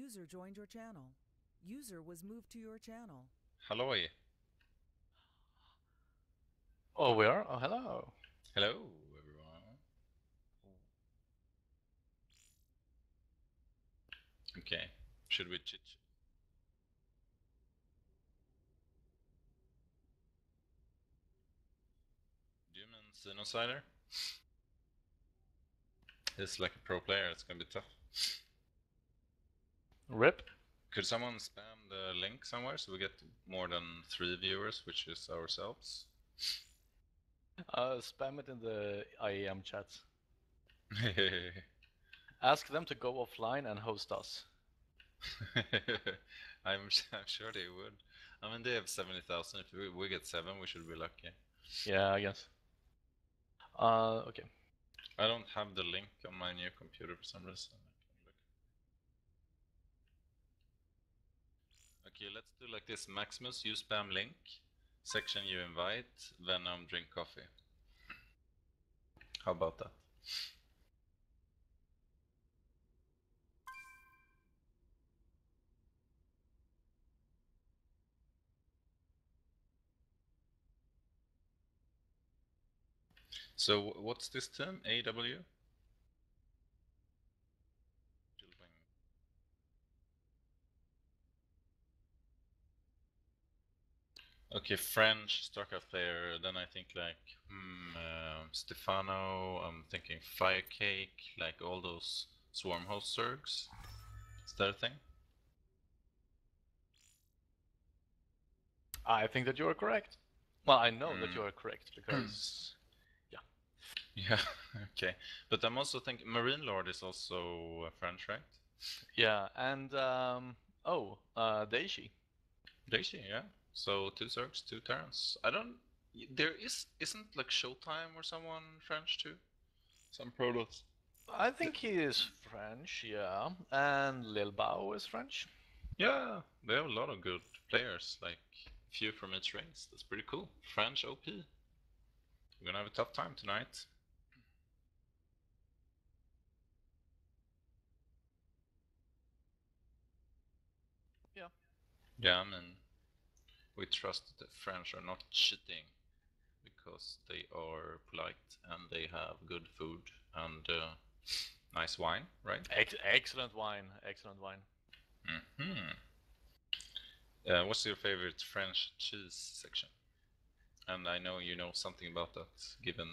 User joined your channel. User was moved to your channel. Hello. Oh, we are? Oh, hello. Hello, everyone. Okay, should we chit? Do you mean Sinocider? He's like a pro player, it's gonna be tough. Rip. Could someone spam the link somewhere so we get more than 3 viewers, which is ourselves? Spam it in the IEM chat. Ask them to go offline and host us. I'm sure they would. I mean, they have 70,000. If we get 7, we should be lucky. Yeah, I guess. Okay. I don't have the link on my new computer for some reason. Okay, let's do like this. Maximus, you spam link. Section you invite. Venom, drink coffee. How about that? So what's this term? AW? Okay, French StarCraft player. Then I think like Stefano. I'm thinking Firecake, like all those swarm host zergs. Is that a thing? I think that you are correct. Well, I know that you are correct because, yeah. Yeah, okay. But I'm also thinking Marine Lord is also French, right? Yeah, and Daishi. Daishi, yeah. So 2 zergs, 2 Terrans. I don't. There isn't like Showtime or someone French too? Some Protoss. I think he is French, yeah. And Lil Bao is French. Yeah, they have a lot of good players, like few from each race. That's pretty cool. French OP. We're gonna have a tough time tonight. Yeah. Yeah, I mean, we trust that the French are not cheating because they are polite and they have good food and nice wine, right? Excellent wine. Excellent wine. What's your favorite French cheese section? And I know you know something about that, given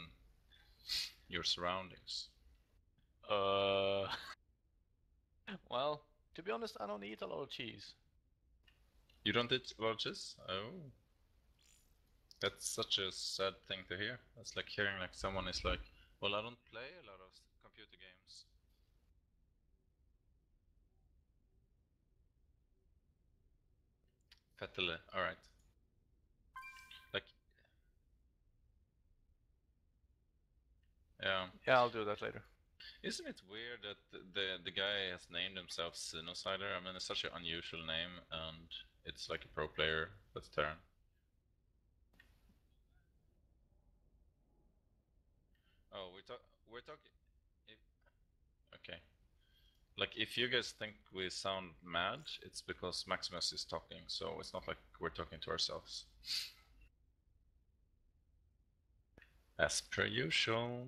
your surroundings. Well, to be honest, I don't eat a lot of cheese. You don't eat a lot of cheese? Oh. That's such a sad thing to hear. It's like hearing like someone is like, well, I don't play a lot of computer games. Fetele, alright. Like, yeah. Yeah, I'll do that later. Isn't it weird that the guy has named himself Sinocider? I mean, it's such an unusual name, and it's like a pro player that's Terran. Oh, we're talking. Okay. Like, if you guys think we sound mad, it's because Maximus is talking, so it's not like we're talking to ourselves. As per usual.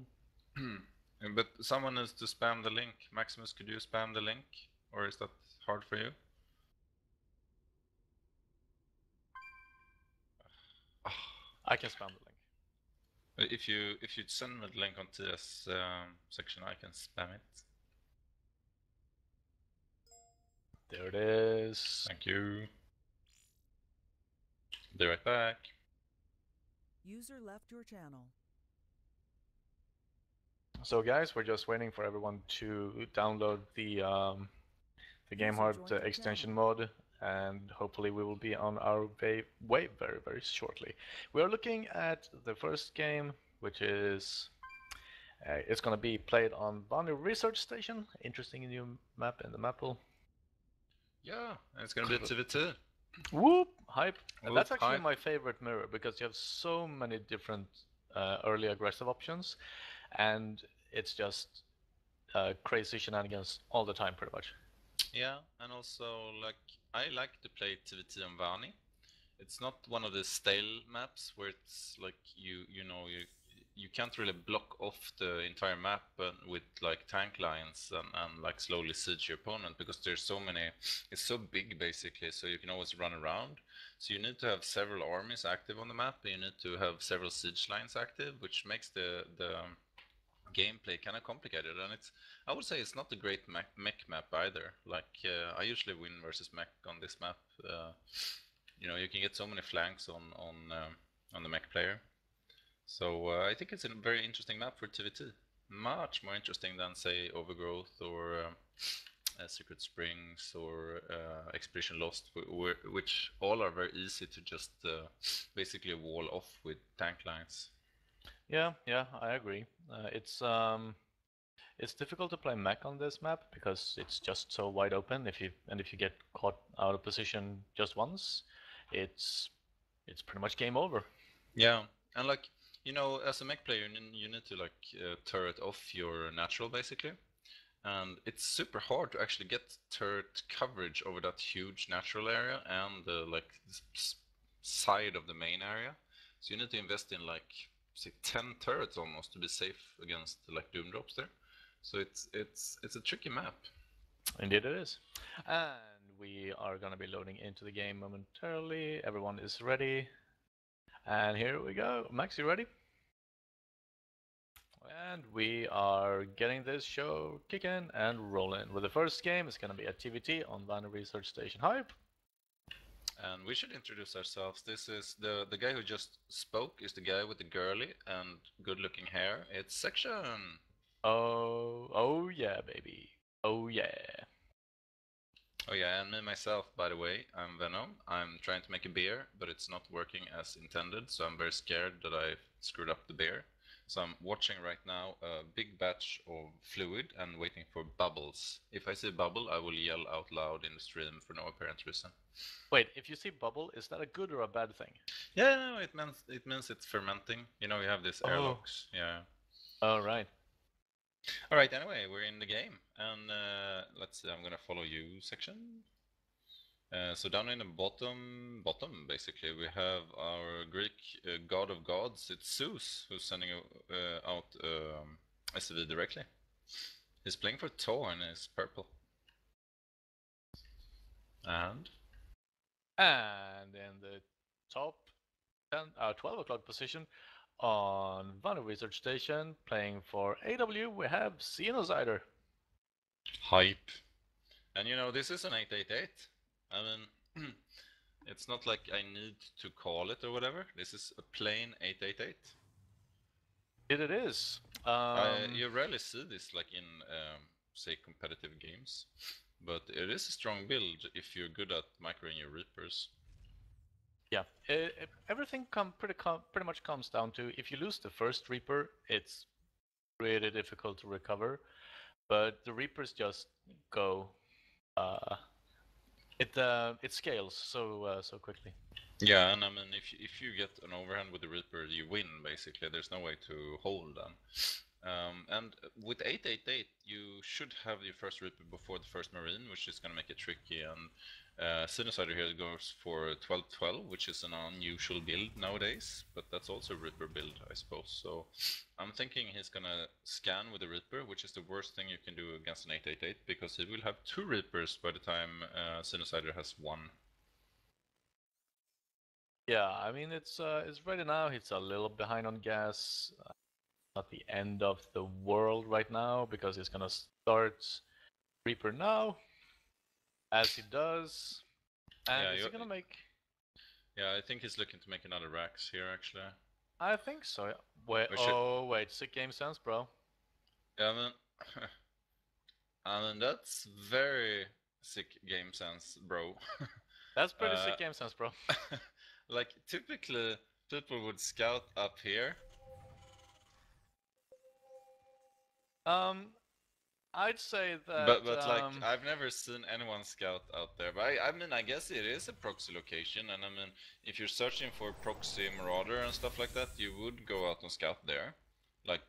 But someone needs to spam the link. Maximus, could you spam the link? Or is that hard for you? I can spam the link. If you'd send me the link on TS section, I can spam it. There it is. Thank you. Be right back. User left your channel. So guys, we're just waiting for everyone to download the GameHard extension mod, and hopefully we will be on our way very, very shortly. We are looking at the first game, which is it's going to be played on Boundary Research Station. Interesting new map in the map pool. Yeah, and it's gonna be TVT. Whoop! Hype! Whoop, that's actually hype. my favorite mirror because you have so many different early aggressive options, and it's just crazy shenanigans all the time, pretty much. Yeah, and also like I like to play TVT on Vani. It's not one of the stale maps where it's like you can't really block off the entire map with like tank lines and like slowly siege your opponent because there's so many. It's so big basically, so you can always run around. So you need to have several armies active on the map. And you need to have several siege lines active, which makes the gameplay kind of complicated. And it's I would say it's not a great mech map either. Like I usually win versus mech on this map. You can get so many flanks on the mech player. So I think it's a very interesting map for TVT. Much more interesting than say Overgrowth or Secret Springs or Expedition Lost, which all are very easy to just basically wall off with tank lines. Yeah, I agree. It's difficult to play mech on this map because it's just so wide open. If you get caught out of position just once, it's pretty much game over. Yeah, and like as a mech player, you need to like turret off your natural basically, and it's super hard to actually get turret coverage over that huge natural area and the like side of the main area. So you need to invest in like say 10 turrets almost to be safe against like doom drops there. So it's a tricky map. Indeed it is. And we are gonna be loading into the game momentarily. Everyone is ready. And here we go. Max, you ready? And we are getting this show kicking and rolling. With the first game, it's gonna be a TVT on Vanna Research Station Hype. And we should introduce ourselves. This is the guy who just spoke is the guy with the girly and good-looking hair. It's Section. Oh yeah, baby. Oh yeah. Oh yeah, and me myself, by the way, I'm Venom. I'm trying to make a beer, but it's not working as intended, so I'm very scared that I screwed up the beer. So I'm watching right now a big batch of fluid and waiting for bubbles. If I see a bubble, I will yell out loud in the stream for no apparent reason. Wait, if you see bubble, is that a good or a bad thing? Yeah, no, it means it's fermenting. You have this airlocks. Yeah. All right. All right. Anyway, we're in the game, and let's see. I'm gonna follow you, Section. So down in the bottom, basically, we have our Greek god of gods. It's Zeus who's sending out SCV directly. He's playing for TAW and is purple. And in the top 12 o'clock position on Vanna Research Station, playing for AW, we have Xenocider. hype. And this is an 888. I mean, it's not like I need to call it or whatever. This is a plain 888. It is. You rarely see this like in, say, competitive games. But it is a strong build if you're good at microing your Reapers. Yeah, everything pretty much comes down to if you lose the first Reaper, it's really difficult to recover. But the Reapers just go. It scales so quickly. Yeah, and I mean, if you get an overhand with the Reaper, you win basically. There's no way to hold them. And with 888, you should have your first Reaper before the first Marine, which is gonna make it tricky. And Xenocider here goes for 12-12, which is an unusual build nowadays, but that's also a Reaper build, I suppose. So I'm thinking he's gonna scan with the Reaper, which is the worst thing you can do against an 888, because he will have 2 Reapers by the time Xenocider has 1. Yeah, I mean it's ready now. It's a little behind on gas. Not the end of the world right now because he's gonna start Reaper now, as he does. And Yeah, is he gonna make? Yeah, I think he's looking to make another Rax here, actually. I think so. Wait, wait, sick game sense, bro. Yeah, I mean that's very sick game sense, bro. That's pretty sick game sense, bro. Like typically people would scout up here. I'd say that. But like I've never seen anyone scout out there. But I mean I guess it is a proxy location, and I mean if you're searching for proxy marauder and stuff like that, you would go out and scout there. Like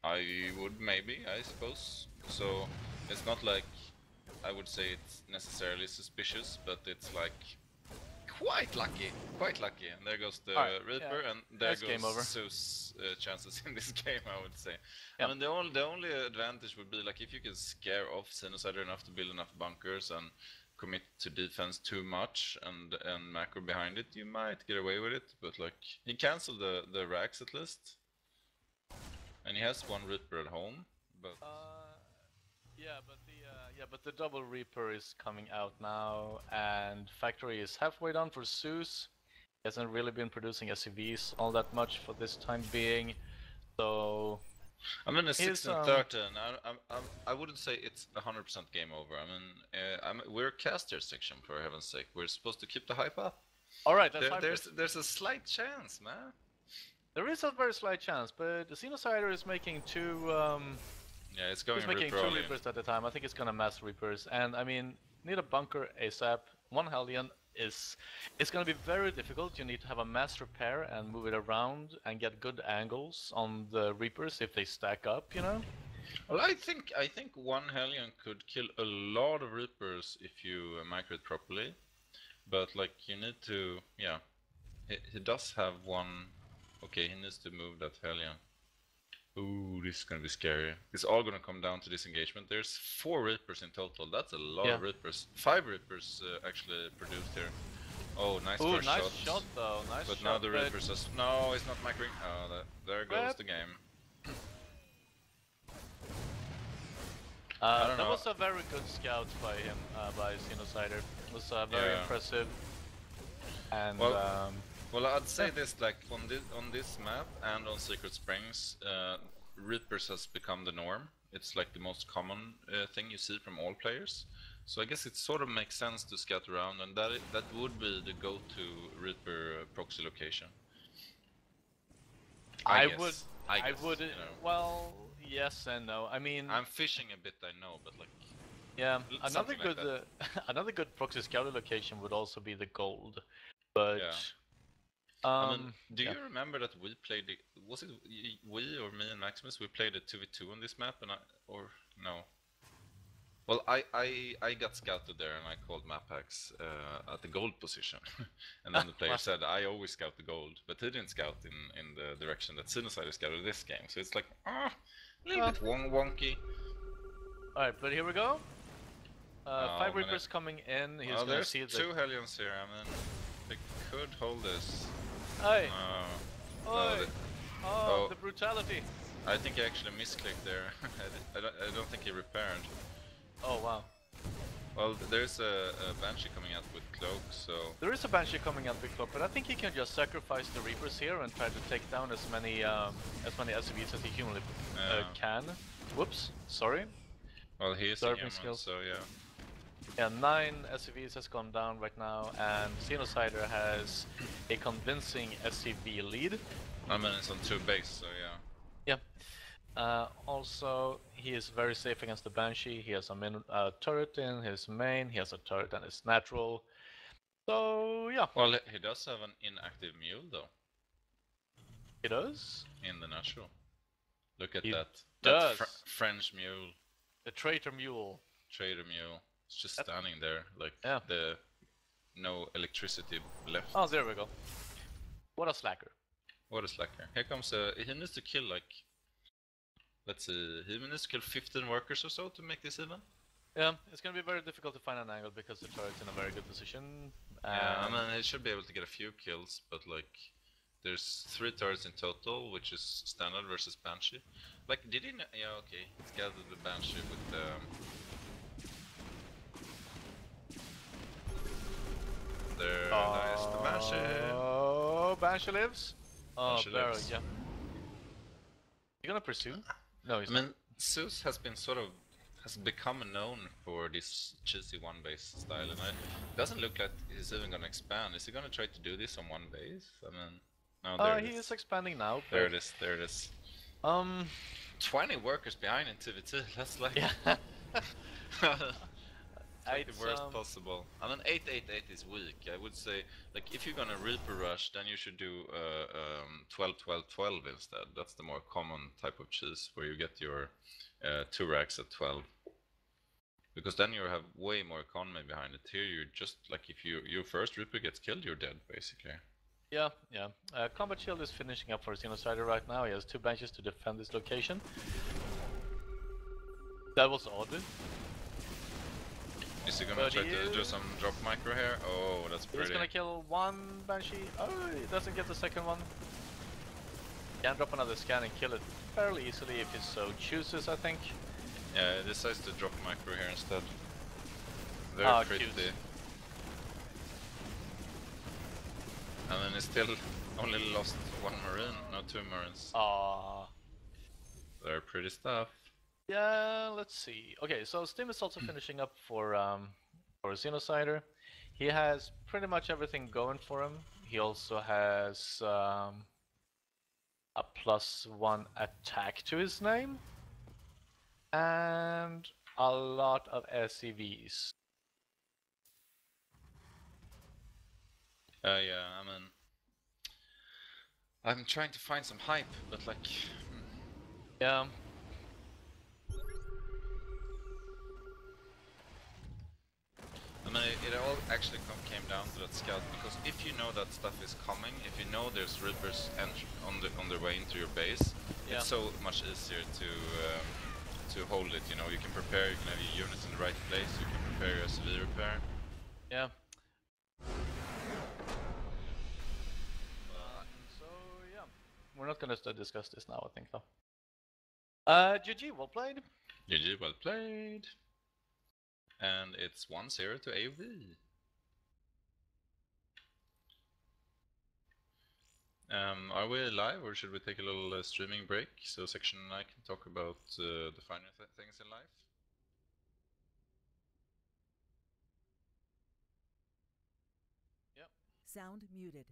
I would maybe, I suppose. So it's not like I would say it's necessarily suspicious, but it's like quite lucky. And there goes the Reaper, and there That's game over. goes Zeus' chances in this game, I would say. Yeah. I mean, the only advantage would be like if you can scare off Xenocider enough to build enough bunkers and commit to defense too much and macro behind it, you might get away with it. But like he canceled the racks at least, and he has one Reaper at home. But but the double Reaper is coming out now, and factory is halfway done for Zeus. He hasn't really been producing SCVs all that much for this time being, so. I'm in a 6 and 13. I wouldn't say it's 100% game over. I mean, we're a caster section, for heaven's sake. We're supposed to keep the hype up. All right, that's there's a slight chance, man. There is a very slight chance, but the Xenocider is making two. Yeah, it's going making Reaper two early. Reapers at a time. I think it's gonna mass Reapers, and I mean, need a bunker ASAP. One Hellion is. It's gonna be very difficult. You need to have a mass repair and move it around and get good angles on the Reapers if they stack up. You know. Well, I think one Hellion could kill a lot of Reapers if you micro it properly, but like you need to, yeah. He does have one. Okay, he needs to move that Hellion. Ooh, this is gonna be scary. It's all gonna come down to this engagement. There's 4 Reapers in total. That's a lot of Reapers. 5 Reapers actually produced here. Oh, nice first nice shot though. Nice but shot. Now the Reapers are... No, it's not microing. Oh, there goes the game. That was a very good scout by him, by Xenocider. It was very impressive. And well, I'd say this, like on this map and on Secret Springs, Reapers has become the norm. It's like the most common thing you see from all players. So I guess it sort of makes sense to scout around, and that would be the go-to Reaper proxy location. I guess, you know. Well, yes and no. I mean, I'm fishing a bit, I know, but like. Yeah, another good another good proxy scout location would also be the gold, but. Yeah. I mean, do you remember that we played was it we or me and Maximus? We played a 2v2 on this map, and or no? Well, I got scouted there, and I called map hacks at the gold position, and then the player said I always scout the gold, but he didn't scout in the direction that Xenocider scouted this game. So it's like a little bit wonky. All right, but here we go. 5 Reapers coming in. He's gonna see the 2 Hellions here. I mean, they could hold this. Hey! No, the brutality! I think he actually misclicked there. I don't think he repaired. Oh wow. Well, there's a Banshee coming out with Cloak, so... There is a Banshee coming out with Cloak, but I think he can just sacrifice the Reapers here and try to take down as many SCVs as he humanly can. Whoops, sorry. Well, he is a human, so yeah. Yeah, 9 SCVs has gone down right now, and Xenocider has a convincing SCV lead. I mean, it's on 2 base, so yeah. Yeah. Also, he is very safe against the Banshee. He has a turret in his main, he has a turret in his natural. So, yeah. Well, he does have an inactive mule, though. He does? In the natural. Look at he that. Does. That French mule. The traitor mule. Traitor mule. It's just standing there, like no electricity left. Oh, there we go. What a slacker. What a slacker. Here comes he needs to kill like, let's see, he needs to kill 15 workers or so to make this even. Yeah, it's gonna be very difficult to find an angle because the turret's in a very good position. Yeah, I mean, he should be able to get a few kills, but like, there's 3 turrets in total, which is standard versus Banshee. Like, did he know? Yeah, okay, he's gathered the Banshee with the... There, nice, the Banshee. Oh, Banshee lives. Oh, Banshee Barrow, lives. yeah. You gonna pursue? No, he's I mean, Zeus has been has become known for this cheesy 1 base style, and it doesn't look like he's even gonna expand. Is he gonna try to do this on 1 base? I mean, no, there he is expanding now. There it is, there it is. 20 workers behind in TVT, that's like... Yeah. Like the worst possible. I mean, 888 is weak. I would say, like, if you're gonna Reaper rush, then you should do 12-12-12 instead. That's the more common type of cheese, where you get your 2 racks at 12. Because then you have way more economy behind it. Here you're just like, if your first Reaper gets killed, you're dead basically. Yeah. Combat Shield is finishing up for Xenocider right now. He has 2 benches to defend this location. That was odd. Is he gonna try to do some drop micro here? Oh, that's pretty. He's gonna kill 1 Banshee. Oh, he doesn't get the second one. Can drop another scan and kill it fairly easily if he so chooses, I think. Yeah, he decides to drop micro here instead. They're pretty. Cute. And then he still only lost 1 Marine, no 2 Marines. Ah. They're pretty stuff. Yeah, let's see. Okay, so Stim is also finishing up for Xenocider. He has pretty much everything going for him. He also has a +1 attack to his name and a lot of SCVs. Yeah, I mean, I'm trying to find some hype, but like, yeah. I mean, it all actually came down to that scout, because if you know that stuff is coming, if you know there's Reapers on their way into your base, Yeah. it's so much easier to hold it. You know, you can prepare, you can have your units in the right place, you can prepare your SV repair. Yeah. So yeah, we're not gonna discuss this now, I think, though. GG, well played. GG, well played. And it's 1-0 to AOV. Are we live, or should we take a little streaming break so Section and I can talk about the finer things in life? Yep. Sound muted.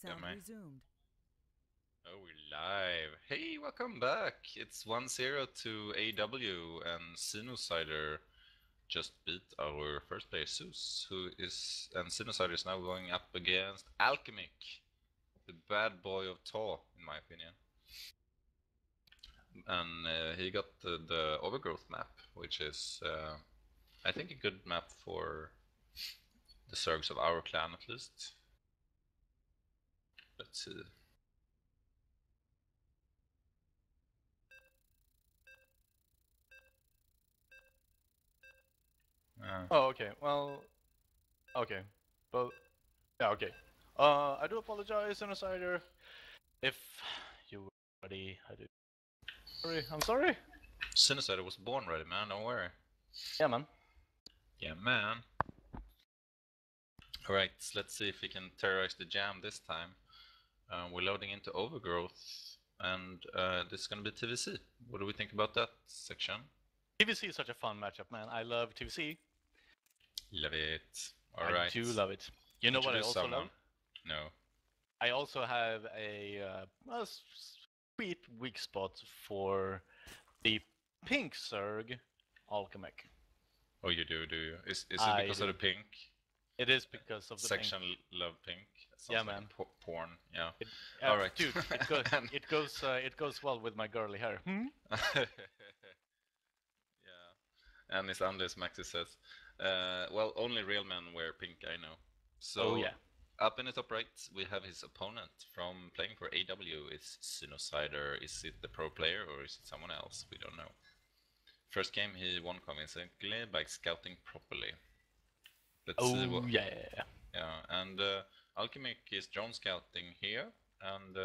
Sound Am I? resumed. Oh, we're live. Hey, welcome back. It's 1-0 to AW, and Sinocider just beat our first player, Zeus, and Sinocider is now going up against Alchemic, the bad boy of TAW, in my opinion. And he got the Overgrowth map, which is, I think, a good map for the Zergs of our clan, at least. Let's see. Oh, okay. Well, okay. But yeah, okay. I do apologize, Insider, if you were ready. Sorry, I'm sorry. Sinocider was born ready, man. Don't worry. Yeah, man. Yeah, man. Alright, let's see if we can terrorize the jam this time. We're loading into Overgrowth, and this is gonna be TVC. What do we think about that section? TVC is such a fun matchup, man. I love TVC. Love it. Alright. I do love it. You know what I Introduce also someone. love? No. I also have a sweet weak spot for the pink Zerg, Alchemic. Oh, you do you? Is it I because of do. the pink? It is because of the section pink. love pink. Yeah, Like man. Porn. Yeah. Alright, dude. It goes well with my girly hair. Yeah. And his unless Maxi says, well, only real men wear pink, I know. So, Oh yeah. Up in the top right, we have his opponent from playing for AW. It's Sinocider. Is it the pro player or is it someone else? We don't know. First game he won convincingly by scouting properly. Let's see what. Yeah. Yeah, and Alchemic is drone scouting here, and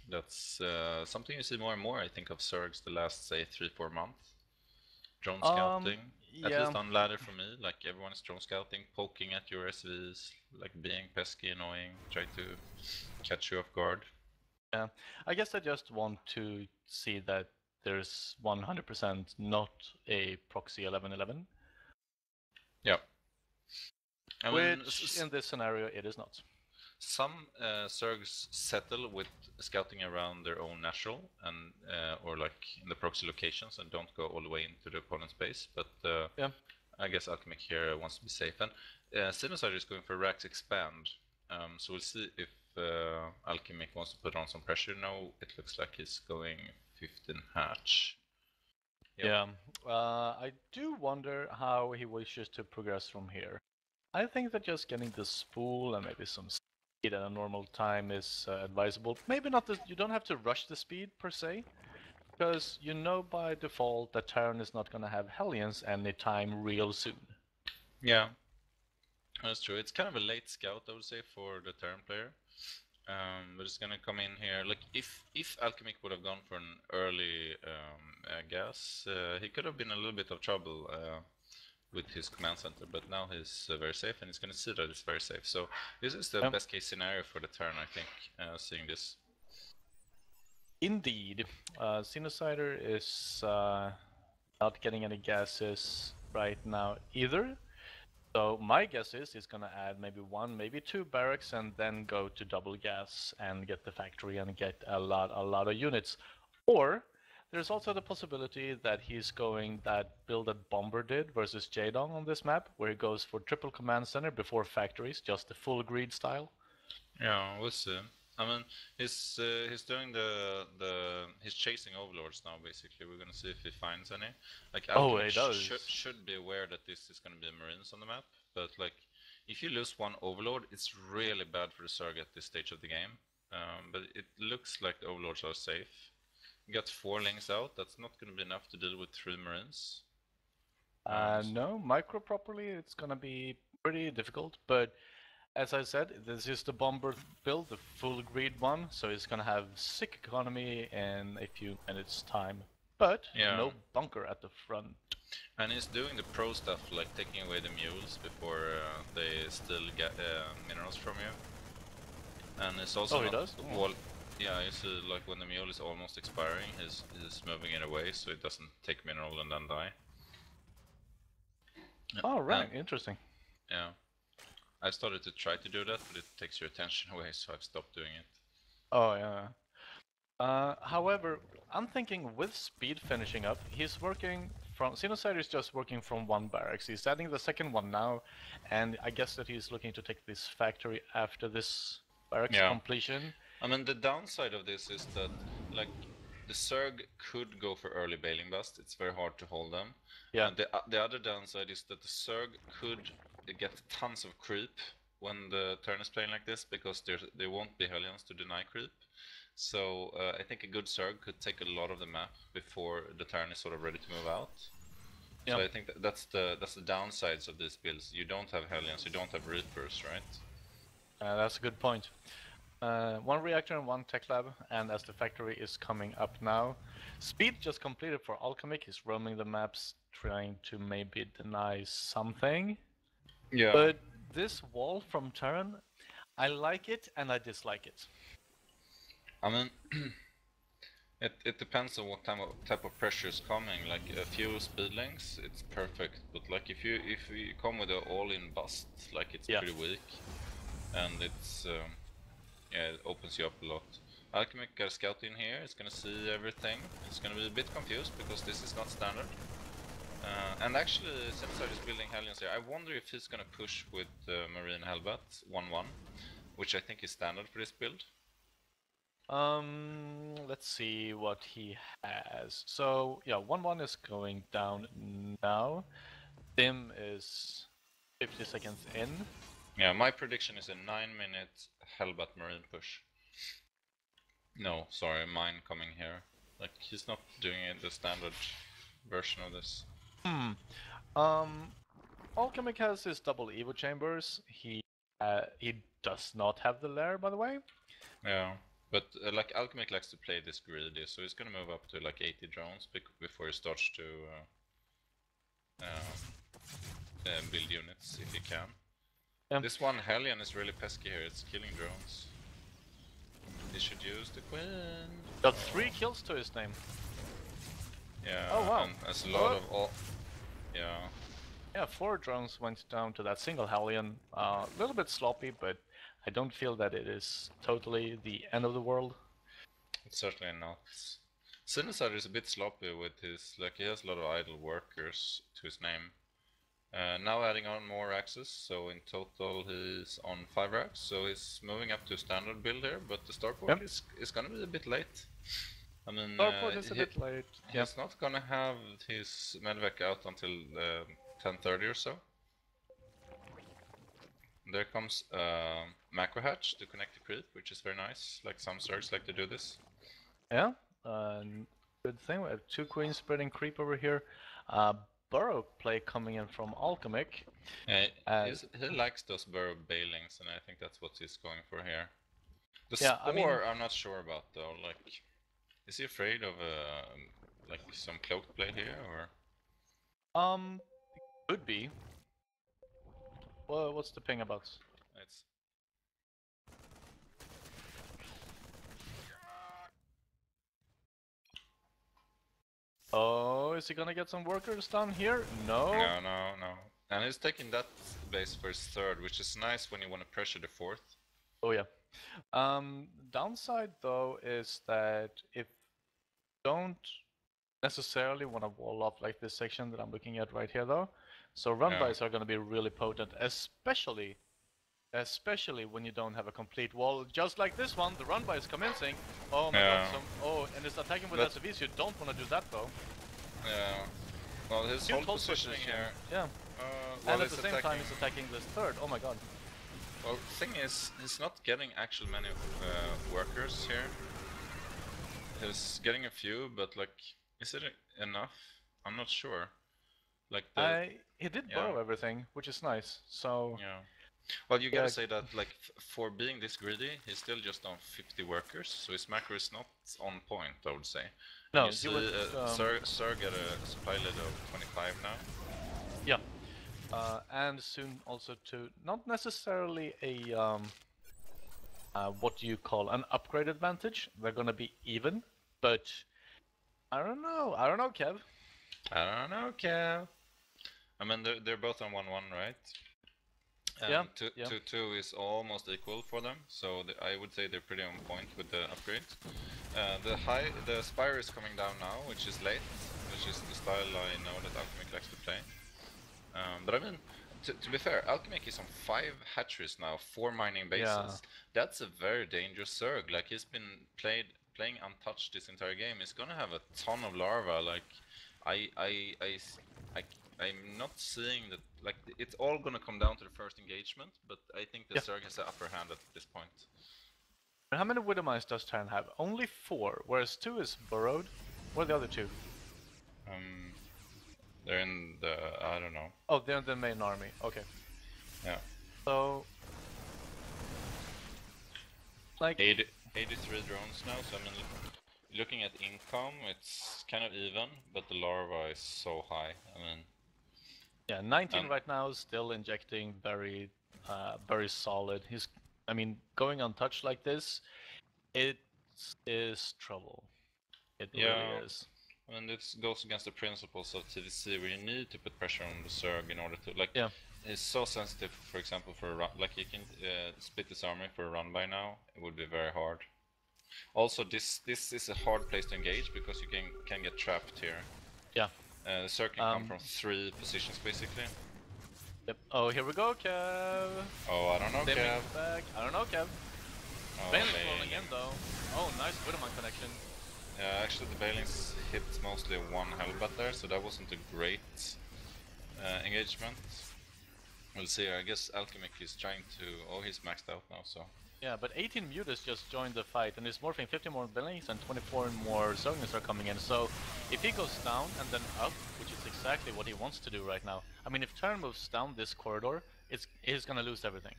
that's something you see more and more, I think, of Zergs the last, say, 3-4 months. Drone scouting, at yeah. least on ladder for me, like everyone is drone scouting, poking at your SVs, like being pesky, annoying, try to catch you off guard. Yeah, I guess I just want to see that there's 100% not a proxy 1111. Yeah. Which, in this scenario, it is not. Some Zergs settle with scouting around their own natural and or like in the proxy locations and don't go all the way into the opponent's base. But yeah, I guess Alchemic here wants to be safe. And Sinocider is going for Rax Expand. So we'll see if Alchemic wants to put on some pressure. No, it looks like he's going 15 hatch. Yep. Yeah, I do wonder how he wishes to progress from here. I think that just getting the spool and maybe some speed at a normal time is advisable. Maybe not you don't have to rush the speed per se, because you know by default that Terran is not going to have Hellions anytime real soon. Yeah, that's true. It's kind of a late scout, I would say, for the Terran player. But it's gonna come in here. Like if Alchemic would have gone for an early gas, he could have been a little bit of trouble with his command center. But now he's very safe, and he's gonna see that it's very safe. So this is the best case scenario for the turn, I think. Seeing this. Indeed, Sinocider is not getting any gases right now either. So my guess is he's gonna add maybe 1, maybe 2 barracks and then go to double gas and get the factory and get a lot of units. Or there's also the possibility that he's going that build that Bomber did versus Jadong on this map, where he goes for triple command center before factories, just the full greed style. Yeah, we'll see. I mean, he's doing he's chasing overlords now. Basically, we're gonna see if he finds any. Like, Alchemic he does. should be aware that this is gonna be Marines on the map. But like, if you lose one overlord, it's really bad for the Zerg at this stage of the game. But it looks like the overlords are safe. You got 4 links out. That's not gonna be enough to deal with 3 Marines. No, micro properly, it's gonna be pretty difficult, but as I said, this is the Bomber build, the full greed one, so it's gonna have sick economy in a few minutes time. But no bunker at the front. And he's doing the pro stuff, like taking away the mules before they still get minerals from you. And it's also he does? Well, yeah, you see, like when the mule is almost expiring, he's moving it away so it doesn't take mineral and then die. Oh, right, interesting. Yeah. I started to try to do that, but it takes your attention away, so I've stopped doing it. Oh yeah. However, I'm thinking with speed finishing up, he's working from Xenocide is just working from one barracks. He's adding the second one now, and I guess that he's looking to take this factory after this barracks completion. I mean, the downside of this is that, like, the Zerg could go for early bailing bust. It's very hard to hold them. Yeah. And the other downside is that the Zerg could get tons of creep when the turn is playing like this, because there won't be Hellions to deny creep. So I think a good Zerg could take a lot of the map before the turn is sort of ready to move out. So I think that's the downsides of these builds. You don't have Hellions, you don't have Reapers, right? That's a good point. One reactor and one tech lab, and as the factory is coming up now, speed just completed for Alchemic. He's roaming the maps, trying to maybe deny something. Yeah. But this wall from Terran, I like it and I dislike it. I mean, it depends on what type of pressure is coming. Like a few speed links, it's perfect. But like if you come with an all-in bust, like it's pretty weak, and it's yeah, it opens you up a lot. Alchemic got a scout in here. It's gonna see everything. It's gonna be a bit confused because this is not standard. And actually, Xenocide is building Hellions here. I wonder if he's gonna push with Marine Hellbat 1-1, which I think is standard for this build. Let's see what he has. So yeah, 1-1 is going down now. Dim is 50 seconds in. Yeah, my prediction is a 9-minute Hellbat Marine push. No, sorry, mine coming here. Like, he's not doing it the standard version of this. Alchemic has his double Evo chambers. He does not have the lair, by the way. Yeah, but like Alchemic likes to play this greedy, so he's gonna move up to like 80 drones before he starts to build units if he can. Yeah. This one Hellion is really pesky here. It's killing drones. He should use the Queen. Got 3 kills to his name. Yeah. Oh wow. And that's a lot of all. Yeah. Yeah, 4 drones went down to that single Hellion. A little bit sloppy, but I don't feel that it is totally the end of the world. It's certainly not. Xenocide is a bit sloppy with his, like, he has a lot of idle workers to his name. Now adding on more axes, so in total he's on 5 racks, so he's moving up to standard build here, but the starport is gonna be a bit late. I mean, starport is a bit late. He's not gonna have his medvac out until 10:30 or so. There comes macro hatch to connect the creep, which is very nice. Like some Zergs like to do this. Yeah, good thing. We have 2 queens spreading creep over here. Burrow play coming in from Alchemic. He likes those burrow bailings, and I think that's what he's going for here. The Spore, I'm not sure about though. Like, is he afraid of like some cloaked play here, or? Could be. Well, what's the ping about? It's. Oh, is he gonna get some workers down here? No. No. And he's taking that base for his 3rd, which is nice when you want to pressure the 4th. Oh yeah. Downside though is that if you don't necessarily want to wall off like this section that I'm looking at right here though, so run-bys are gonna be really potent, especially when you don't have a complete wall, just like this one. The run-by is commencing. Oh my god, and it's attacking with SCVs. You don't want to do that though. Yeah. Well, his whole positioning here. Yeah. And at the same time, he's attacking this 3rd. Oh my god. Well, the thing is, he's not getting actual many workers here. He's getting a few, but like, is it enough? I'm not sure. Like, he did borrow everything, which is nice. So. Yeah. Well, you gotta say that, like, for being this greedy, he's still just on 50 workers, so his macro is not on point, I would say. No, you see, Sir got a supply lead of 25 now. Yeah. And soon also to, not necessarily a, what do you call, an upgrade advantage. They're gonna be even, but I don't know, Kev. I don't know, Kev. I mean, they're both on 1-1, right? And Yeah, 2 is almost equal for them, so I would say they're pretty on point with the upgrades. The Spire is coming down now, which is late, which is the style I know that Alchemic likes to play. But I mean, to be fair, Alchemic is on 5 hatcheries now, 4 mining bases. Yeah. That's a very dangerous Zerg. Like, he's been playing untouched this entire game. He's gonna have a ton of larva. Like, I'm not seeing that. Like, it's all gonna come down to the first engagement, but I think the Zerg has the upper hand at this point. And how many Widowmines does Terran have? Only 4, whereas 2 is burrowed. Where are the other 2? They're in the, I don't know. Oh, they're in the main army. Okay. Yeah. So, like 83 drones now. So I mean, looking at income, it's kind of even, but the larva is so high. I mean. Yeah, 19 right now, still injecting very solid. I mean, going untouched like this, it is trouble. It really is. I mean, this goes against the principles of TDC, where you need to put pressure on the Zerg in order to, like, it's so sensitive, for example, for a run, like, you can split this army for a run by now, it would be very hard. Also, this is a hard place to engage, because you can get trapped here. Yeah. The Zerg can come from 3 positions, basically. Yep. Oh, here we go, Kev! Oh, I don't know, Kev. Back. I don't know, Kev. Oh, Bailing's rolling in, though. Oh, nice Widowmine connection. Yeah, actually the Bailings hit mostly 1 Hellbat there, so that wasn't a great engagement. We'll see. I guess Alchemic is trying to... Oh, he's maxed out now, so... Yeah, but 18 Mutas just joined the fight, and he's morphing 50 more Bailings and 24 more Zognas are coming in. So if he goes down and then up, which is exactly what he wants to do right now. I mean, if Terran moves down this corridor, he's gonna lose everything.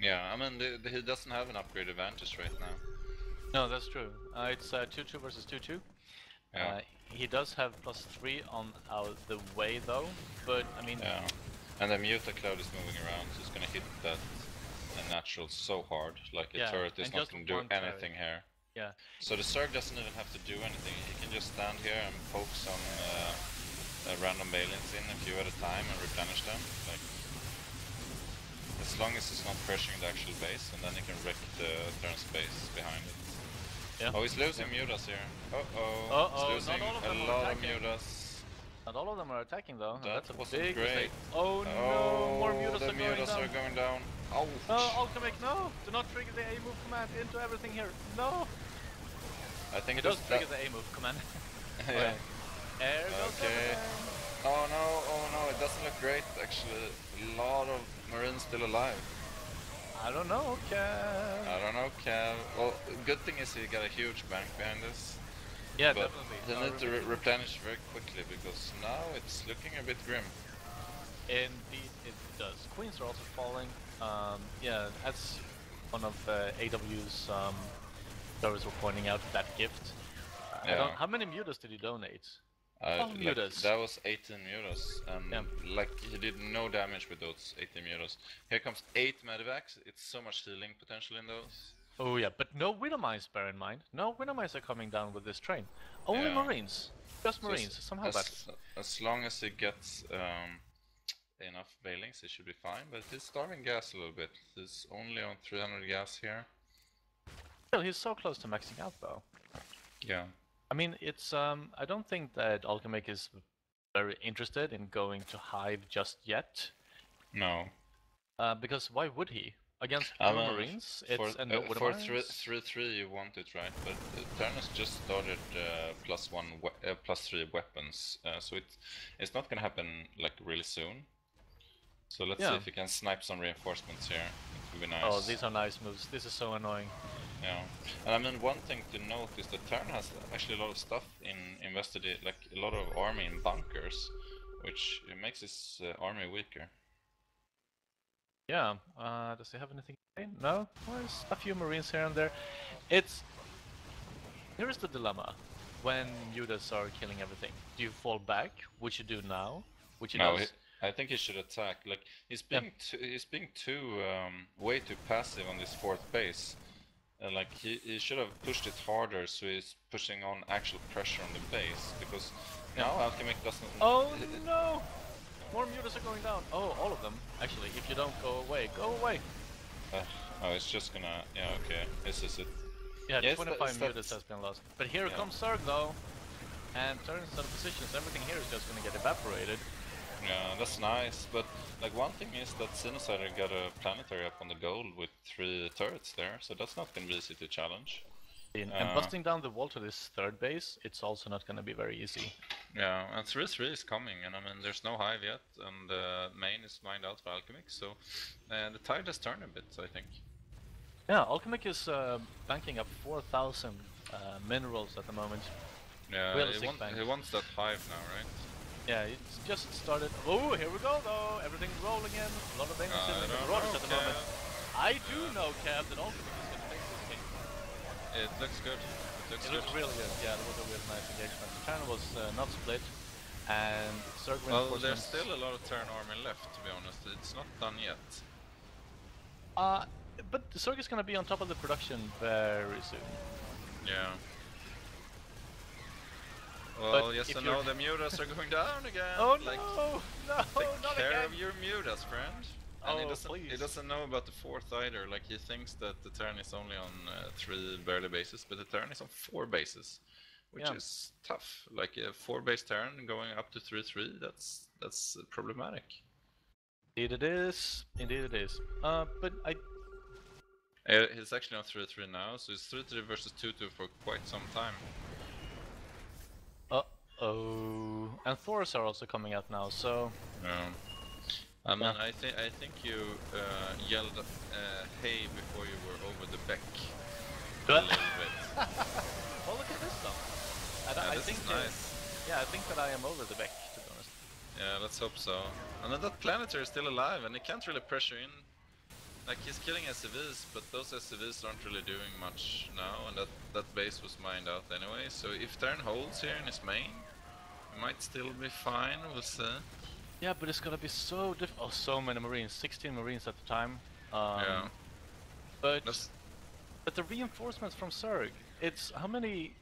Yeah, I mean, he doesn't have an upgrade advantage right now. No, that's true. It's 2-2 versus 2-2. Yeah. He does have +3 on the way though, but I mean... Yeah, and the Muta Cloud is moving around, so it's gonna hit that natural so hard. Like, a turret is not gonna do anything here. Yeah. So the Zerg doesn't even have to do anything, he can just stand here and poke some random Balins in a few at a time and replenish them. Like, as long as it's not pressuring the actual base, and then he can wreck the turn space behind it. Yeah. Oh, he's losing Mutas here. He's losing a lot of Mutas. Not all of them are attacking though. That That's a wasn't big great. mistake. Oh no, more Mutas the are going Mutas down. are going down. Ouch. No, Alchemic, no! Do not trigger the A-move command into everything here. No! I think it does trigger the A-move command. Yeah. There goes everything. Oh no, it doesn't look great actually. A lot of Marines still alive. I don't know, Kev. Well, good thing is he got a huge bank behind this. Yeah, but definitely. He needs to replenish very quickly, because now it's looking a bit grim. Indeed, it does. Queens are also falling. Yeah, as one of AW's servers were pointing out, that gift. How many Mutas did he donate? Mutas. That was 18 Mutas, and like, he did no damage with those 18 Mutas. Here comes 8 Medivacs. It's so much healing potential in those. Oh yeah, but no Widowmines, bear in mind. No Widowmines are coming down with this train. Only Marines. Just Marines, somehow as long as he gets enough Bailings, it should be fine, but he's starving gas a little bit. He's only on 300 gas here. Still, he's so close to maxing out though. Yeah. I mean, it's I don't think that Alchemic is very interested in going to Hive just yet. No. Because why would he? Against Marines, it's no for 3-3 you want it, right? But Turnus just started +3 weapons, so it's not gonna happen like really soon. So let's see if we can snipe some reinforcements here. It would be nice. Oh, these are nice moves. This is so annoying. Yeah, and I mean, one thing to note is that Terran has actually a lot of stuff invested, like a lot of army in bunkers, which makes his army weaker. Yeah, does he have anything to say? No? Well, there's a few Marines here and there. Here's the dilemma. When Mutas are killing everything, do you fall back, which you do now? Which he does. I think he should attack. Like, he's being way too passive on this 4th base. Like, he should have pushed it harder, so he's pushing on actual pressure on the base, because now Alchemic doesn't... Oh no! More mutas are going down. Oh, all of them. Actually, if you don't go away, go away. Oh, it's just gonna... Yeah, okay. This is it. Yeah, Yeah, 25 it's mutas has been lost. But here Yeah. comes Zerg though. And turns out of positions, everything here is just gonna get evaporated. Yeah, that's nice, but like one thing is that Sinusider got a planetary up on the gold with 3 turrets there, so that's not gonna be easy to challenge. And busting down the wall to this third base, it's also not gonna be very easy. Yeah, and 3-3 is coming, and I mean, there's no hive yet, and main is mined out for Alchemic, so the tide has turned a bit, I think. Yeah, Alchemic is banking up 4,000 minerals at the moment. Yeah, he wants that hive now, right? Yeah, it's just started. Oh, here we go though! Everything's rolling in. A lot of things in the garage at the moment. I do know, Kev, that Alchemic is going to take this game. It looks good. It looks really good. Yeah, there was a really nice engagement. The turn was not split, and Zerg reinforcements... Well, there's still a lot of turn army left, to be honest. It's not done yet. But the Zerg is going to be on top of the production very soon. Yeah. Well, But yes if and you're- no, the mutas are going down again. Oh like, no! No, take not care again! of your mutas, friend. And Oh, he please. doesn't know about the 4th either. Like, he thinks that the turn is only on 3 barely bases, but the turn is on 4 bases, which is tough. Like a 4 base turn going up to 3-3, that's problematic. Indeed it is. Indeed it is. But He's actually on 3-3 now, so it's 3-3 versus 2-2 for quite some time. Uh-oh. And Thors are also coming out now, so... I mean, I think you yelled hey before you were over the beck a little bit. Well, look at this though. Yeah, I this think is nice. Yeah, I think that I am over the beck, to be honest. Yeah, let's hope so. And then that planetary is still alive, and he can't really pressure in. Like, he's killing SCVs, but those SCVs aren't really doing much now, and that base was mined out anyway. So if Terran holds here in his main, he might still be fine, we'll see. Yeah, but it's gonna be so difficult. Oh, so many Marines. 16 Marines at the time. Yeah. But the reinforcements from Zerg, it's how many...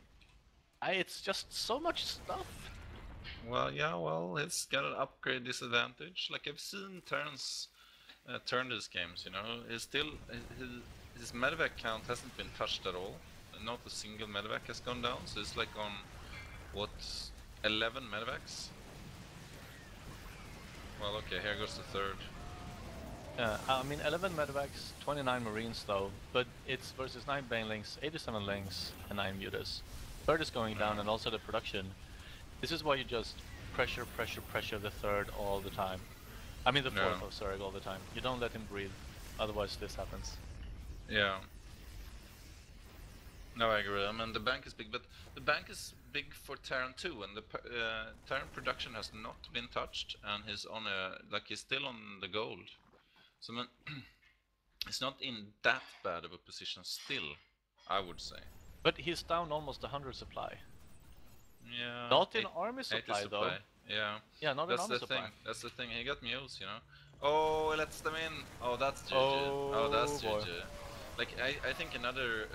it's just so much stuff. Well, yeah, well, it's got an upgrade disadvantage. Like, I've seen Terrans turn these games, you know. He's still... His medevac count hasn't been touched at all. Not a single medevac has gone down, so it's like on, what, 11 medevacs? Well, okay, here goes the third. I mean, 11 medevacs, 29 Marines though, but it's versus 9 banelings, 87 links, and 9 mutas. Third is going down, and also the production. This is why you just pressure the third all the time. I mean the fourth, oh, sorry, all the time. You don't let him breathe, otherwise this happens. Yeah. No, I agree. I mean, the bank is big, but the bank is big for Terran too, and the Terran production has not been touched, and he's on he's still on the gold. So I mean, it's not in that bad of a position still, I would say. But he's down almost 100 supply. Yeah. Not in army supply though. Yeah. Yeah, not in army supply. That's the thing. He got mules, you know. Oh, he lets them in. Oh, that's GG. Oh, that's boy. GG. Like, I think another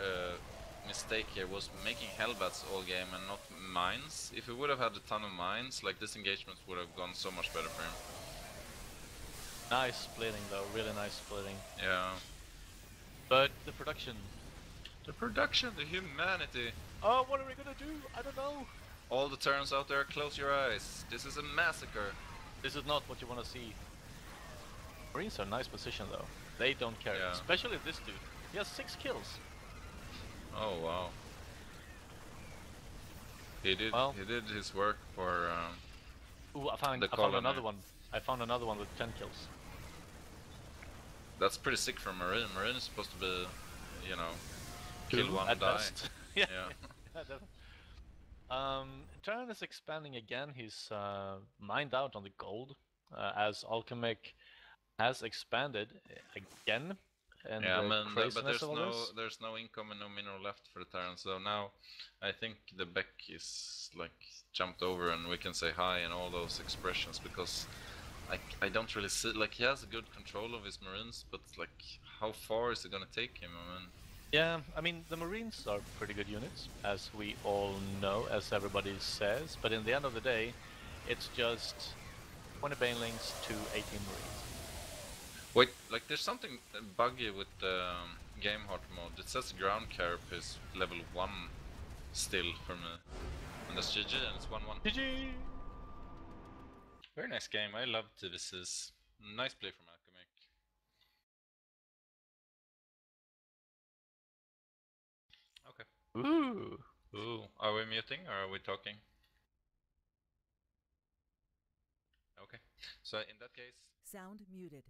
mistake here was making Hellbats all game and not mines. If he would have had a ton of mines, like, this engagement would have gone so much better for him. Nice splitting though, really nice splitting. Yeah. But the production. The production, the humanity. Oh, what are we gonna do? I don't know. All the turns out there, close your eyes. This is a massacre. This is not what you want to see. Marines are in nice position though. They don't care, Yeah. especially this dude. He has 6 kills. Oh wow. He did his work for Ooh, I found another one. I found another one with 10 kills. That's pretty sick for Marine. Marine is supposed to be, you know, kill one, at die. best. Yeah. Yeah. Terran is expanding again. He's mined out on the gold as Alchemic has expanded again. And yeah, I mean, but there's there's no income and no mineral left for the Terran. So now I think the Beck is like jumped over, and we can say hi and all those expressions, because I don't really see, like, he has a good control of his Marines, but like, how far is it gonna take him? I mean, yeah, I mean, the Marines are pretty good units, as we all know, as everybody says, but in the end of the day, it's just 20 banelings to 18 marines. Wait, like there's something buggy with the game heart mode. It says ground carp is level 1 still for me. And that's GG and it's 1-1. GG! Very nice game, I love TVCs. Nice play from Alchemic. Okay. Ooh! Ooh, are we muting or are we talking? Okay, so in that case... Sound muted.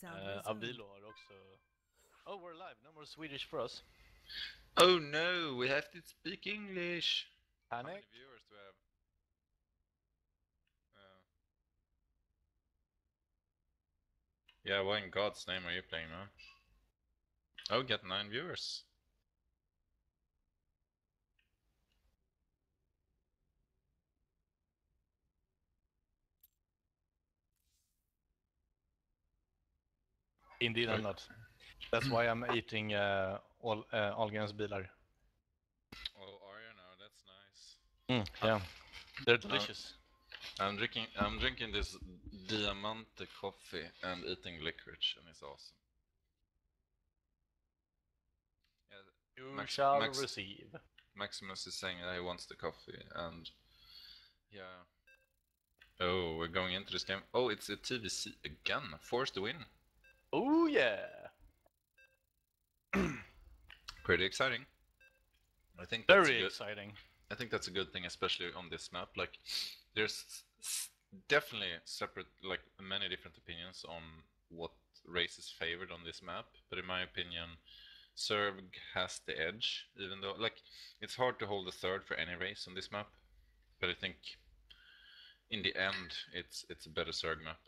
Sound resumed. Avdilo har också... Oh, we're live. No more Swedish for us. Oh no, we have to speak English! How many Panic? viewers do we have? Yeah, what in God's name are you playing, man? Oh, get 9 viewers. Indeed, I'm Okay. not. That's why I'm eating Ahlgrens bilar. Oh, are you now? That's nice. Yeah, they're delicious. I'm drinking this Diamante coffee and eating licorice, and it's awesome. Yeah, You shall receive. Maximus is saying that he wants the coffee, and yeah. Oh, we're going into this game. Oh, it's a TVC again. Forced to win. Oh yeah. Pretty exciting. I think Very exciting. I think that's a good thing, especially on this map. Like, there's definitely separate, like, many different opinions on what race is favored on this map. But in my opinion, Zerg has the edge, even though, like, it's hard to hold a third for any race on this map. But I think, in the end, it's a better Zerg map.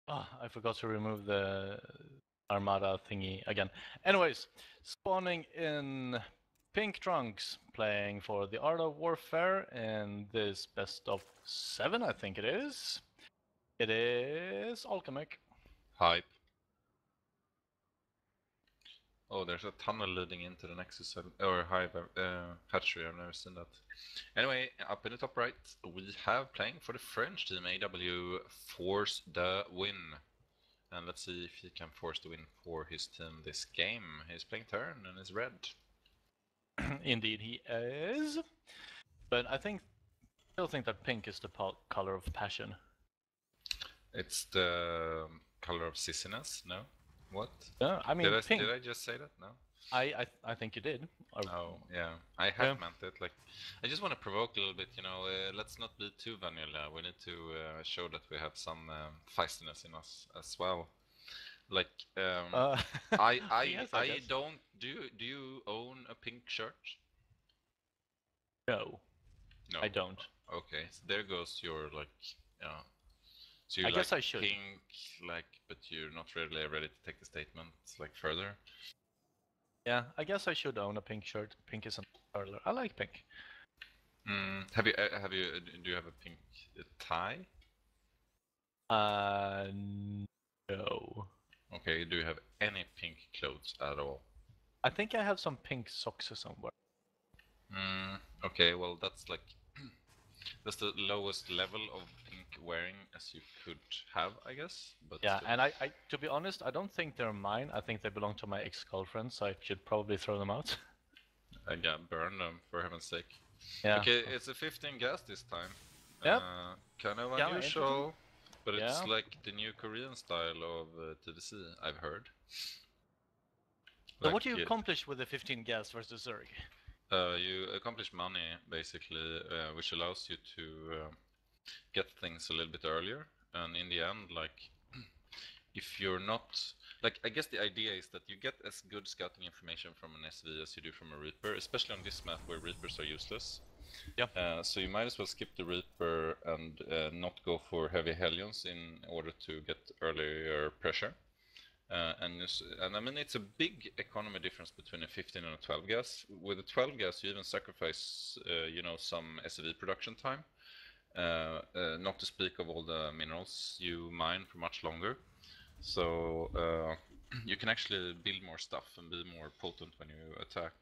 Ah, I forgot to remove the Armada thingy again. Anyways, spawning in pink trunks, playing for the Art of Warfare in this best of 7, I think it is. It is Alchemic. Hype. Oh, there's a tunnel leading into the Nexus or Hive hatchery. I've never seen that. Anyway, up in the top right, we have playing for the French team AW Force the Win. And let's see if he can force the win for his team this game. He's playing turn and is red. Indeed, he is. But I still think that pink is the color of passion. It's the color of sissiness, no? What? I mean, pink. Did I just say that? No? I think you did. Oh, yeah. I have meant it. Like, I just want to provoke a little bit, you know, let's not be too vanilla. We need to show that we have some feistiness in us as well. Like, yes, I don't... Do you own a pink shirt? No. No, I don't. Okay, so there goes your, like, yeah. So you I like guess I should. Pink, like, but you're not really ready to take the statement, like, further? Yeah, I guess I should own a pink shirt. Pink is a color. I like pink. Do you have a pink tie? No. Okay, do you have any pink clothes at all? I think I have some pink socks somewhere. Okay, well that's like that's the lowest level of pink wearing as you could have, I guess. But yeah, and I to be honest, I don't think they're mine. I think they belong to my ex-girlfriend, so I should probably throw them out. Yeah, burn them for heaven's sake. Yeah. Okay, it's a 15 gas this time. Yep. Kind of unusual, but it's like the new Korean style of TDC, I've heard. So what do you accomplish with the 15 gas versus Zerg? You accomplish money, basically, which allows you to get things a little bit earlier. And in the end, like, if you're not... Like, I guess the idea is that you get as good scouting information from an SV as you do from a Reaper, especially on this map where Reapers are useless. Yeah. So you might as well skip the Reaper and not go for heavy Hellions in order to get earlier pressure. And I mean, it's a big economy difference between a 15 and a 12 gas. With a 12 gas, you even sacrifice, you know, some SV production time. Not to speak of all the minerals you mine for much longer. So you can actually build more stuff and be more potent when you attack.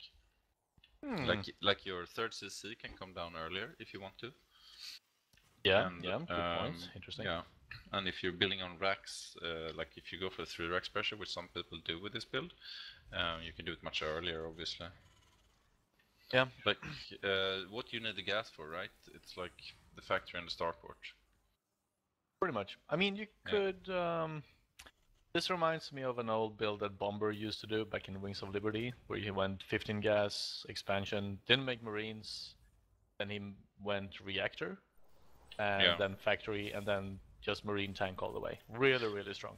Like your third CC can come down earlier if you want to. Yeah, good point. Interesting. Yeah. And if you're building on racks, like if you go for 3 racks pressure, which some people do with this build, you can do it much earlier, obviously. Yeah. Like, what you need the gas for, right? It's like the factory and the starport. Pretty much. I mean, you could... This reminds me of an old build that Bomber used to do back in Wings of Liberty, where he went 15 gas, expansion, didn't make Marines, then he went reactor, and then factory, and then just Marine tank all the way. Really, really strong.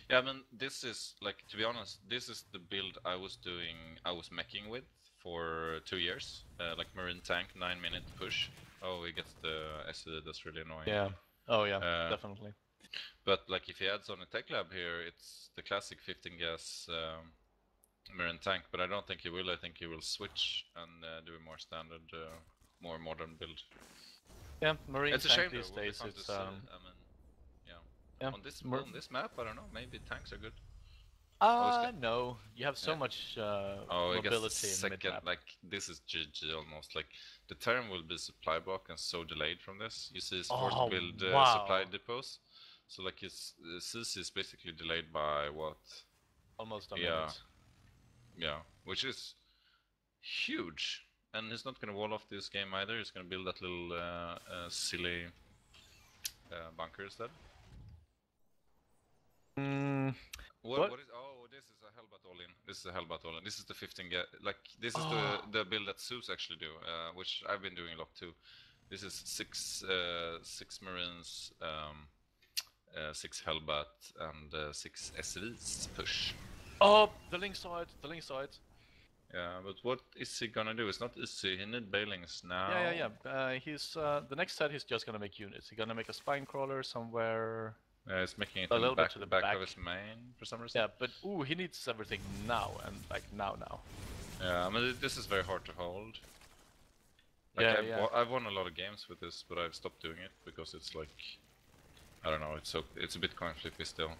Yeah, I mean, this is, like, to be honest, this is the build I was meching with for 2 years. Like Marine tank, 9-minute push. Oh, he gets the SD, that's really annoying. Yeah. Oh yeah, definitely. But like if he adds on a tech lab here, it's the classic 15 gas Marine tank, but I don't think he will. I think he will switch and do a more standard, more modern build. Yeah, Marine it's tank a shame these though, days. I mean, yeah. On this map, I don't know. Maybe tanks are good. No. You have so Yeah. much I guess the mobility in second, mid-map. like, this is GG almost. Like, the turn will be supply block and so delayed from this. You see, it's forced to build supply wow. depots. So, like, his CC is basically delayed by what? Almost a Yeah. minute. Yeah, which is huge. And he's not gonna wall off this game either. He's gonna build that little silly bunker instead. What is? Oh, this is a Hellbat all in. This is a Hellbat all in. This is the 15 get. Like this is the build that Zeus actually do, which I've been doing a lot too. This is six Marines, 6 Hellbat, and 6 SVs push. Oh, the link saw it. The link saw it. Yeah, but what is he gonna do? It's not easy. He need bailings now. Yeah. He's the next set. He's just gonna make units. He's gonna make a spine crawler somewhere. He's making it A in little the bit to the back back of his main for some reason. Yeah, but he needs everything now and like now. Yeah, I mean this is very hard to hold. Like, I've won a lot of games with this, but I've stopped doing it because it's like, I don't know. It's a bit coin flippy still.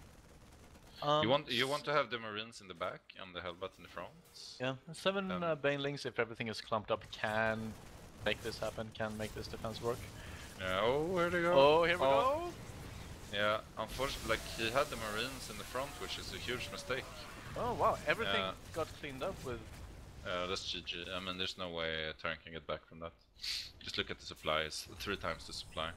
You want to have the Marines in the back and the Hellbat in the front. Yeah, 7 Banelings, if everything is clumped up, can make this happen. Can make this defense work. Yeah. Oh, where'd they go? Oh, here we go. Yeah, unfortunately, like he had the Marines in the front, which is a huge mistake. Oh wow, everything got cleaned up with. That's GG. I mean, there's no way Terran can get back from that. Just look at the supplies. 3 times the supply.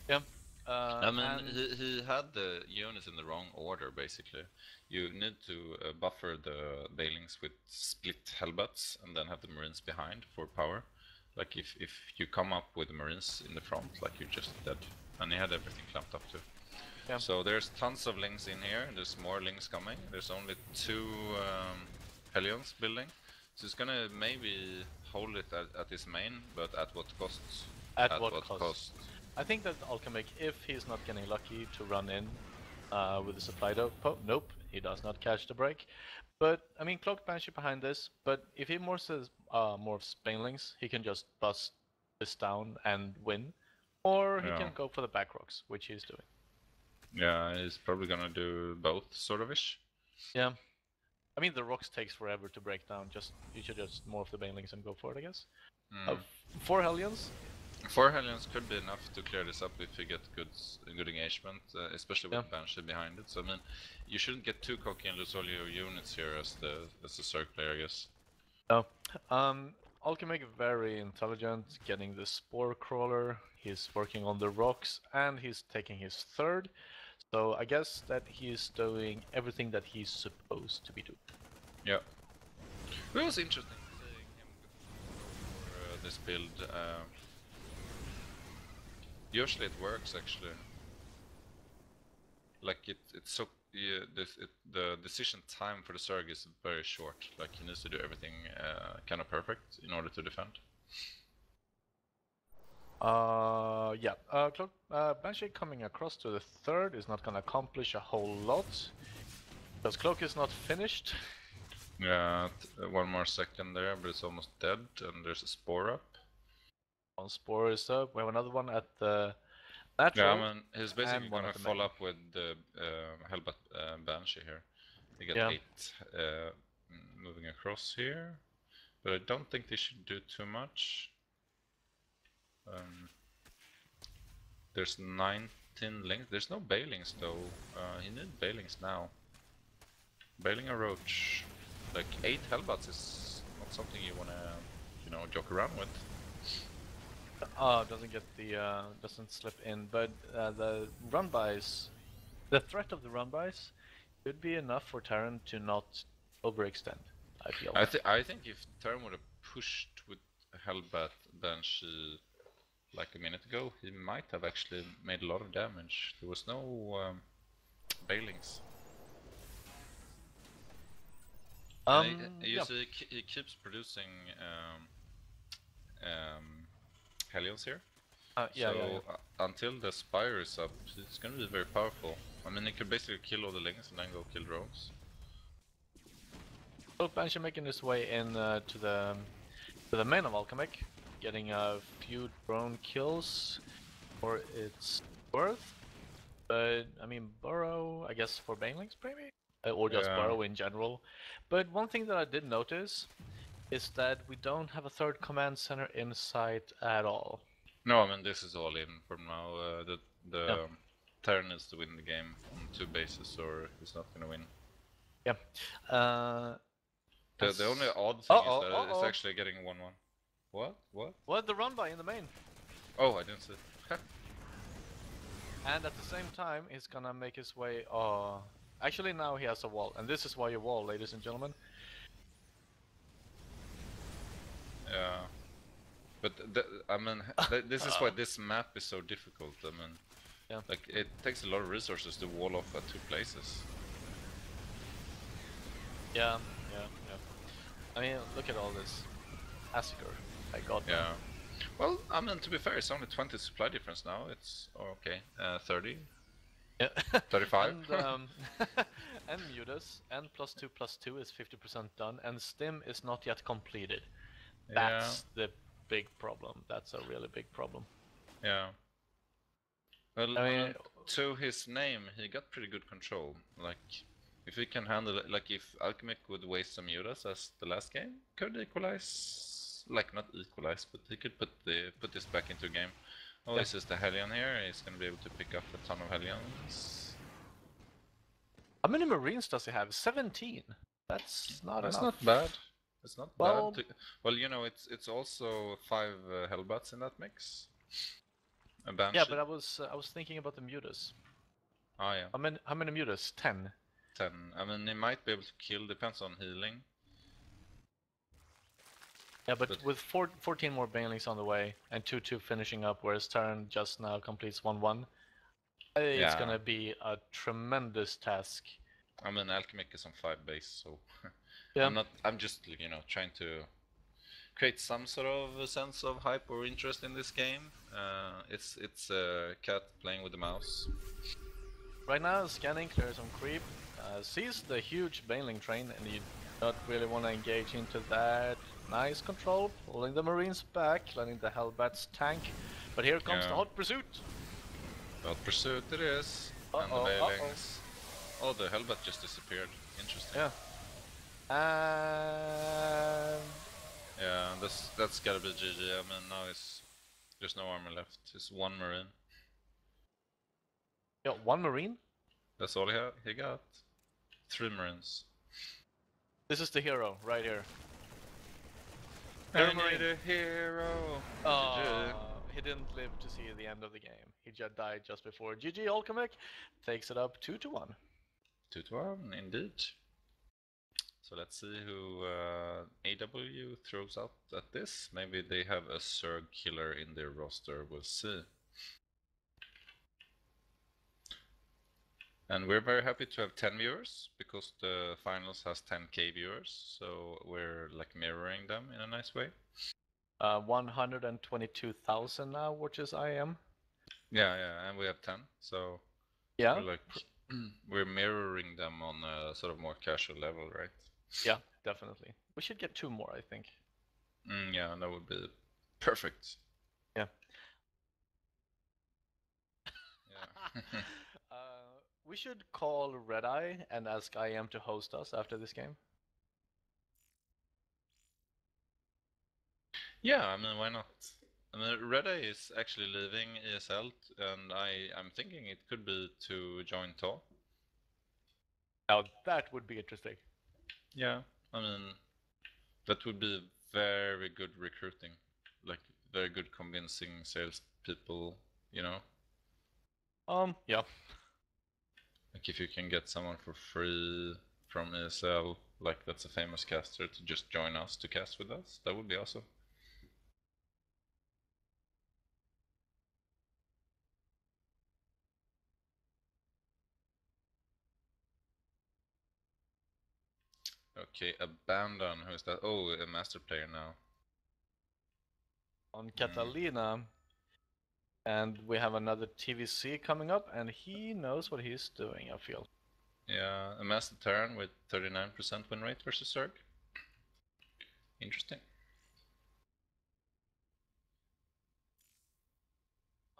Yeah. I mean, he had the units in the wrong order, basically. You need to buffer the Bailings with split Hellbats and then have the Marines behind for power. Like, if you come up with the Marines in the front, like, you're just dead. And he had everything clamped up too. Yeah. So there's tons of Lings in here, there's more Lings coming. There's only 2 Hellions building. So he's gonna maybe hold it at his main, but at what cost? At what cost? I think that Alchemic, if he's not getting lucky to run in with the supply depot, nope, he does not catch the break. But, I mean, Cloaked Banshee behind this, but if he morphs Banelings, he can just bust this down and win. Or he can go for the back rocks, which he's doing. Yeah, he's probably gonna do both, sort of-ish. Yeah. I mean, the rocks takes forever to break down. You should just morph the Banelings and go for it, I guess. 4 Hellions? 4 Hellions could be enough to clear this up if you get good engagement, especially with Banshee behind it. So I mean, you shouldn't get too cocky and lose all your units here as the Zerg player, I guess. No. Alchemic very intelligent, getting the Spore Crawler. He's working on the rocks, and he's taking his 3rd. So I guess that he's doing everything that he's supposed to be doing. Yeah. It was interesting seeing him before this build. Usually it works actually. Like it's so the decision time for the Zerg is very short. Like he needs to do everything kind of perfect in order to defend. Banshee coming across to the 3rd is not gonna accomplish a whole lot. Because Cloak is not finished. Yeah, 1 more second there, but it's almost dead, and there's a Spore up. 1 Spore is up, we have another one at the natural. Yeah, I mean, he's basically gonna follow up with the Hellbat Banshee here. They get 8 moving across here, but I don't think they should do too much. There's 19 links. There's no Bailings though. He needs Bailings now. Bailing a Roach, like 8 Hellbats is not something you wanna, joke around with. Doesn't get the doesn't slip in, but the run-bys, the threat of the run-bys could be enough for Terran to not overextend. I feel. I think if Terran would have pushed with Hellbat Banshee like a minute ago, he might have actually made a lot of damage. There was no Bailings. You see, he keeps producing Hellions here. Until the Spire is up, it's gonna be very powerful. I mean, he could basically kill all the Lings and then go kill drones. So Banshee making his way in to the main of Alchemic, getting a few drone kills for its worth. But I mean, Burrow, I guess for Banelings maybe. or just Yeah. burrow in general. But one thing that I did notice is that we don't have a third command center in sight at all. No, I mean this is all in from now. The Yeah. Terran needs to win the game on 2 bases, or he's not gonna win. Yeah. The only odd thing is that it's Uh-oh. actually getting 1-1. What? What? What, the run by in the main? Oh, I didn't see. And at the same time, he's gonna make his way. Actually, now he has a wall, and this is why you wall, ladies and gentlemen. Yeah. But I mean, this is why this map is so difficult. I mean, Yeah. like it takes a lot of resources to wall off at 2 places. Yeah. I mean, look at all this massacre. My God. Yeah. Well, I mean, to be fair, it's only 20 supply difference now. It's okay. 30, Yeah. 35. And Mudas, and +2/+2 is 50% done, and Stim is not yet completed. That's the big problem. That's a really big problem. Yeah. Well, I mean, to his name, he got pretty good control. Like, if he can handle it, like if Alchemic would waste some Judas as the last game, could equalize, like not equalize, but he could put this back into game. Oh, Yeah. this is the Hellion here. He's gonna be able to pick up a ton of Hellions. how many Marines does he have? 17. That's not That's enough. not bad. It's not Well- bad. Well, you know, it's also 5 Hellbats in that mix. A Banshee. Yeah, but I was thinking about the Mudas. Oh yeah. How many Mudas? 10. 10. I mean, he might be able to kill. Depends on healing. Yeah, but with 14 more banelings on the way and 2-2 finishing up, whereas Terran just now completes 1-1, it's Yeah. gonna be a tremendous task. I mean, Alchemic is on 5 base, so Yeah. I'm just, you know, trying to create some sort of a sense of hype or interest in this game. It's a cat playing with the mouse. Right now, scanning clears some creep, sees the huge baneling train, and you don't really want to engage into that. Nice control, pulling the Marines back, letting the Hellbats tank. But here comes the Yeah. hot pursuit. Hot pursuit it is. And the Uh-oh, Veilings. Oh, the Hellbat just disappeared. Interesting. Yeah. And Yeah, that's gotta be GG. I mean, now there's no armor left. It's 1 Marine. yeah, 1 Marine. That's all he got. 3 Marines. This is the hero right here. I Hero Marine. need a hero. He didn't live to see the end of the game. He just died just before. GG Alchemic takes it up 2-1. 2-1, indeed. So let's see who AW throws out at this. Maybe they have a Zerg killer in their roster. We'll see. And we're very happy to have 10 viewers because the finals has 10k viewers. So we're like mirroring them in a nice way. 122,000 now, which is IM. Yeah, and we have 10. So Yeah. we're like we're mirroring them on a sort of more casual level, right? Yeah, definitely. We should get 2 more, I think. Yeah, that would be perfect. Yeah. Yeah. We should call Red Eye and ask IM to host us after this game. Yeah, I mean, why not? I mean, Red Eye is actually leaving ESL, and I'm thinking it could be to join TAW. Now that would be interesting. Yeah, I mean, that would be very good recruiting, like very good convincing salespeople, you know? Yeah. Like if you can get someone for free from ESL, like that's a famous caster, to just join us to cast with us, that would be awesome. Okay, Abandon, who is that? Oh, a master player now. On Catalina. And we have another TVC coming up, and he knows what he's doing, I feel. Yeah, a master Terran with 39% win rate versus Zerg. Interesting.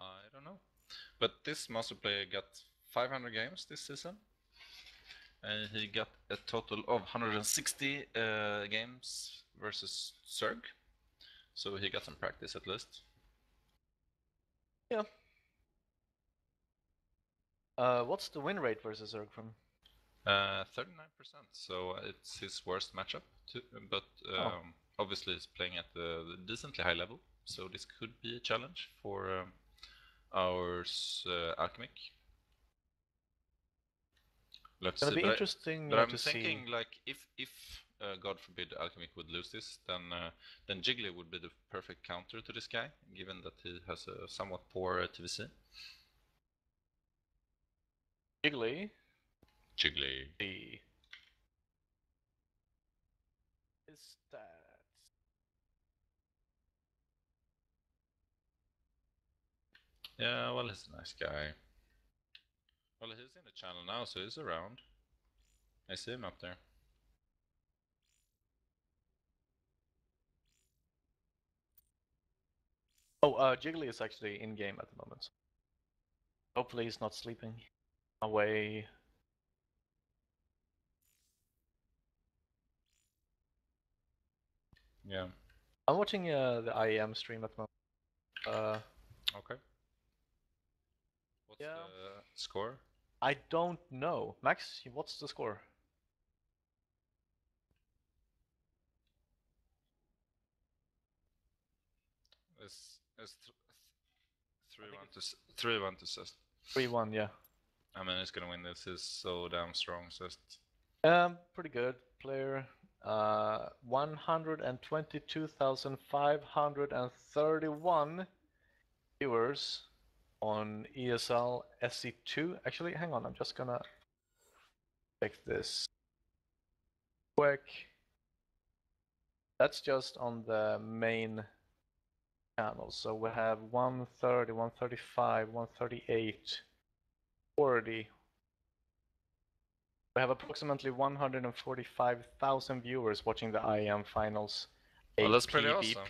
I don't know. But this master player got 500 games this season. He got a total of 160 games versus Zerg, so he got some practice at least. Yeah. What's the win rate versus Zerg from? 39%, so it's his worst matchup, but obviously he's playing at a decently high level, so this could be a challenge for our Alchemic. Let's Gonna see, be interesting but I'm to thinking see. like if God forbid Alchemic would lose this, then Jiggly would be the perfect counter to this guy, given that he has a somewhat poor TVC. Jiggly. Jiggly. His stats. Yeah, well, he's a nice guy. Well, he's in the channel now, so he's around. I see him up there. Oh, Jiggly is actually in game at the moment. Hopefully he's not sleeping away. Yeah. I'm watching the IEM stream at the moment. Okay. What's Yeah. the score? I don't know. Max, what's the score? It's 3-1 to Sest. 3-1, yeah. I mean, he's gonna win this. He's so damn strong, Sest. Pretty good player. 122,531 viewers on ESL SC2. Actually, hang on, I'm just gonna check this quick. That's just on the main channel. So we have 130, 135, 138, 40. We have approximately 145,000 viewers watching the IEM finals. Well, that's pretty awesome.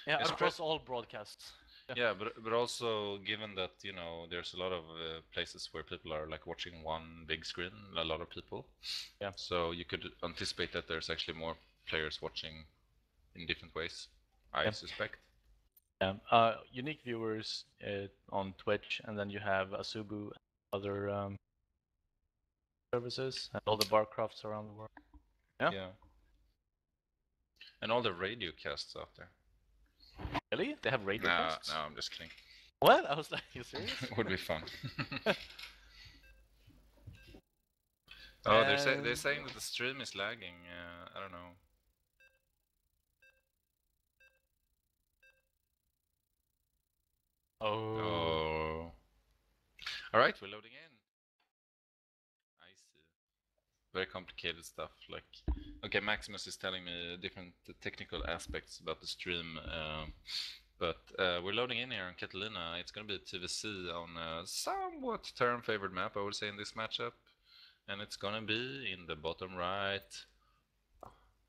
Yeah, It's across all broadcasts. Yeah, but also given that there's a lot of places where people are like watching one big screen, a lot of people. Yeah. So you could anticipate that there's actually more players watching in different ways. I suspect. Yeah. Unique viewers on Twitch, and then you have Asubu and other services, and all the barcrafts around the world. Yeah. And all the radio casts out there. Really? They have radio casts? No, I'm just kidding. What? I was like, you serious? Would be fun. Oh, they're saying that the stream is lagging. I don't know. Oh. All right, we're loading in. I see. Very complicated stuff. Like, okay, Maximus is telling me different technical aspects about the stream. But we're loading in here on Catalina. It's going to be a TVC on a somewhat turn-favored map, I would say, in this matchup. And it's going to be in the bottom right,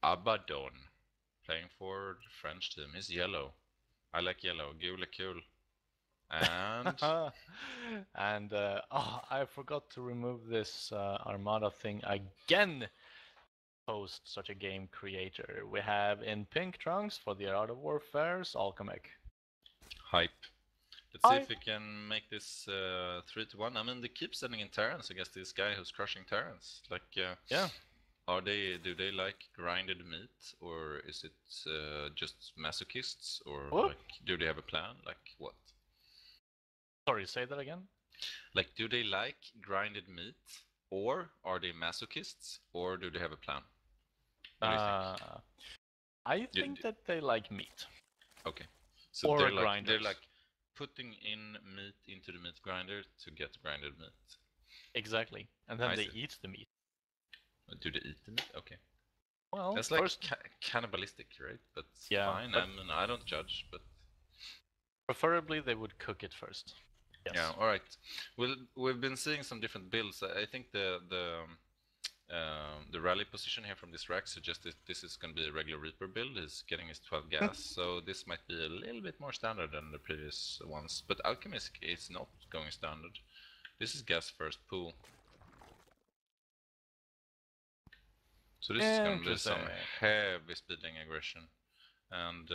Abaddon, playing for the French team. He's yellow. I like yellow. Gule cool. And... and I forgot to remove this Armada thing again. Host such a game creator. We have in pink trunks for the Art of Warfare's Alchemic. Hype. Let's see if we can make this 3-1. I mean, they keep sending in Terrans against this guy who's crushing Terrans. Like, yeah. Do they like grinded meat, or is it just masochists, or like, do they have a plan? Like, what? Sorry, say that again? Like, do they like grinded meat, or are they masochists, or do they have a plan? What do you think? I think that they like meat. Okay. So or they're like putting in meat into the meat grinder to get grinded meat. Exactly. And then they eat the meat. Do they eat the meat? Okay. Well, that's like cannibalistic, right? But fine. I mean, I don't judge, but preferably they would cook it first. Yes. Yeah. All right. We've been seeing some different builds. I think the rally position here from this rack suggests that this is going to be a regular Reaper build. He's getting his 12 gas, so this might be a little bit more standard than the previous ones. But Alchemist is not going standard. This is gas first pool. So this is gonna be some heavy speeding aggression. And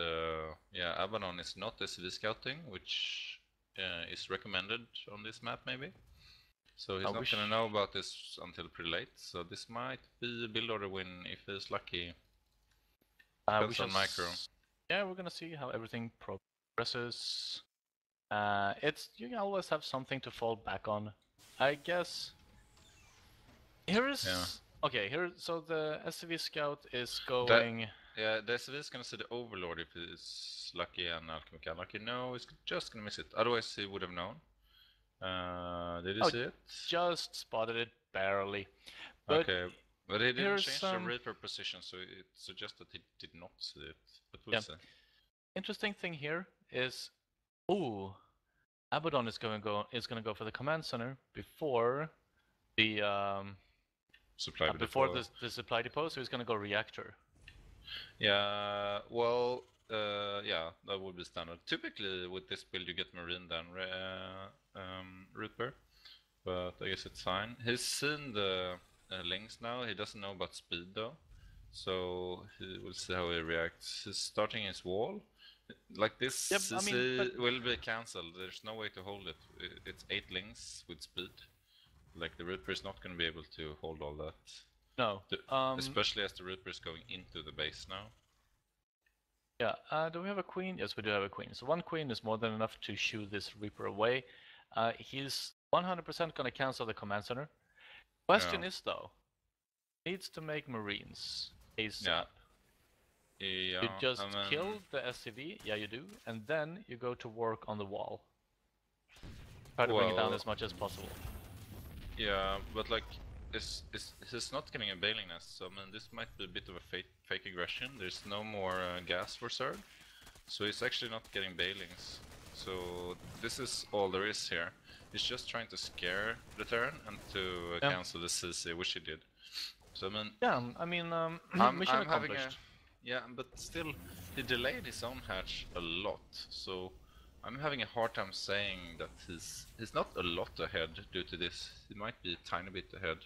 yeah, Abaddon is not SV scouting, which is recommended on this map maybe. So he's not gonna know about this until pretty late. So this might be a build order win if he's lucky. Depends on micro. Yeah, we're gonna see how everything progresses. You can always have something to fall back on, I guess. Here is so the SCV scout is going. Yeah, the SV is gonna see the Overlord if he's lucky, and Alchemic unlucky. No, he's just gonna miss it. Otherwise, he would have known. Did you see it? Just spotted it barely. But but he didn't change the Reaper position, so it suggests that he did not see it. But we'll see. Interesting thing here is, Abaddon is gonna go for the command center before the supply the supply depot. So he's gonna go reactor. Yeah, well, yeah, that would be standard. Typically with this build you get Marine than Reaper, but I guess it's fine. He's seen the links now. He doesn't know about speed though, so we'll see how he reacts. He's starting his wall. Like this will be cancelled. There's no way to hold it. It's 8 links with speed. Like the Reaper is not going to be able to hold all that. No. Especially as the Reaper is going into the base now. Yeah. Do we have a queen? Yes, we do have a queen. So 1 queen is more than enough to shoo this Reaper away. He's 100% going to cancel the command center. Question is though, needs to make Marines ASAP. Yeah, you just kill the SCV, yeah you do, and then you go to work on the wall. Try to bring it down as much as possible. Yeah, but like, he's not getting a bailing nest, so I mean this might be a bit of a fake aggression. There's no more gas for Zerg, so he's actually not getting bailings. So this is all there is here. He's just trying to scare the turn and to cancel the CC, which he did. So I mean, mission accomplished. Yeah, but still, he delayed his own hatch a lot, so I'm having a hard time saying that he's not a lot ahead due to this. He might be a tiny bit ahead.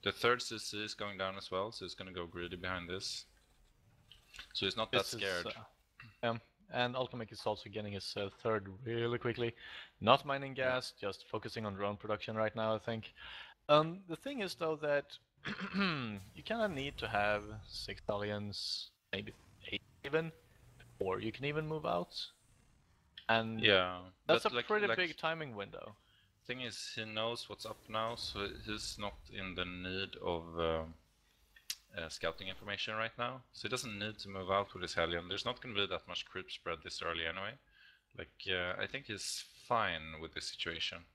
The third CC is going down as well, so he's gonna go greedy behind this. So he's not that scared. And Alchemic is also getting his third really quickly. Not mining gas, just focusing on drone production right now, I think. The thing is though that you kind of need to have 6 stallions, maybe 8 even, or you can even move out. And that's a pretty big timing window. Thing is, he knows what's up now, so he's not in the need of scouting information right now. So he doesn't need to move out with his Hellion. There's not going to be that much creep spread this early anyway. Like, I think he's fine with this situation.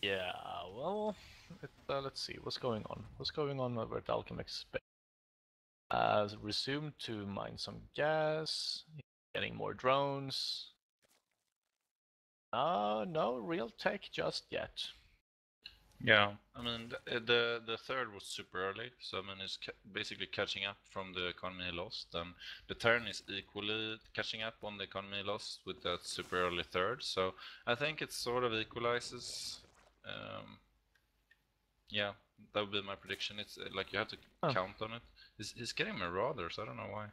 Yeah, well, let's see, what's going on? What's going on over at Alchemic's base? Resume to mine some gas, getting more drones. No real tech just yet. Yeah, I mean, the third was super early, so I mean, it's basically catching up from the economy he lost, and the turn is equally catching up on the economy he lost with that super early third, so I think it sort of equalizes. Yeah, that would be my prediction. It's like you have to count on it. He's getting Marauders, I don't know why.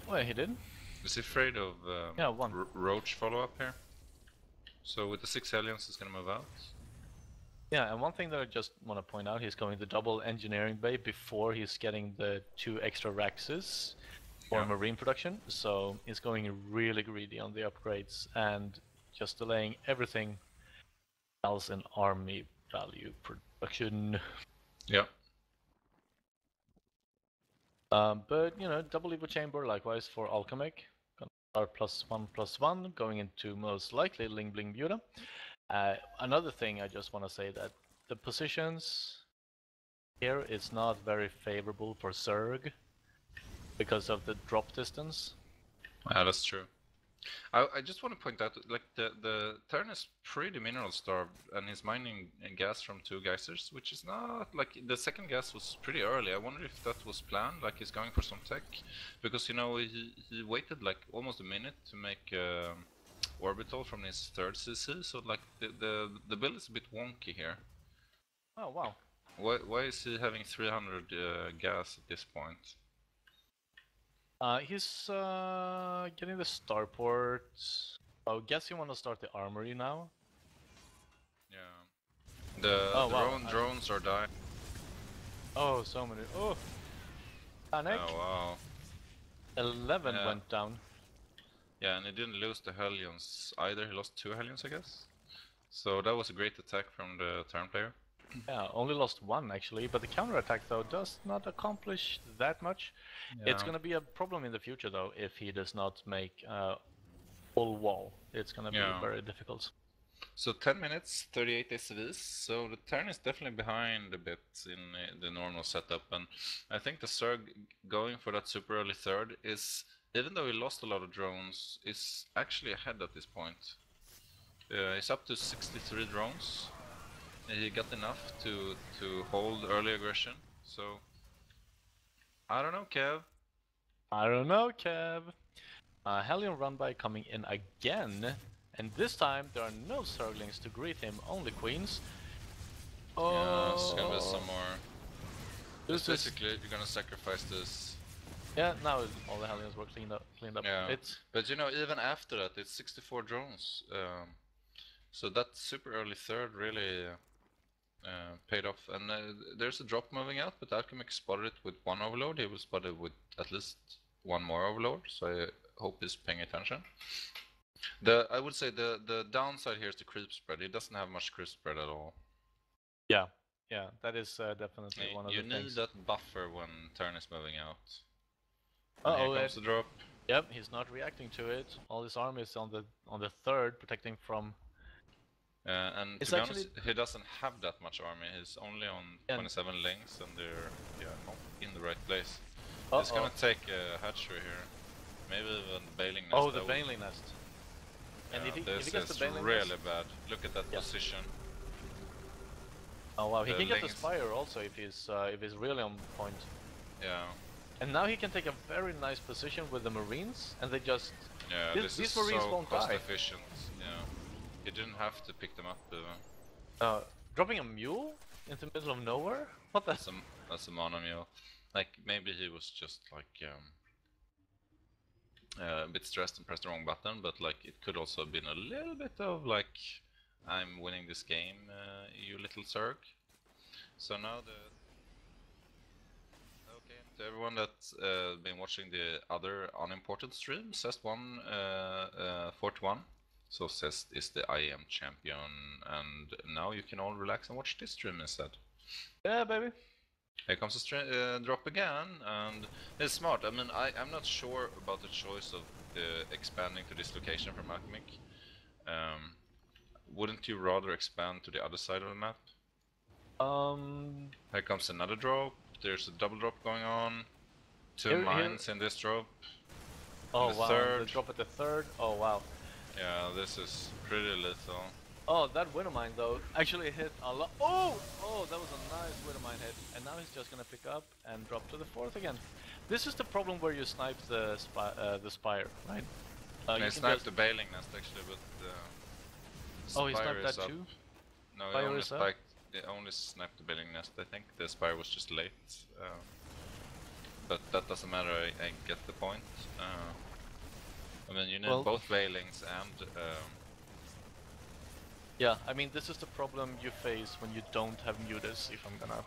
Well, he did. Is he afraid of Roach follow-up here? So with the 6 Hellions, he's gonna move out. Yeah, and one thing that I just want to point out, he's going to double engineering bay before he's getting the 2 extra Raxes for marine production. So he's going really greedy on the upgrades and just delaying everything else in army value production. Yeah. But you know, double Evo chamber likewise for Alchemic. Gonna start +1/+1, going into most likely Ling Bling Buda. Another thing I just want to say that the positions here is not very favorable for Zerg because of the drop distance. Yeah, that's true. I just want to point out, like, the turn is pretty mineral starved, and he's mining gas from 2 geysers, which is not, like, the second gas was pretty early. I wonder if that was planned, like he's going for some tech, because, you know, he waited like almost a minute to make orbital from his 3rd CC, so like the build is a bit wonky here. Oh wow. Why is he having 300 gas at this point? He's getting the starport. Oh, guess you want to start the armory now? Yeah. The drones are dying. Oh, so many. Oh! Panic! Oh wow. 11 went down. Yeah, and he didn't lose the Hellions either. He lost 2 Hellions, I guess. So that was a great attack from the Terran player. Yeah, only lost 1 actually, but the counterattack though does not accomplish that much. Yeah. It's gonna be a problem in the future though if he does not make full wall. It's gonna be very difficult. So 10 minutes, 38 SCVs, so the Terran is definitely behind a bit in the normal setup, and I think the Zerg going for that super early 3rd is, even though he lost a lot of drones, is actually ahead at this point. He's up to 63 drones. He got enough to hold early aggression, so I don't know, Kev. I don't know, Kev. Hellion run by coming in again, and this time there are no Zerglings to greet him, only Queens. Oh, yeah, it's gonna be some more. This basically, you're gonna sacrifice this. Yeah, now all the Hellions were cleaned up. Yeah, but you know, even after that, it's 64 drones. So that super early 3rd really paid off, and there's a drop moving out, but Alchemic spotted it with 1 overload. He will spot it with at least 1 more overload, so I hope he's paying attention. I would say the downside here is the creep spread. He doesn't have much creep spread at all. Yeah, that is definitely one of the things. You need that buffer when turn is moving out. Uh-oh, here comes the drop. Yep, he's not reacting to it. All his army is on the 3rd, protecting from. And to be honest, he doesn't have that much army. He's only on 27 links, and they're not in the right place. He's gonna take a hatchery here, maybe even bailing nest. Oh, the bailing nest. And if he gets the bailing really nest, bad. Look at that position. Oh wow, he can get the spire also if he's really on point. Yeah. And now he can take a very nice position with the Marines, and they just these Marines so won't cost die. efficient. Yeah. He didn't have to pick them up. Dropping a mule into the middle of nowhere? What the? That's a mono mule. Like maybe he was just like a bit stressed and pressed the wrong button, but like it could also have been a little bit of like, I'm winning this game, you little Zerg. So now to everyone that's been watching the other unimportant stream, Cest1 41. So Cest is the IM champion, and now you can all relax and watch this stream instead. Yeah, baby. Here comes the drop again, and it's smart. I mean, I'm not sure about the choice of expanding to this location from Alchemic. Wouldn't you rather expand to the other side of the map? Here comes another drop. There's a double drop going on. Two mines in this drop. Oh wow, the drop at the 3rd. Oh wow. Yeah, this is pretty lethal. Oh, that widow mine though actually hit a lot. Oh, that was a nice widow mine hit. And now he's just gonna pick up and drop to the 4th again. This is the problem where you snipe the spire, right? He sniped the bailing nest actually, but he sniped that too? No, he only sniped the bailing nest. I think the spire was just late. But that doesn't matter, I get the point. I mean, you need both bailings and... Yeah, I mean, this is the problem you face when you don't have mutas, if I'm gonna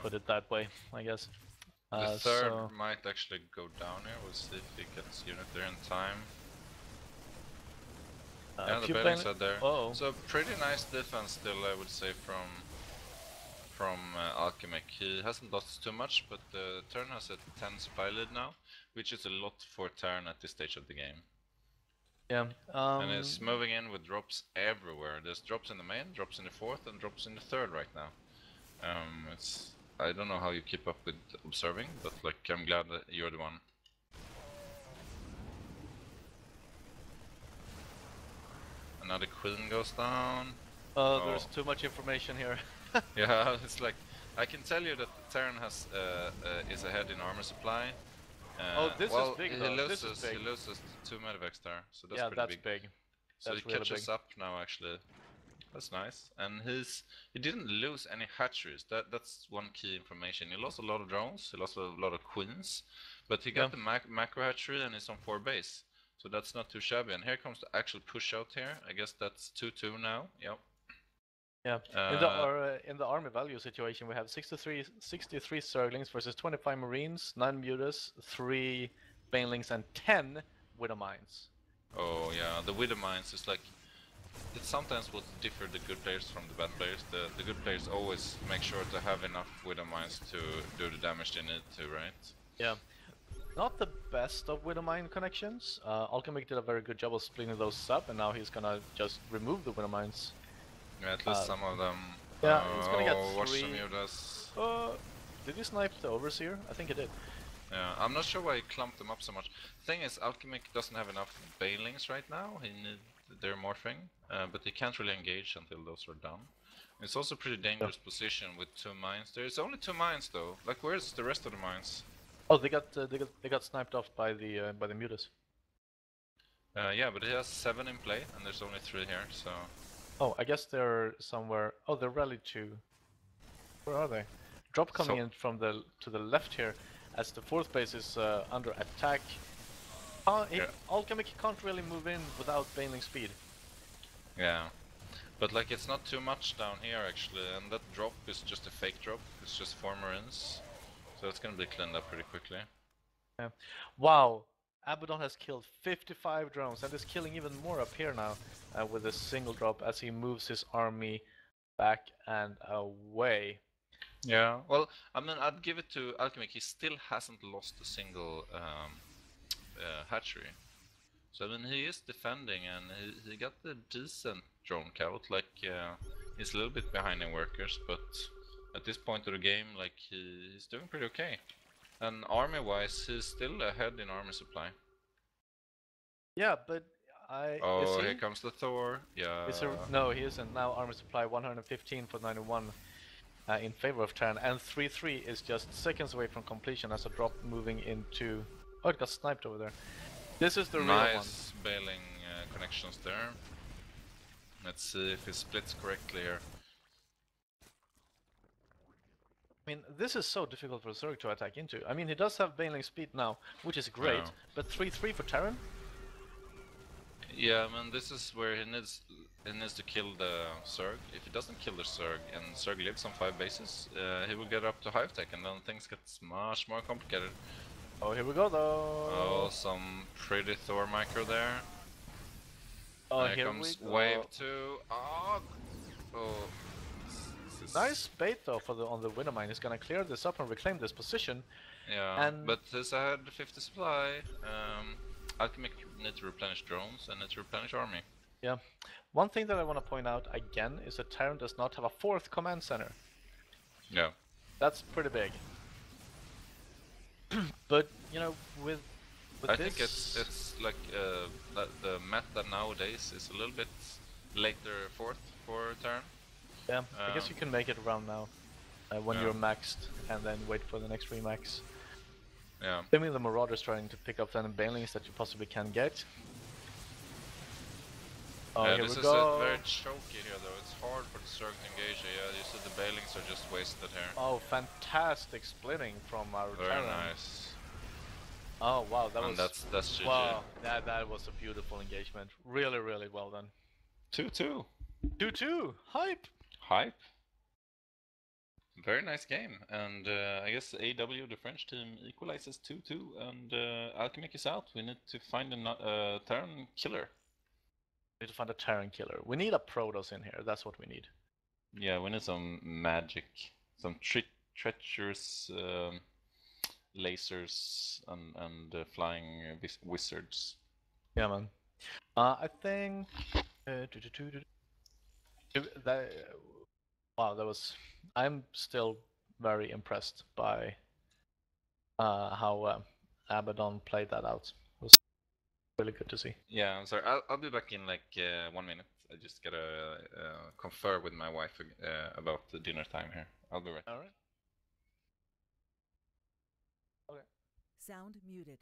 put it that way, I guess. The 3rd might actually go down here. We'll see if he gets unit there in time. Yeah, the bailings are there. So pretty nice defense still, I would say, from Alchemic. He hasn't lost too much, but the turn has a 10 supply lead now, which is a lot for turn at this stage of the game. Yeah. And it's moving in with drops everywhere. There's drops in the main, drops in the 4th, and drops in the 3rd right now. I don't know how you keep up with observing, but like I'm glad that you're the one. Another queen goes down. There's too much information here. Yeah, it's like I can tell you that Terran has is ahead in armor supply. Oh, this is well, big, he though. loses. This is big. He loses 2 medevacs there, so that's Yeah, pretty that's big. big. So That's he really catches big. up now, actually. That's nice. And he didn't lose any hatcheries. That's one key information. He lost a lot of drones. He lost a lot of queens, but he got the macro hatchery and he's on 4 base. So that's not too shabby. And here comes the actual push out here. I guess that's 2-2 now. Yep. Yeah. In the army value situation, we have 63 Zerglings versus 25 Marines, 9 Mutas, 3 Banelings, and 10 Widow Mines. Oh yeah, the Widow Mines is like, it sometimes will differ the good players from the bad players. The good players always make sure to have enough Widow Mines to do the damage they need to, right? Yeah. Not the best of Widow Mine connections. Alchemic did a very good job of splitting those up, and now he's gonna just remove the Widow Mines. Yeah, at least some of them. Yeah, he's gonna get watch 3. some Mutas. Did he snipe the Overseer? I think he did. Yeah, I'm not sure why he clumped them up so much. Thing is, Alchemic doesn't have enough Banelings right now. He need their morphing, but he can't really engage until those are done. It's also a pretty dangerous position with 2 mines. There's only 2 mines though. Like, where's the rest of the mines? Oh, they got sniped off by the Mutas. Yeah, but he has 7 in play, and there's only 3 here, so... Oh, I guess they're somewhere... Oh, they're rallied to... Where are they? Drop coming in from the to the left here, as the 4th base is under attack. Alchemic can't really move in without Baneling speed. Yeah. But like, it's not too much down here actually, and that drop is just a fake drop. It's just 4 Marines. So it's gonna be cleaned up pretty quickly. Yeah. Wow! Abaddon has killed 55 drones and is killing even more up here now with a single drop as he moves his army back and away. Yeah, well, I mean, I'd give it to Alchemic. He still hasn't lost a single hatchery. So I mean, he is defending, and he got the decent drone count. Like, he's a little bit behind in workers, but at this point of the game, like, he's doing pretty okay. And army-wise, he's still ahead in army supply. Yeah, but here comes the Thor. Yeah. No, he isn't. Now army supply 115 for 91 in favor of Terran, and 3-3 is just seconds away from completion as a drop moving into... Oh, it got sniped over there. This is the real one. Nice bailing connections there. Let's see if he splits correctly here. I mean, this is so difficult for Zerg to attack into. I mean, he does have Baneling speed now, which is great, but 3-3 for Terran? Yeah, I mean, this is where he needs to kill the Zerg. If he doesn't kill the Zerg and Zerg lives on 5 bases, he will get up to Hive Tech, and then things get much more complicated. Oh, here we go though! Oh, some pretty Thor micro there. Oh, here comes wave 2. Oh! Nice bait though on the Widow Mine. He's gonna clear this up and reclaim this position. Yeah, but he's ahead 50 supply. Alchemic need to replenish drones and need to replenish army. Yeah. One thing that I want to point out again is that Terran does not have a 4th command center. Yeah. That's pretty big. But, you know, with I think it's like the meta nowadays is a little bit later 4th for Terran. Yeah, I guess you can make it around now when you're maxed and then wait for the next remax. Yeah. I mean, the Marauders trying to pick up 10 Banelings that you possibly can get. Oh, here this we is go. very choky here though. It's hard for the Zerg to engage. Yeah, you see the Banelings are just wasted here. Oh, fantastic splitting from our Very Terran. nice. Oh wow, that's GG. Wow, that was a beautiful engagement. Really, really well done. 2-2. 2-2. Hype. Hype. Very nice game, and I guess AW, the French team, equalizes 2-2, and Alchemic is out. We need to find a Terran killer. We need to find a Terran killer. We need a Protoss in here. That's what we need. Yeah, we need some magic, some treacherous lasers and flying wizards. Yeah, man. I think that. Wow, that was. I'm still very impressed by how Abaddon played that out. It was really good to see. Yeah, I'm sorry. I'll be back in like 1 minute. I just gotta confer with my wife about the dinner time here. I'll be right. All right. Okay. Sound muted.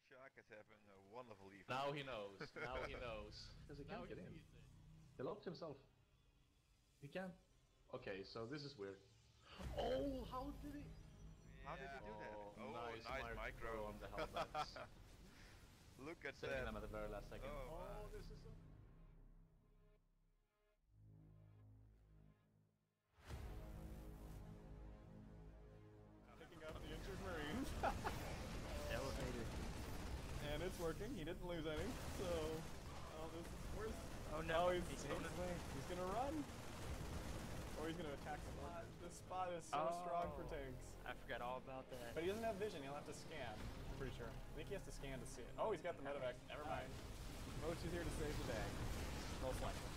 Shark is having a wonderful evening. Now he knows. Now he knows. Because he can't get in. He locked himself. He can't. Okay, so this is weird. Oh, how did he? How did he do that? Oh, nice, nice micro on the helmets. Look at Saving that. them at the very last second. Oh, This is. Picking up the injured Marine. Elevator. And it's working. He didn't lose any. So, oh, this is worse. Oh no. Oh, he's gonna run. Or he's gonna attack someone. This spot is so strong for tanks. I forgot all about that. But he doesn't have vision. He'll have to scan. I'm pretty sure. I think he has to scan to see it. Oh, he's got the medevac. Never mind. Roach is here to save the day. Most likely.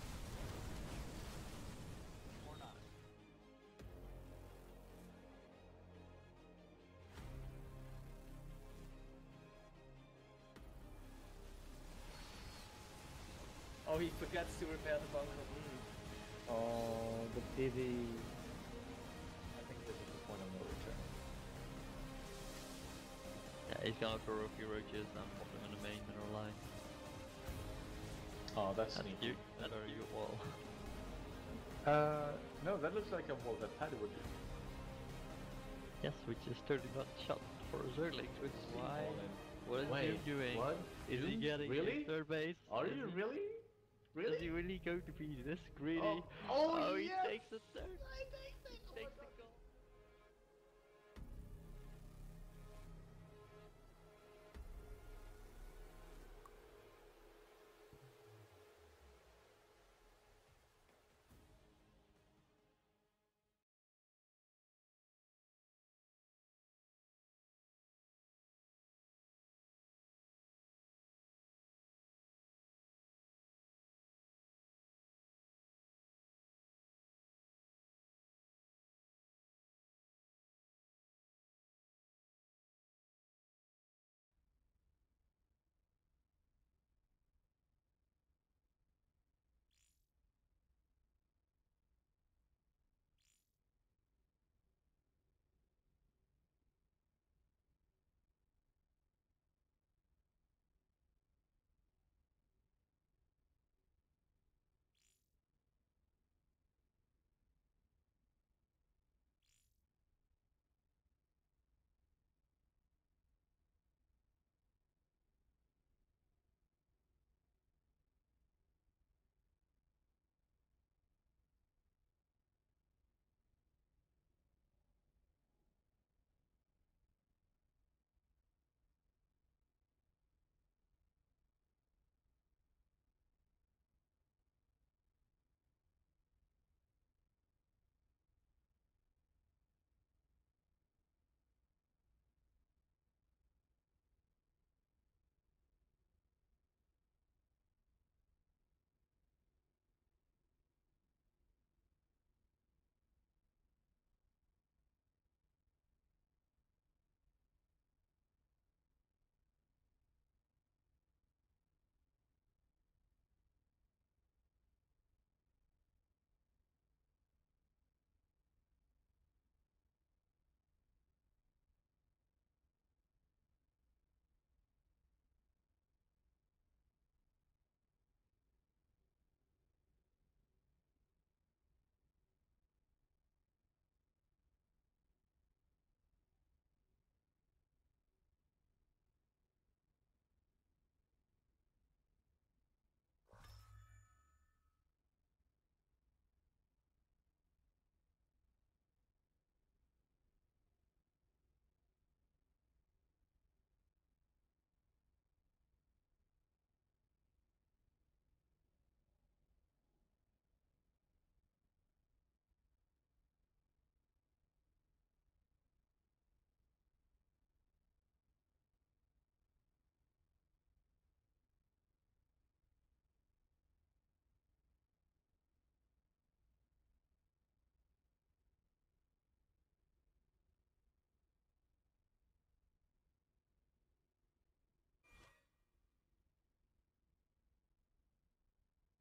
Or not. Oh, he forgot to repair the bunker. Oh, the pity. I think this is the point of no return. Yeah, he's gonna throw a few roaches and pop them in the main mineral line. Oh, that's That's sneaky. you. That are you wall. No, that looks like a wall that Paddy would do. Yes, we just totally got shot for a Zerglings, which is why. What is Wait, he doing? what? Is he Doom? getting Really? a third base? Are Is you he- really? Is he really going to be this greedy? Oh, he yes! takes the third. He takes the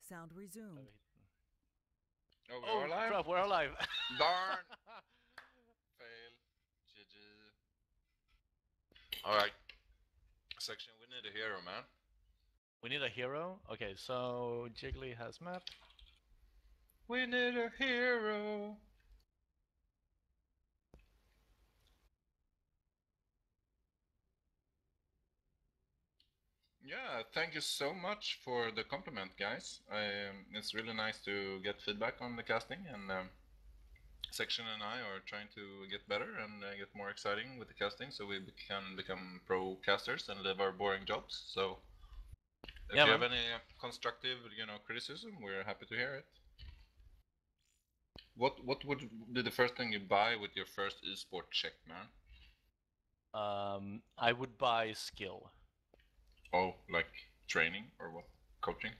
Sound resumed. Oh, we're Oh, alive? crap, we're alive. Darn! Fail. GG. Alright. Section, we need a hero, man. We need a hero. Okay, so Jiggly has map. We need a hero. Yeah, thank you so much for the compliment, guys. It's really nice to get feedback on the casting, and Section and I are trying to get better and get more exciting with the casting, so we can become pro casters and live our boring jobs. So, if you have any constructive, criticism, we're happy to hear it. What would be the first thing you buy with your first esport check, man? I would buy skill. Oh, like training or what? Coaching?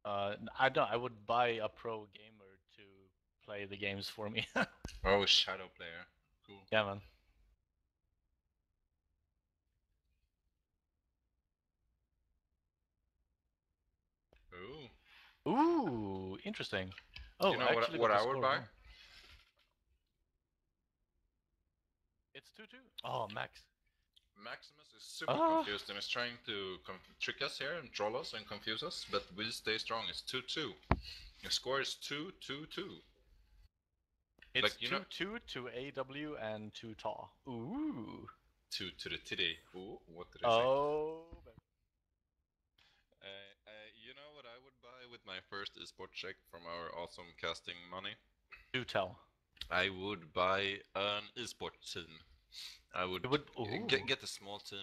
I would buy a pro gamer to play the games for me. Oh, shadow player. Cool. Yeah, man. Ooh. Ooh, interesting. Oh, You know I actually what got the I would score buy? wrong. It's 2-2. Oh, Max. Maximus is super confused and is trying to trick us here and troll us and confuse us, but we stay strong. It's 2-2. Your score is 2-2-2. It's like, 2-2 to AW and to TAW. Ooh. 2 to the titty. Ooh, what did I say? Oh. You know what I would buy with my first esport check from our awesome casting money? Do tell. I would buy an esport team. I would get a small team,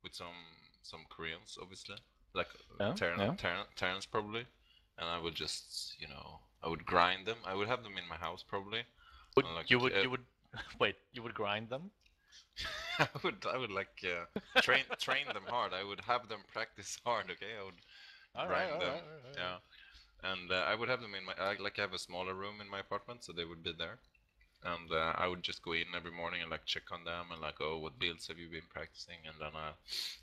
with some Koreans, obviously, like Terrence probably, and I would just, I would grind them. I would have them in my house probably. You would wait. You would grind them? I would like train them hard. I would have them practice hard. Okay, I would grind them. Yeah, and I would have them in my. I have a smaller room in my apartment, so they would be there. And I would just go in every morning and check on them and oh, what builds have you been practicing? And then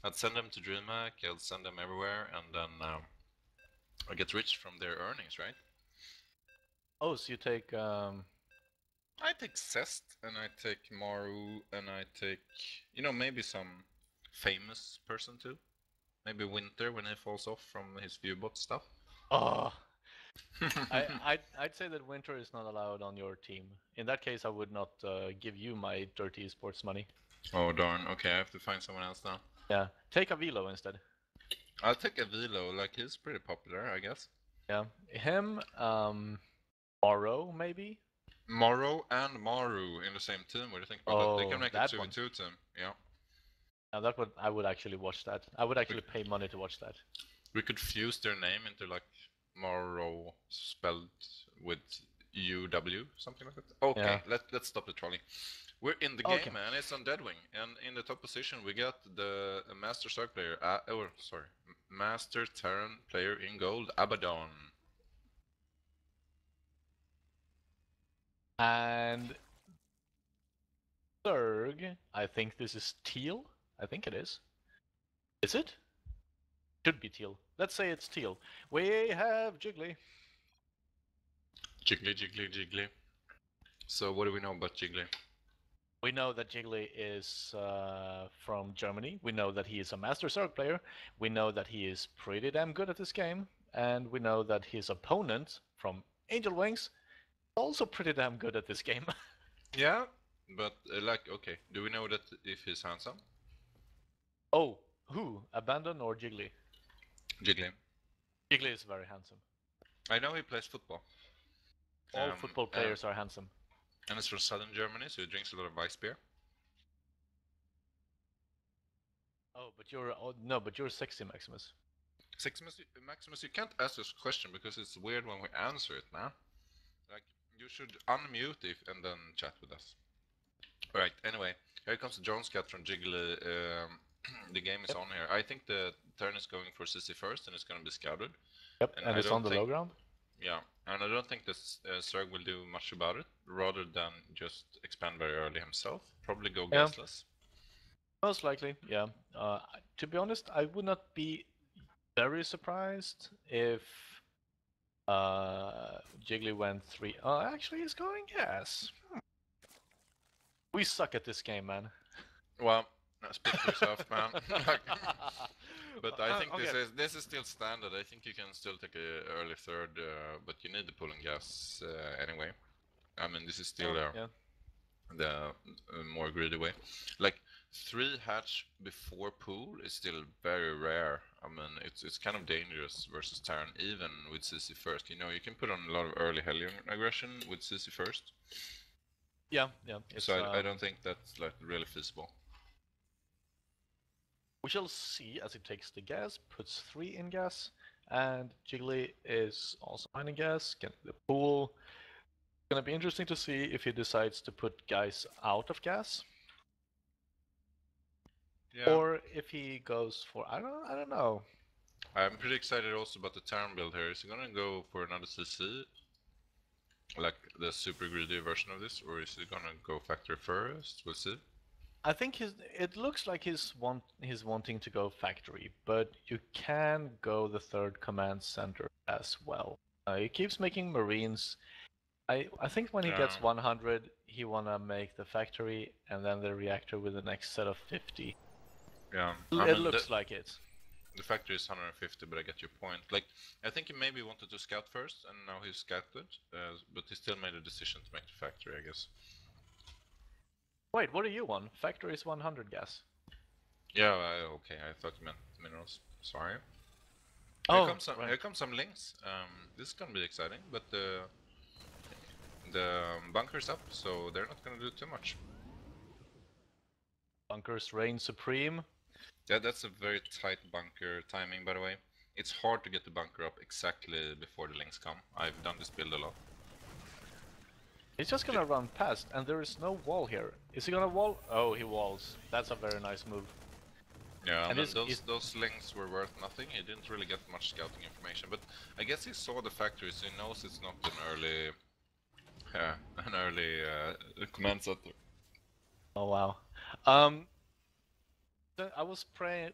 I'd send them to DreamHack. I'd send them everywhere, and then I get rich from their earnings, right? Oh, so you take I take Cest, and I take Maru, and I take maybe some famous person too. Maybe Winter when he falls off from his viewbot stuff. Oh. I'd say that Winter is not allowed on your team. In that case, I would not give you my dirty sports money. Oh darn! Okay, I have to find someone else now. Yeah, take a Velo instead. I'll take a Velo. He's pretty popular, I guess. Yeah, him, Morrow maybe. Morrow and Maru in the same team. What do you think about that? They can make a 2v2 team. Yeah. Now I would actually watch that. I would actually pay money to watch that. We could fuse their name into Morrow spelled with UW, something like that. Okay, yeah. Let's stop the trolling. We're in the game, man. It's on Deadwing, and in the top position we got the Master Sark player. Master Terran player in gold, Abaddon. And Zerg, I think this is teal. I think it is. Is it? Should be teal. Let's say it's teal. We have Jiggly. Jiggly. So what do we know about Jiggly? We know that Jiggly is from Germany. We know that he is a Master Zerg player. We know that he is pretty damn good at this game. And we know that his opponent from Angel Wings also pretty damn good at this game. Yeah, but okay, do we know that if he's handsome? Oh, who? Abandon or Jiggly? Jiggly. Jiggly is very handsome. I know he plays football. All football players are handsome. And it's from southern Germany, so he drinks a lot of Weiss beer. Oh, but you're sexy, Maximus. Maximus, you can't ask this question because it's weird when we answer it, man. You should unmute and then chat with us. Alright, anyway, here comes the Jones cat from Jiggly. The game is on here. I think the turn is going for CC first and it's going to be scouted. Yep, and it's on the low ground. Yeah, and I don't think this Zerg will do much about it, rather than just expand very early himself. Probably go gasless. Most likely, yeah. To be honest, I would not be very surprised if Jiggly went 3. Oh, actually, he's going gas. We suck at this game, man. Well, speak for yourself, man. But I think okay. this is still standard. I think you can still take a early third, but you need the pulling gas anyway. I mean, this is still yeah. the more greedy way. Like 3 hatch before pool is still very rare. I mean, it's kind of dangerous versus Terran, even with CC first. You know, you can put on a lot of early Hellion aggression with CC first. Yeah. So I don't think that's like really feasible. We shall see as he takes the gas, puts 3 in gas, and Jiggly is also mining gas, get the pool. It's gonna be interesting to see if he decides to put guys out of gas. Yeah. Or if he goes for I don't know. I'm pretty excited also about the Terran build here. Is he gonna go for another CC? Like the super greedy version of this, or is he gonna go factory first? We'll see. I think it looks like he's wanting to go factory, but you can go the third command center as well. He keeps making marines. I think when he gets 100, he wanna make the factory and then the reactor with the next set of 50. Yeah, It looks like it. The factory is 150, but I get your point. Like, I think he maybe wanted to scout first, and now he's scouted, but he still made a decision to make the factory, I guess. Wait, what do you want? Factory is 100 gas. Yeah, okay, I thought you meant minerals. Sorry. Oh, Here comes some links. This is gonna be exciting, but the bunker's up, so they're not gonna do too much. Bunkers reign supreme. Yeah, that's a very tight bunker timing, by the way. It's hard to get the bunker up exactly before the links come. I've done this build a lot. He's just gonna run past, and there is no wall here. Is he gonna wall? Oh, he walls. That's a very nice move. Yeah, and those links were worth nothing. He didn't really get much scouting information, but I guess he saw the factory, so he knows it's not an early command center. Oh wow. I was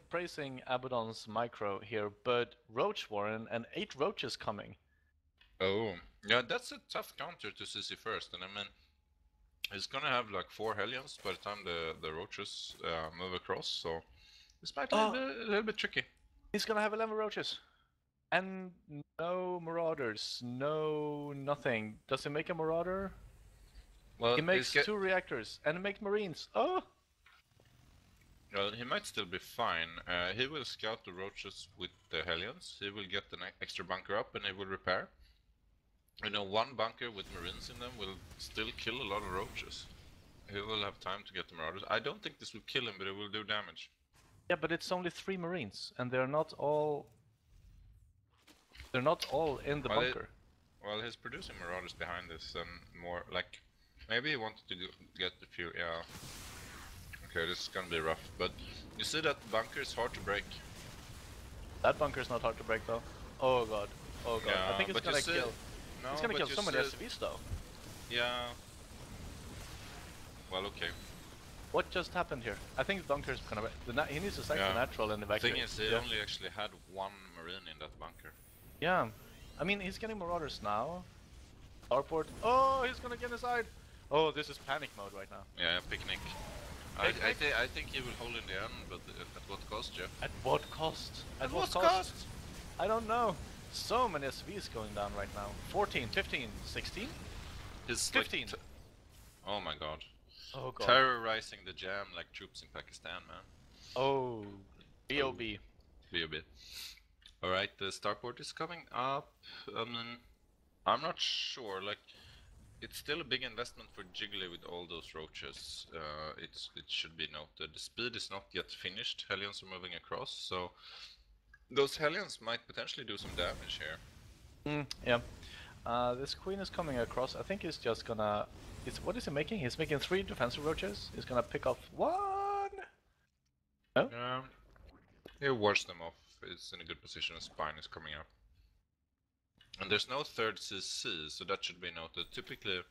praising Abaddon's micro here, but Roach Warren and 8 roaches coming. Oh, yeah, that's a tough counter to CC first, and I mean, he's gonna have like 4 Hellions by the time the roaches move across, so this might be a little bit tricky. He's gonna have 11 roaches. And no marauders, no nothing. Does he make a marauder? Well, he makes 2 reactors and make marines. Oh! Well, he might still be fine. He will scout the roaches with the Hellions. He will get an extra bunker up and he will repair. You know, 1 bunker with marines in them will still kill a lot of roaches. He will have time to get the marauders. I don't think this will kill him, but it will do damage. Yeah, but it's only 3 marines, and they're not all in the bunker. Well, he's producing marauders behind this, and more like maybe he wanted to get a few. Yeah. Okay, this is gonna be rough, but you see that bunker is hard to break. That bunker is not hard to break, though. Oh god. Oh god. Yeah, I think it's gonna kill. No, it's gonna kill so many SCVs, though. Yeah. Well, okay. What just happened here? I think the bunker is gonna. He needs to sack the natural and evacuate. The thing is, he only actually had 1 marine in that bunker. Yeah. I mean, he's getting marauders now. Starport. Oh, he's gonna get inside. Oh, this is panic mode right now. Yeah, picnic. I think he will hold in the end, but at what cost, Jeff? At what cost? At what cost? I don't know. So many SVs going down right now. 14, 15, 16? His 15. Like oh my god. Oh god. Terrorizing the jam like troops in Pakistan, man. Oh. B.O.B. B.O.B. Alright, the starport is coming up. I mean, I'm not sure, like, it's still a big investment for Jiggly with all those roaches. It should be noted. The speed is not yet finished. Hellions are moving across, so those Hellions might potentially do some damage here. Yeah. This queen is coming across. I think he's just gonna... What is he making? He's making 3 defensive roaches. He's gonna pick off 1! No? Yeah. He'll wash them off. It's in a good position. A spine is coming up. And there's no 3rd CC, so that should be noted. Typically,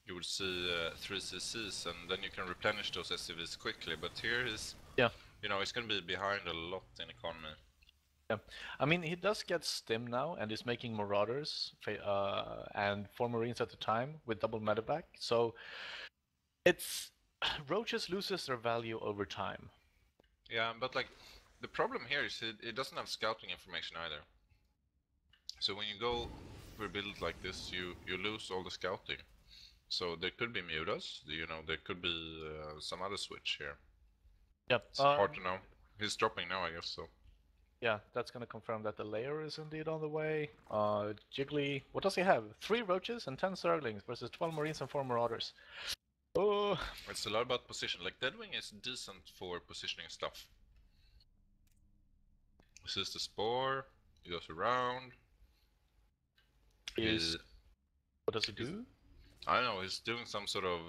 you would see 3 CCs, and then you can replenish those SCVs quickly. But here is, yeah, you know, it's going to be behind a lot in economy. I mean, he does get stim now, and is making Marauders and 4 Marines at a time with double medevac. So it's Roaches loses their value over time. Yeah, but like the problem here is it doesn't have scouting information either. So when you go for a build like this, you lose all the scouting. So there could be mutas, you know, there could be some other switch here. Yep. It's hard to know. He's dropping now, I guess, so. Yeah, that's gonna confirm that the layer is indeed on the way. Jiggly, what does he have? 3 Roaches and 10 Zerglings versus 12 Marines and 4 Marauders. Oh! It's a lot about position. Like, Deadwing is decent for positioning stuff. This is the Spore, he goes around. What does he do? I don't know, he's doing some sort of,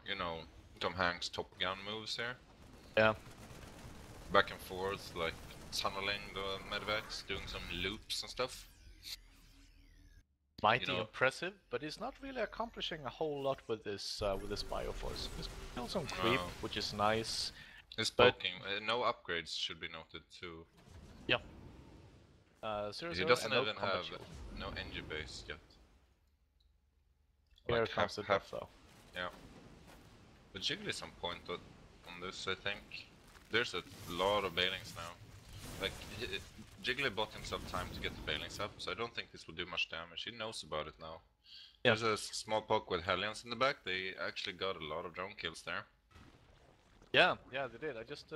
you know, Tom Hanks Top Gun moves here. Yeah. Back and forth, like tunneling the medevacs, doing some loops and stuff. Mighty You know, impressive, but he's not really accomplishing a whole lot with this Bioforce. He's still some creep, No. which is nice. He's but- poking. No upgrades should be noted too. Yep. 0, He 0, doesn't and no even combat have shield. no NG base yet. Here Like comes the half- buff though. Yeah. But Jiggly is on point on this, I think. There's a lot of bailings now. Like, Jiggly bought himself time to get the bailings up, so I don't think this will do much damage. He knows about it now. Yeah. There's a small poke with Hellions in the back. They actually got a lot of drone kills there. Yeah, they did. I just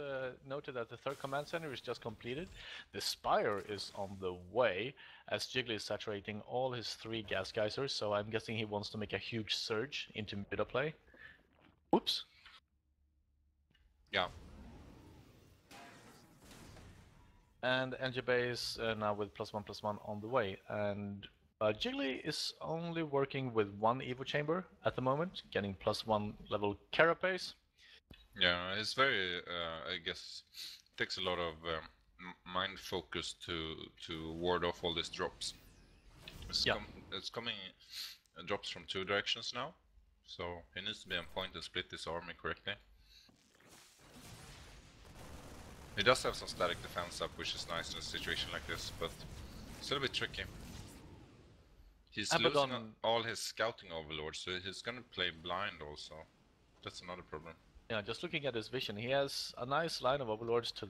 noted that the 3rd command center is just completed. The Spire is on the way, as Jiggly is saturating all his 3 gas geysers, so I'm guessing he wants to make a huge surge into meta play. Oops. Yeah. And NG base now with +1/+1 on the way, and Jiggly is only working with 1 Evo chamber at the moment, getting +1 level carapace. Yeah, it's very, I guess, takes a lot of mind focus to ward off all these drops. It's coming drops from 2 directions now, so he needs to be on point and split this army correctly. He does have some static defense up, which is nice in a situation like this, but still a bit tricky. He's losing all his scouting overlords, so he's gonna play blind also. That's another problem. Yeah, just looking at his vision, he has a nice line of overlords to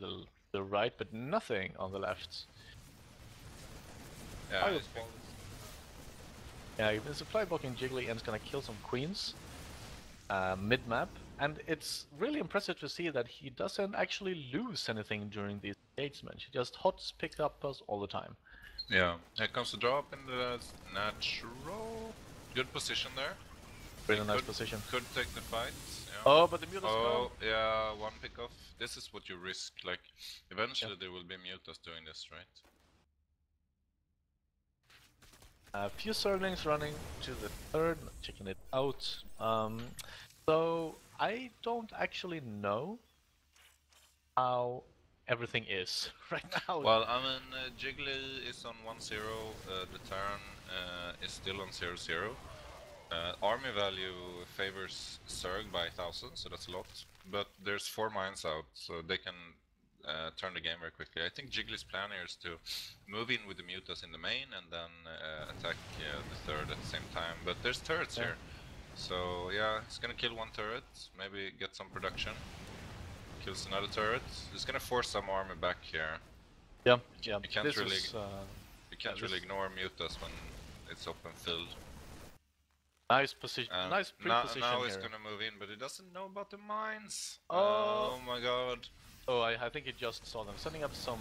the right, but nothing on the left. Yeah, Yeah, even supply blocking Jiggly and is gonna kill some queens mid-map, and it's really impressive to see that he doesn't actually lose anything during these engagements. He just hots pick up us all the time. Yeah, here comes the drop in the natural. Good position there. Really nice position. Could take the fight. Yeah. Oh, but the mutas Oh, yeah, 1 pick off. This is what you risk. Like, eventually there will be mutas doing this, right? A few Zerglings running to the 3rd, checking it out. So I don't actually know how everything is right now. Well, I mean, Jiggly is on 1-0, the Terran is still on 0-0. Army value favors Zerg by 1,000, so that's a lot. But there's 4 mines out, so they can turn the game very quickly. I think Jiggly's plan here is to move in with the mutas in the main and then attack the 3rd at the same time. But there's turrets here, so yeah, he's gonna kill 1 turret, maybe get some production. Kills another turret. He's gonna force some army back here. Yeah. You can't This really, is, you can't really ignore mutas when it's open filled. Nice position. Nice pre-position now here. he's gonna move in, but he doesn't know about the mines. Oh. Oh my god. Oh, I think he just saw them setting up some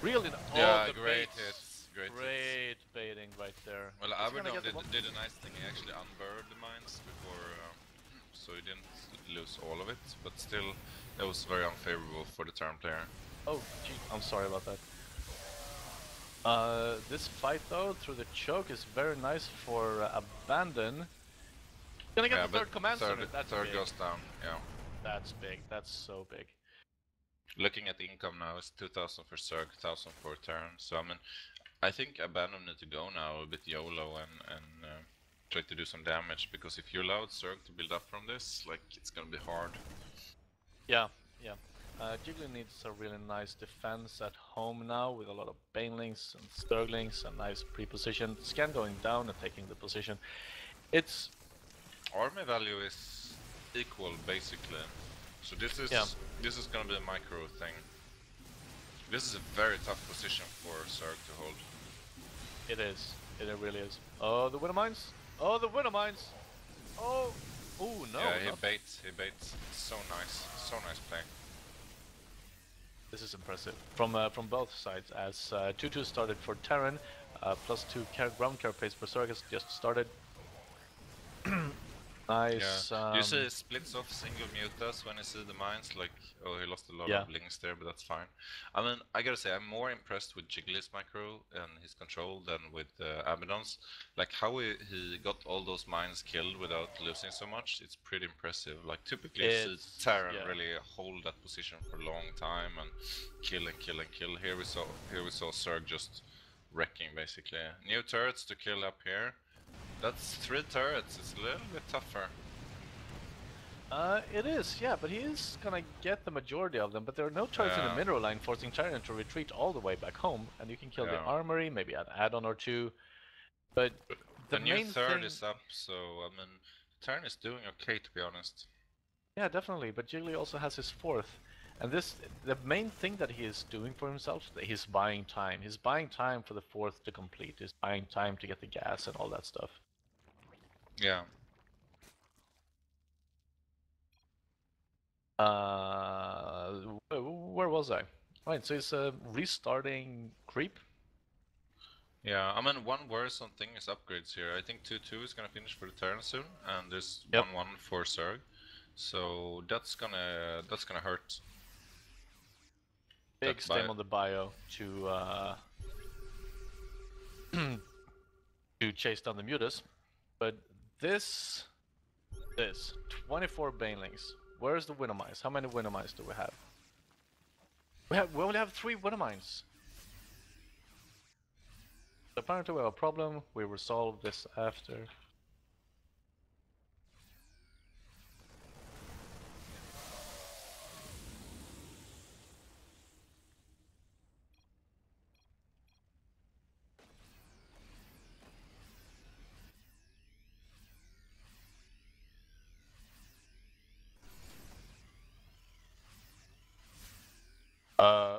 really. Yeah, the great baits. hits. Great hits. Great baiting right there. Well, He's gonna Aberdeen get the one- did a nice thing. He actually unburred the mines before, so he didn't lose all of it. But still, it was very unfavorable for the Terran player. Oh, gee, I'm sorry about that. This fight though, through the choke, is very nice for Abandon. Gonna get the 3rd command center. That's third big. goes down. Yeah. That's big. That's so big. Looking at the income now, it's 2,000 for Zerg, 1,000 for Terran. So I mean, I think Abandon need to go now a bit YOLO and try to do some damage, because if you allowed Zerg to build up from this, like, it's gonna be hard. Yeah. Jiggly needs a really nice defense at home now with a lot of banelings and sterlings and nice pre-position. Scan going down and taking the position. It's Army value is equal basically. So this is gonna be a micro thing. This is a very tough position for Zerg to hold. It is. It really is. Oh, the winner mines! Oh, the winner mines! Oh! Oh no! Yeah, he not- baits. He baits. So nice. So nice play. This is impressive from both sides. As 2-2 started for Terran, +2 ground care pace for Zerg has just started. Nice. Yeah. You see he splits off single mutas when he see the mines, like, oh, he lost a lot of links there, but that's fine. I mean, I gotta say, I'm more impressed with Jiggly's micro and his control than with Abaddon's. Like, how he got all those mines killed without losing so much, it's pretty impressive. Like, typically you see Terran really hold that position for a long time and kill and kill and kill. Here we saw Zerg just wrecking, basically. New turrets to kill up here. That's 3 turrets, it's a little bit tougher. It is, yeah, but he is gonna get the majority of them, but there are no turrets in the mineral line, forcing Terran to retreat all the way back home, and you can kill the armory, maybe an add-on or two, but the new main third thing... is up, so, I mean, Terran is doing okay, to be honest. Yeah, definitely, but Jiggly also has his 4th, and the main thing that he is doing for himself, he's buying time. He's buying time for the 4th to complete, he's buying time to get the gas and all that stuff. Yeah. Where was I? Right, so it's restarting creep. Yeah, I mean, one worrisome thing is upgrades here. I think 2-2 is gonna finish for the turn soon, and there's 1-1 for Zerg, so that's gonna hurt. Big stem on the bio to to chase down the mutas, but this 24 banelings. Where's the winner mines? How many winner mines do we have? We only have 3 winner mines. Apparently we have a problem. We resolve this after.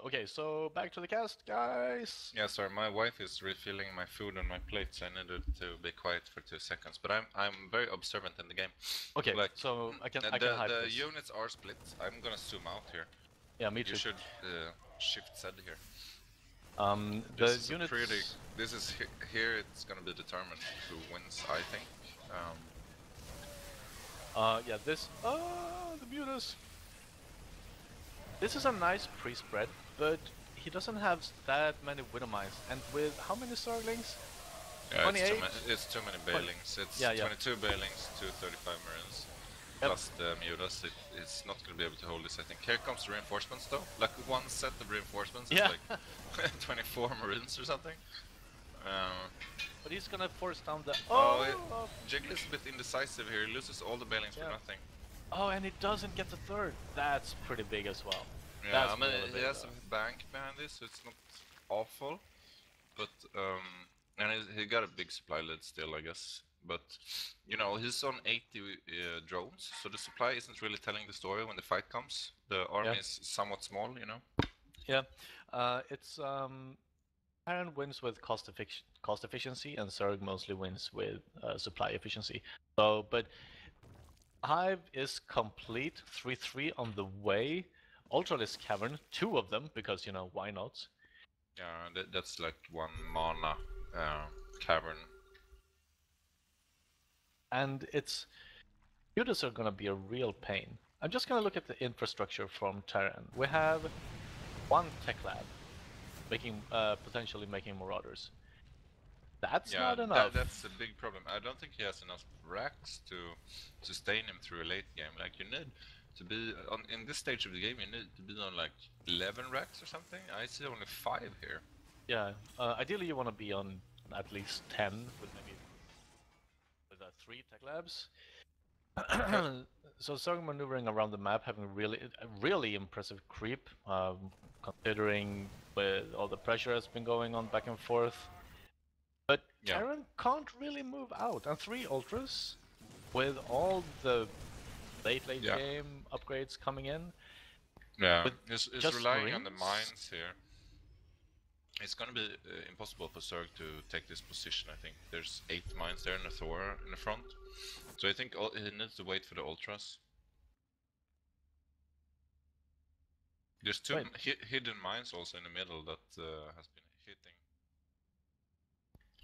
Okay, so back to the cast, guys. Yeah, sorry, my wife is refilling my food on my plate, so I needed to be quiet for 2 seconds. But I'm very observant in the game. Okay, like, so I can hype the this. units are split. I'm gonna zoom out here. Yeah, me too. You should shift Z here. The units. This is here. It's gonna be determined who wins, I think. Yeah, this. The mutas. This is a nice pre-spread, but he doesn't have that many winner mines. And with how many Zerglings? Yeah, 28? it's too many bailings. It's 22 bailings, 235 marines. Plus the mutas, it's not going to be able to hold this, I think. Here comes the reinforcements though. Like one set of reinforcements is like 24 marines or something. But he's gonna force down the... Jiggly's a bit indecisive here, he loses all the bailings for nothing. Oh, and he doesn't get the 3rd. That's pretty big as well. Yeah, I mean, he has a bank behind this, so it's not awful. But, and he got a big supply lead still, I guess. But, you know, he's on 80 drones, so the supply isn't really telling the story when the fight comes. The army is somewhat small, you know? Yeah, it's... Terran wins with cost efficiency, and Zerg mostly wins with supply efficiency. So, but... Hive is complete, 3-3 on the way. Ultralisk Cavern, 2 of them, because, you know, why not? Yeah, that's like 1 mana cavern. And it's... Mutas are gonna be a real pain. I'm just gonna look at the infrastructure from Terran. We have 1 tech lab, potentially making Marauders. That's not enough. That's a big problem. I don't think he has enough racks to sustain him through a late game. Like, you need to be on in this stage of the game. You need to be on like 11 racks or something. I see only 5 here. Yeah. Ideally, you want to be on at least 10 with maybe 3 tech labs. So Zerg maneuvering around the map, having a really impressive creep, considering with all the pressure that's been going on back and forth. But Yeah. Terran can't really move out, and 3 ultras with all the late Yeah. game upgrades coming in. Yeah, With it's just relying on the Marines? mines here. It's gonna be impossible for Zerg to take this position, I think. There's 8 mines there and a Thor in the front. So I think he needs to wait for the ultras. There's 2 Wait. hidden mines also in the middle that has been hitting.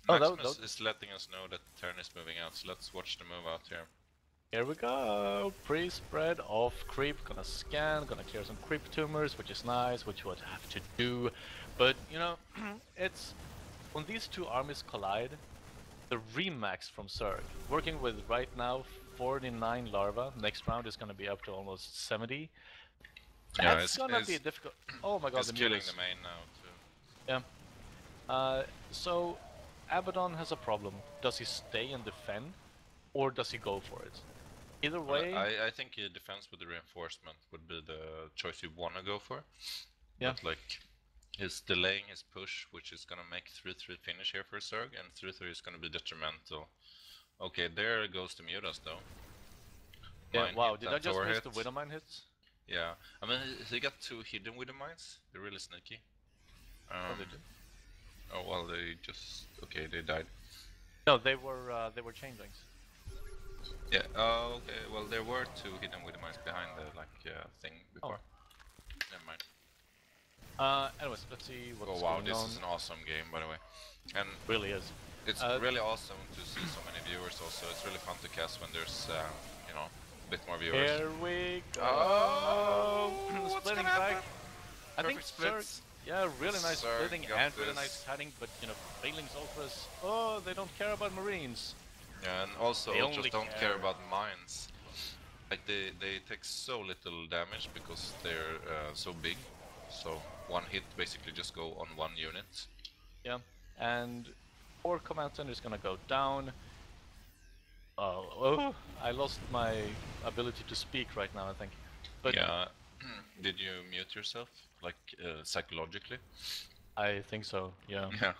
Oh, Maximus is letting us know that Terran is moving out, so let's watch the move out here. Here we go! Pre-spread off creep, gonna scan, gonna clear some creep tumors, which is nice, which we'll have to do. But, you know, it's... When these 2 armies collide, the remax from Zerg, working with right now 49 larvae, next round is gonna be up to almost 70. Yeah, That's gonna be difficult. Oh my god, it's the killing mules. the main now too. Yeah. So, Abaddon has a problem. Does he stay and defend, or does he go for it? Either way... I think defense with the reinforcement would be the choice you want to go for. Yeah. But like, he's delaying his push, which is gonna make 3-3 finish here for Zerg, and 3-3 is gonna be detrimental. Okay, there goes the Mutas though. Yeah, Mine wow, hit did that I just tower miss hit. the Widowmine hits? Yeah, I mean, he got 2 hidden Widow mines. They're really sneaky. Oh, they did? Oh well, they just... okay, they died. No, they were changelings. Yeah, okay, well there were 2 hidden Widow mines behind the, like, thing before. Never mind. Anyways, let's see what's Oh wow, going this on. is an awesome game, by the way. And Really is. it's really awesome to see so many viewers also. It's really fun to cast when there's, you know, a bit more viewers. Here we go! Oh, what's Splitting gonna back. happen? I think Perfect Zerg, splits. yeah, really nice Zerg splitting got and really this. nice cutting, but you know, Bailing's ultras, oh, they don't care about Marines. Yeah, and also They ultras only don't care care. about mines. Like they take so little damage because they're so big. So one hit basically just go on 1 unit. Yeah, and 4 command center is gonna go down. Oh, I lost my ability to speak right now, I think. But Yeah, did you mute yourself, like psychologically? I think so, yeah. Yeah.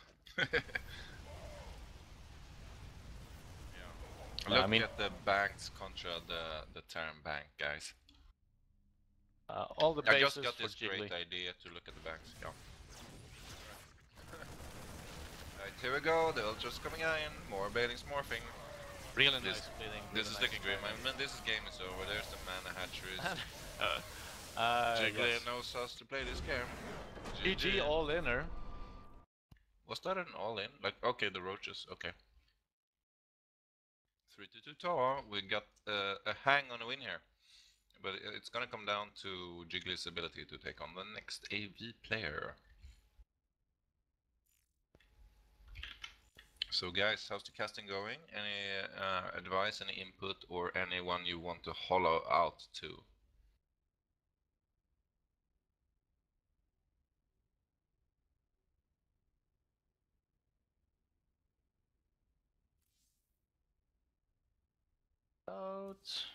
Yeah, Look I mean- at the banks contra the Terran bank, guys. All the I bases just got for this Jiggly. great idea to look at the banks. Yeah. Right, here we go. The ultras coming in. More bailings morphing. Really This- nice splitting. This really is nice looking great. splitting. Man, this game is over. There's the mana hatcheries. Jiggly Yes. knows us to play this game. GG all-inner. Was that an all-in? Like, okay, the roaches. Okay. 3-2 TAW. We got a hang on a win here. But it's gonna come down to Jiggly's ability to take on the next AV player. So guys, how's the casting going? Any advice, any input, or anyone you want to hollow out to? Out.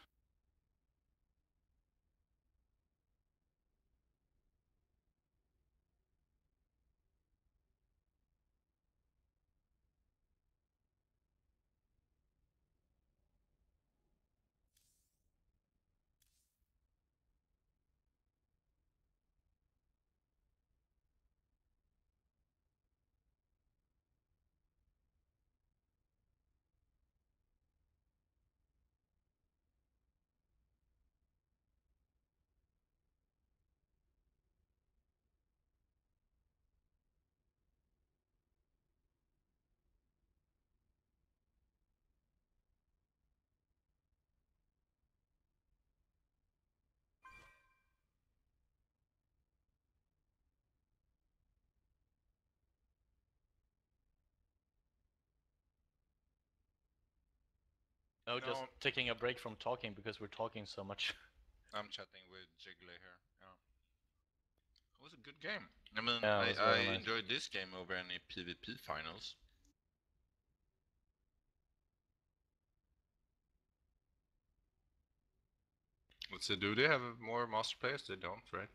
No, just No. taking a break from talking because we're talking so much. I'm chatting with Jiggly here. Yeah. It was a good game. I mean, Yeah, it was very I nice. enjoyed this game over any PvP finals. Let's see, do they have more master players? They don't, right?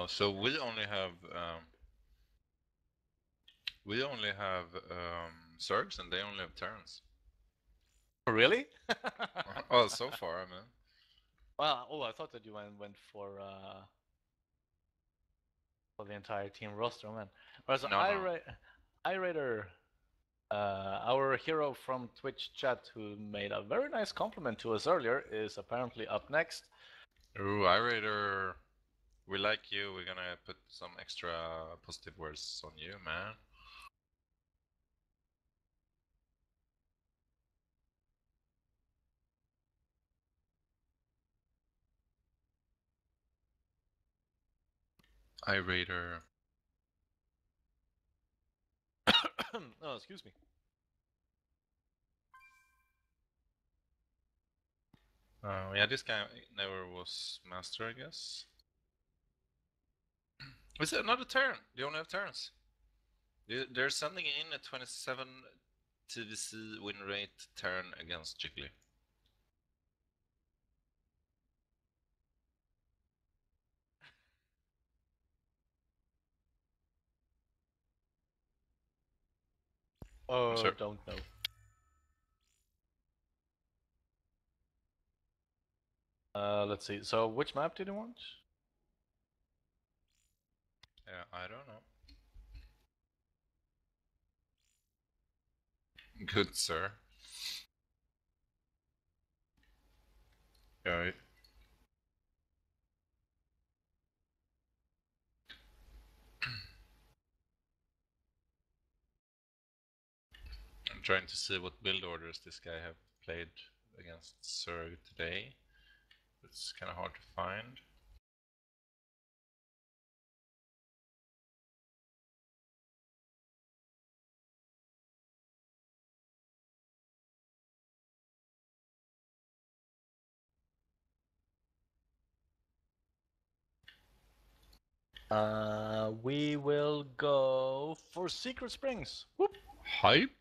So we only have Zergs and they only have Terrans. Really? Oh, so far, I mean. Well, oh, I thought that you went for the entire team roster, man. Whereas No, no. iRaider, our hero from Twitch chat, who made a very nice compliment to us earlier, is apparently up next. Ooh, iRaider, we like you. We're gonna put some extra positive words on you, man. iRaider. Oh, excuse me. Yeah, this guy never was master, I guess. Is it another Terran? They only have Terrans. They're sending in a 27 TVC win rate Terran against Jiggly. Oh, Sure. don't know. Let's see. So, which map did you want? Yeah, I don't know. Good, sir. Yeah. I'm trying to see what build orders this guy have played against Zerg today. It's kind of hard to find. We will go for Secret Springs. Whoop. Hype?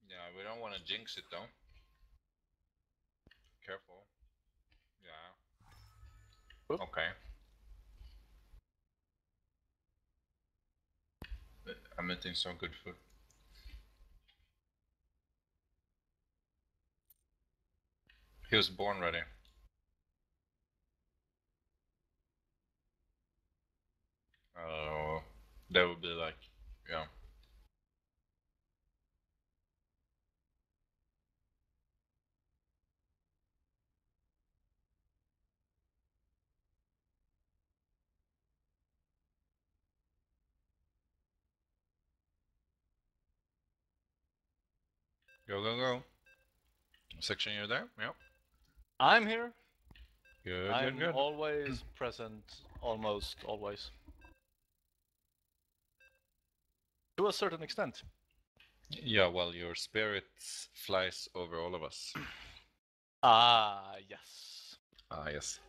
Yeah, we don't want to jinx it though. Careful. Yeah. Oop. Okay. I'm eating some good food. He was born ready. That would be like, yeah. Go, go, go. Section, you there? Yep. I'm here. Good, I'm good, good. always present, almost always. To a certain extent. Yeah, well, your spirit flies over all of us. Ah, yes. Ah, yes.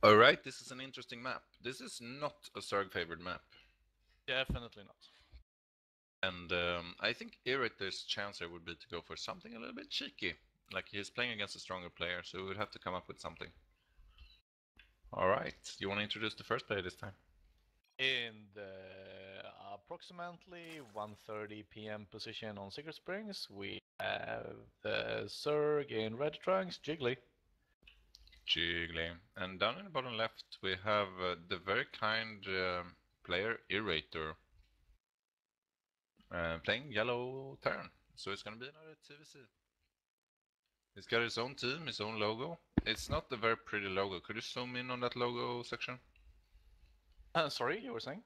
Alright, this is an interesting map. This is not a Zerg favored map. Definitely not. And I think Irritator's chance here would be to go for something a little bit cheeky. Like he's playing against a stronger player, so we would have to come up with something. Alright, you want to introduce the first player this time? In the approximately 1:30 p.m. position on Secret Springs, we have the Zerg in red trunks, Jiggly. Jiggly. And down in the bottom left, we have the very kind player Irrator. playing yellow Terran. So it's gonna be another TVC. It's got its own team, its own logo. It's not a very pretty logo. Could you zoom in on that logo section? Sorry, you were saying?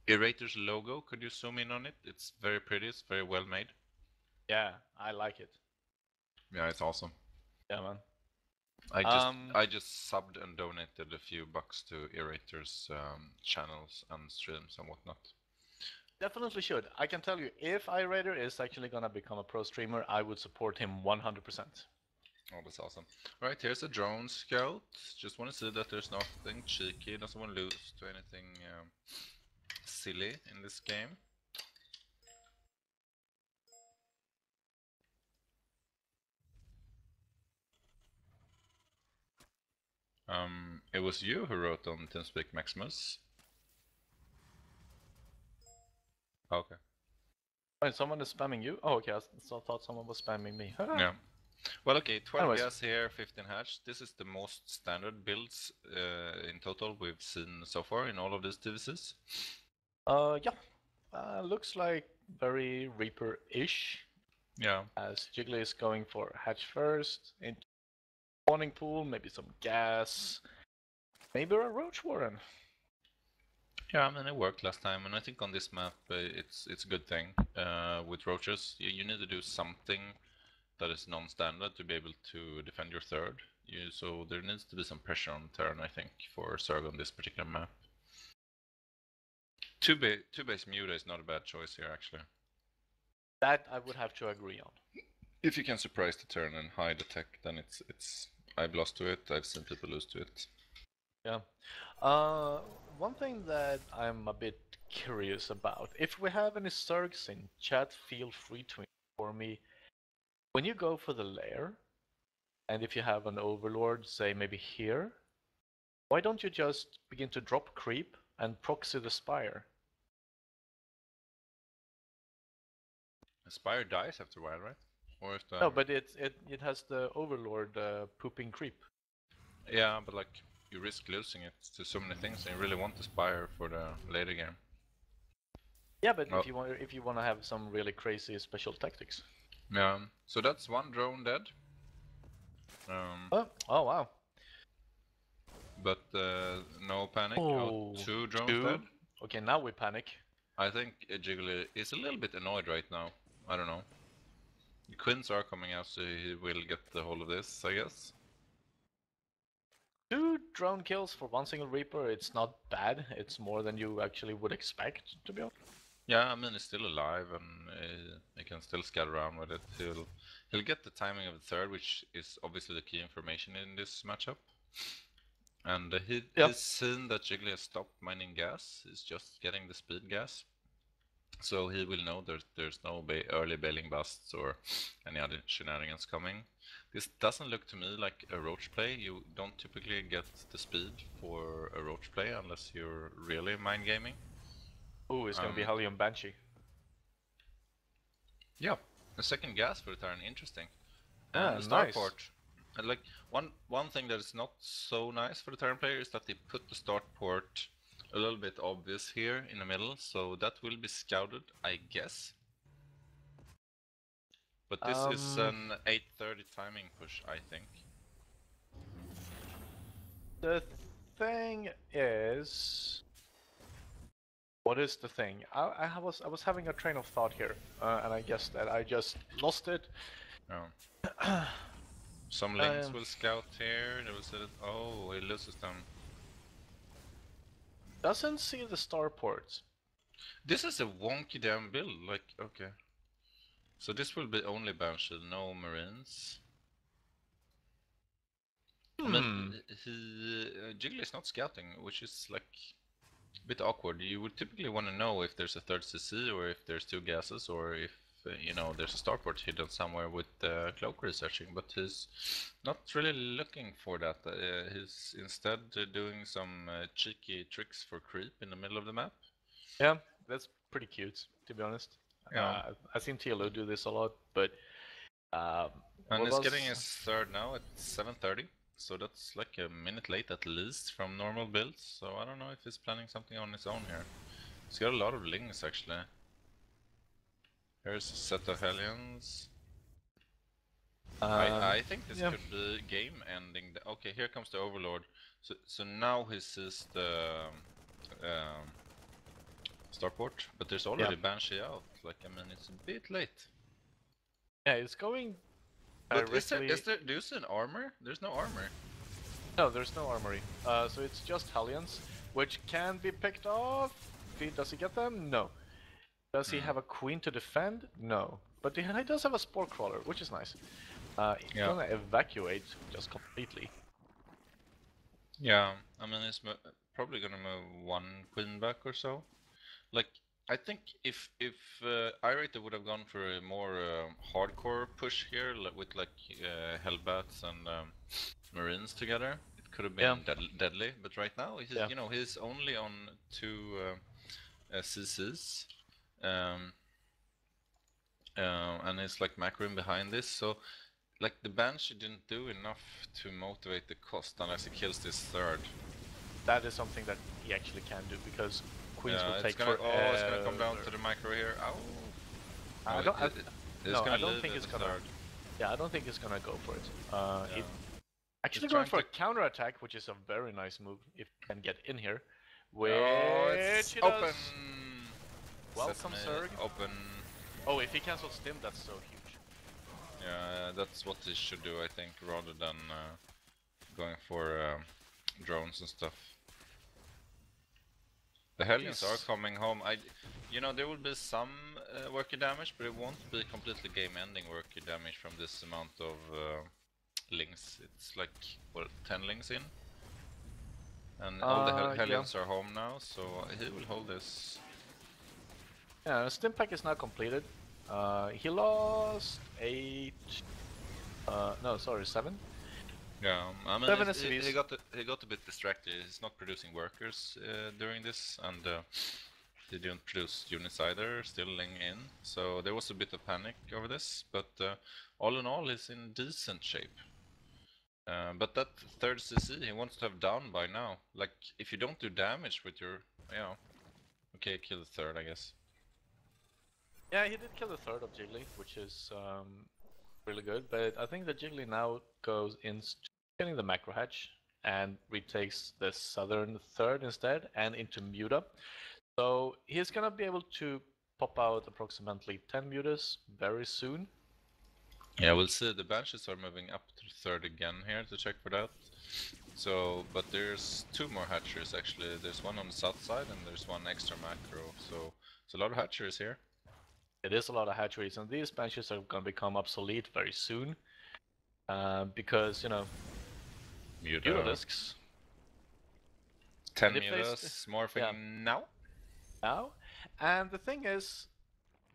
Erator's logo, could you zoom in on it? It's very pretty, it's very well made. Yeah, I like it. Yeah, it's awesome. Yeah, man. I just subbed and donated a few bucks to Erator's channels and streams and whatnot. Definitely should. I can tell you, if iRaider is actually gonna become a pro streamer, I would support him 100%. Oh, that's awesome. Alright, here's a drone scout. Just want to see that there's nothing cheeky, doesn't want to lose to anything silly in this game. It was you who wrote on TeamSpeak Maximus. Okay. Wait, someone is spamming you? Oh, okay, I thought someone was spamming me. Yeah. Well, okay, 12 Anyways. gas here, 15 hatch. This is the most standard builds in total we've seen so far in all of these TVCs. Yeah. Looks like very Reaper-ish. Yeah. As Jiggly is going for hatch first, into spawning pool, maybe some gas, maybe a Roach Warren. Yeah, I mean it worked last time, and I think on this map it's a good thing. With roaches, you need to do something that is non-standard to be able to defend your third. So there needs to be some pressure on turn, I think, for Zerg on this particular map. Two base Muta is not a bad choice here, actually. That I would have to agree on. If you can surprise the turn and hide the tech, then it's. I've lost to it. I've seen people lose to it. Yeah. One thing that I'm a bit curious about, if we have any Zergs in chat, feel free to inform me. When you go for the lair, and if you have an Overlord, say maybe here, why don't you just begin to drop creep and proxy the Spire? The Spire dies after a while, right? Or if the... No, but it has the Overlord pooping creep. Yeah, but like you risk losing it to so many things, and you really want the Spire for the later game. Yeah, but if you want to have some really crazy special tactics. Yeah. So that's one drone dead. Oh wow. But no panic. Oh, two drones dead. Okay, now we panic. I think Jiggly is a little bit annoyed right now. I don't know. The Quins are coming out, so he will get the whole of this, I guess. 2 drone kills for one single Reaper, it's not bad. It's more than you actually would expect, to be honest. Yeah, I mean, he's still alive, and he can still scatter around with it. He'll get the timing of the third, which is obviously the key information in this matchup. And he's seen that Jiggly has stopped mining gas. He's just getting the speed gas. So he will know there's no early bailing busts or any other shenanigans coming. This doesn't look to me like a roach play. You don't typically get the speed for a roach play unless you're really mind gaming. Ooh, it's gonna be Hellion Banshee. Yeah, the second gas for the turn, interesting. Ah, And the nice. starport. And like one thing that is not so nice for the turn player is that they put the start port a little bit obvious here in the middle, so that will be scouted, I guess. But this is an 8:30 timing push, I think. The thing is, what is the thing? I was having a train of thought here, and I guess that I just lost it. Oh. Some links will scout here. There was oh, he loses them. Doesn't see the starports. This is a wonky damn build. Like, okay. So this will be only Banshee, no Marines. I mean, Jiggly is not scouting, which is like a bit awkward. You would typically want to know if there's a third CC or if there's 2 gases or if you know there's a starport hidden somewhere with cloak researching, but he's not really looking for that. He's instead doing some cheeky tricks for creep in the middle of the map. Yeah, that's pretty cute, to be honest. Yeah. I've seen TLO do this a lot, but and he's getting his third now at 7:30, so that's like a minute late at least from normal builds. So I don't know if he's planning something on his own here. He's got a lot of lings actually. Here's a set of Hellions. I think this yeah. could be game ending. Okay, here comes the Overlord. So now he sees the starport, but there's already Banshee out. Like, I mean, it's a bit late. Yeah, it's going But directly... do you see an armor? There's no armor. No, there's no armory. So it's just Hellions, which can be picked off. Does he get them? No. Does he have a queen to defend? No. But he does have a spore crawler, which is nice. He's gonna evacuate just completely. Yeah, I mean, he's probably gonna move one queen back or so. Like, I think if Irater would have gone for a more hardcore push here, with like Hellbats and Marines together, it could have been deadly. But right now, he's you know, he's only on 2 CCs, and it's like macroing behind this, so like the Banshee didn't do enough to motivate the cost unless he kills this third. That is something that he actually can do, because queens will take forever. Oh, it's gonna come down to the micro here. Ow! I don't think it's gonna. Third. Yeah, I don't think it's gonna go for it. It actually It's going trying for a to- counterattack, which is a very nice move if you can get in here. Which it's he open. does. Welcome, Sesame, Zerg. Open. Oh, if he cancels Stim, that's so huge. Yeah, that's what he should do, I think, rather than going for drones and stuff. The Hellions are coming home. You know, there will be some worker damage, but it won't be completely game-ending worker damage from this amount of links. It's like, what, 10 links in? And all the Hellions are home now, so he will hold this. Yeah, Stim pack is now completed. He lost 8... no, sorry, 7. Yeah, I mean, 7 he SCVs. got a bit distracted. He's not producing workers during this, and he didn't produce units either, still laying in. So there was a bit of panic over this, but all in all, he's in decent shape. But that third CC, he wants to have down by now. Like, if you don't do damage with your, okay, kill the third, I guess. Yeah, he did kill the third of Jiggly, which is really good. But I think that Jiggly now goes into getting the macro hatch and retakes the southern third instead and into Muta. So he's gonna be able to pop out approximately 10 mutas very soon. Yeah, we'll see. The Banshees are moving up to third again here to check for that. So, but there's 2 more hatcheries actually. There's one on the south side and there's one extra macro. So it's a lot of hatcheries here. It is a lot of hatcheries, and these Banshees are gonna become obsolete very soon. Because, you know, Mutalisks. 10 And if they mutas, morphing now. And the thing is,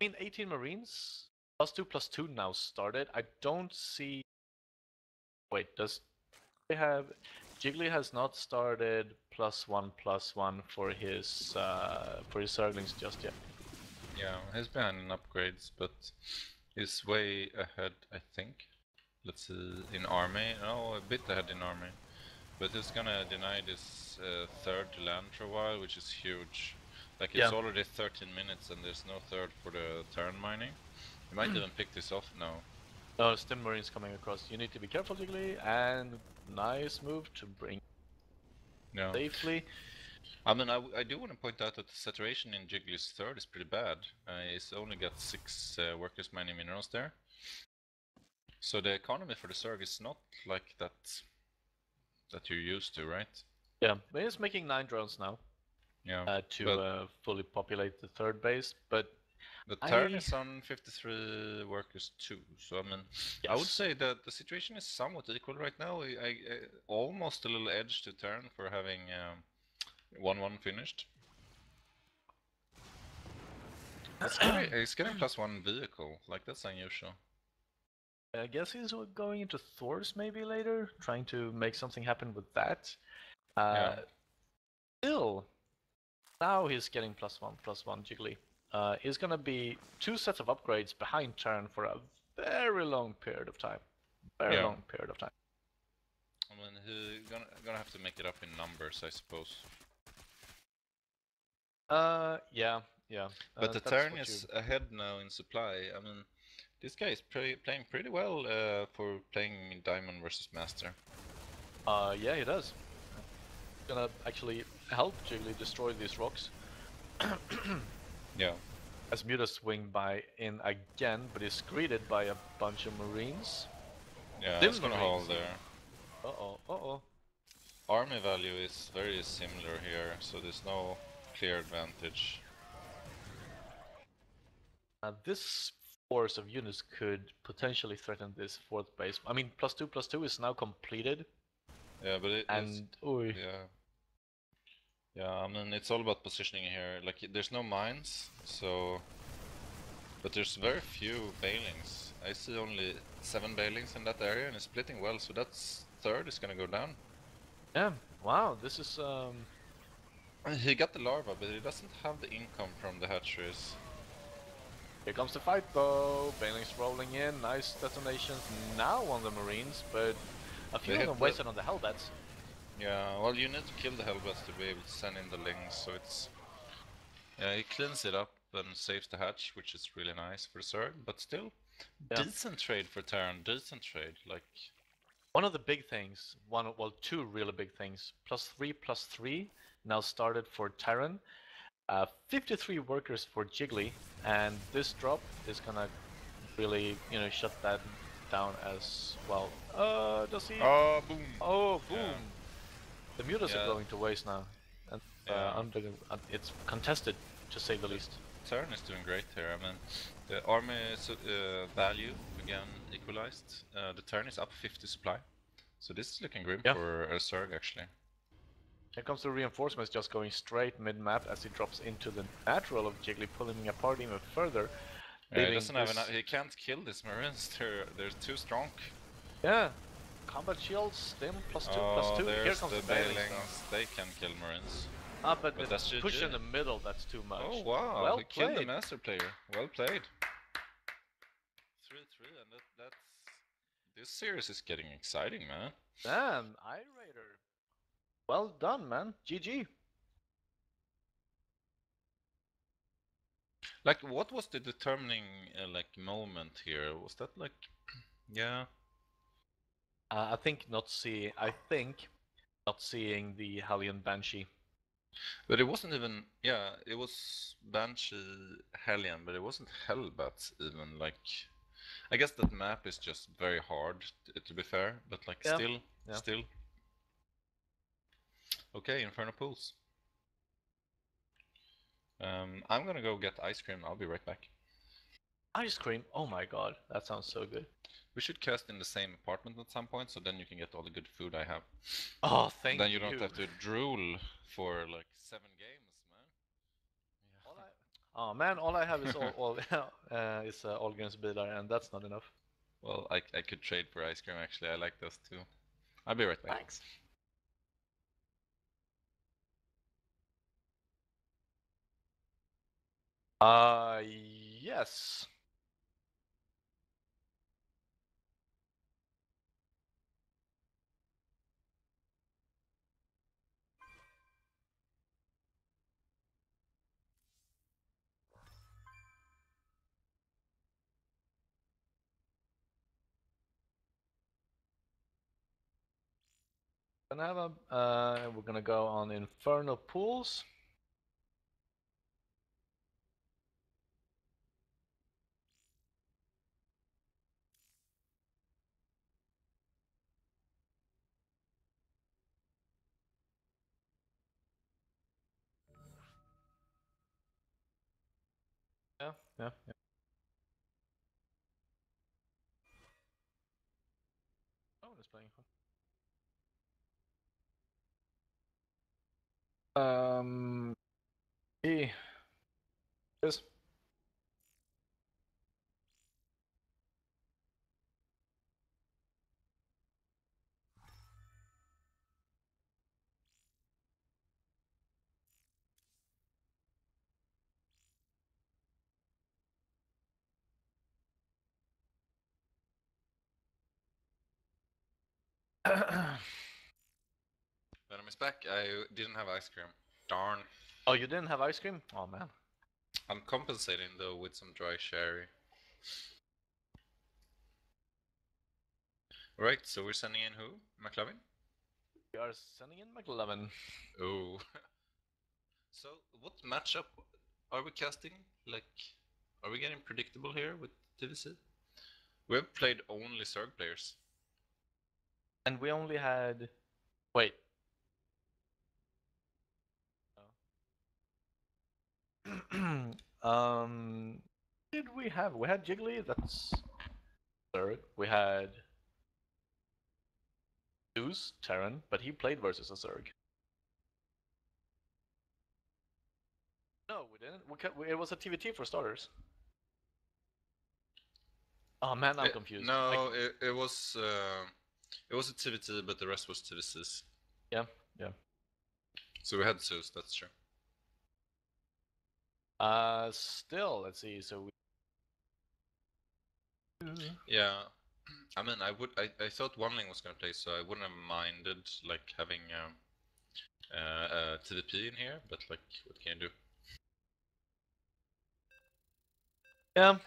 I mean, 18 Marines, +2/+2 now started. I don't see... Wait, does they have... Jiggly has not started +1/+1 for his Zerglings just yet. Yeah, he's behind in upgrades, but he's way ahead, I think. Let's see, in army. No, a bit ahead in army. But he's gonna deny this third to land for a while, which is huge. Like, it's already 13 minutes and there's no third for the turn mining. You might even pick this off now. Oh, Stim Marines coming across. You need to be careful, Jiggly, and nice move to bring safely. I mean, I do want to point out that the saturation in Jiggly's third is pretty bad. He's only got 6 workers mining minerals there. So the economy for the Zerg is not like that you're used to, right? Yeah, but he's making 9 drones now. Yeah. To fully populate the third base, but the turn is on 53 workers too. So I mean, I would say that the situation is somewhat equal right now. I almost a little edge to turn for having 1-1 finished. He's getting +1 vehicle, like that's unusual. I guess he's going into Thors maybe later, trying to make something happen with that. Still, now he's getting +1/+1 Jiggly. He's gonna be 2 sets of upgrades behind turn for a very long period of time. Long period of time. I mean, he's gonna have to make it up in numbers, I suppose. Yeah. Yeah. But the that's turn what is ahead now in supply. I mean, this guy is playing pretty well for playing Diamond versus Master. Yeah, he does. Gonna actually help Jiggly destroy these rocks. Yeah. As Muta swing by in again, but is greeted by a bunch of Marines. Yeah, Dim it's gonna Marines. hold there. Uh-oh. Army value is very similar here, so there's no clear advantage. This force of units could potentially threaten this 4th base. I mean, +2/+2 is now completed. Yeah, but yeah. Yeah, I mean, it's all about positioning here. Like, there's no mines, so... But there's very few bailings. I see only 7 bailings in that area, and it's splitting well, so that's 3rd is gonna go down. Yeah, wow, this is He got the larva, but he doesn't have the income from the hatcheries. Here comes the fight though. Bailings rolling in, nice detonations now on the Marines, but a few of them wasted on the Hellbats. Yeah, well, you need to kill the Hellbats to be able to send in the Lings, so it's... Yeah, he cleans it up and saves the hatch, which is really nice for Zerg, but still, decent trade for Terran, decent trade, like... One of the big things, two really big things, +3/+3 now started for Terran, 53 workers for Jiggly, and this drop is gonna really, shut that down as well. Does he? Oh, boom! Oh, boom! Yeah. The mutas are going to waste now, and it's contested, to say the least. Terran is doing great here. I mean, the army value again equalized. The Terran is up 50 supply, so this is looking grim for a Zerg actually. Here comes the reinforcements just going straight mid-map as he drops into the natural of Jiggly, pulling him apart even further. Yeah, he doesn't have enough. He can't kill these Marines. They're too strong. Yeah. Combat shields, stim, +2/+2. Here comes the bailings. They can kill Marines. But that's push in the middle, that's too much. Oh wow, well he played. Killed the master player. Well played. 3-3, and that's... This series is getting exciting, man. Damn, iRaider. Well done, man. GG. Like, what was the determining moment here? Was that like... Yeah. I think not seeing the Hellion Banshee. But it wasn't even... Yeah, it was Banshee Hellion, but it wasn't Hellbats even, like... I guess that map is just very hard, to be fair, but like, still. Okay, Inferno Pools. I'm gonna go get ice cream, I'll be right back. Ice cream? Oh my god, that sounds so good. We should cast in the same apartment at some point, so then you can get all the good food I have. Oh, thank you. Then you don't have to drool for like 7 games, man. Yeah. Oh man, all I have is all games bilar, and that's not enough. Well, I could trade for ice cream actually, I like those too. I'll be right back. Thanks. Yes. We're gonna go on Inferno Pools. Yeah. Oh, it's playing. Yes. Venom is back, I didn't have ice cream. Darn. Oh, you didn't have ice cream? Oh man. I'm compensating though with some dry sherry. Right, so we're sending in who? McLovin? We are sending in McLovin. Oh. So, what matchup are we casting? Like, are we getting predictable here with TVC? We have played only Zerg players. And we only had... Wait. Did we have? We had Jiggly, that's Zerg. We had Zeus, Terran, but he played versus a Zerg. No, we didn't. It was a TVT for starters. Oh man, I'm confused. No, it was a TVT, but the rest was TVCs. Yeah. So we had Zeus, that's true. Still, let's see. So we. Yeah, I mean, I thought Oneling was gonna play, so I wouldn't have minded like having a TVP in here, but like, what can you do? Yeah.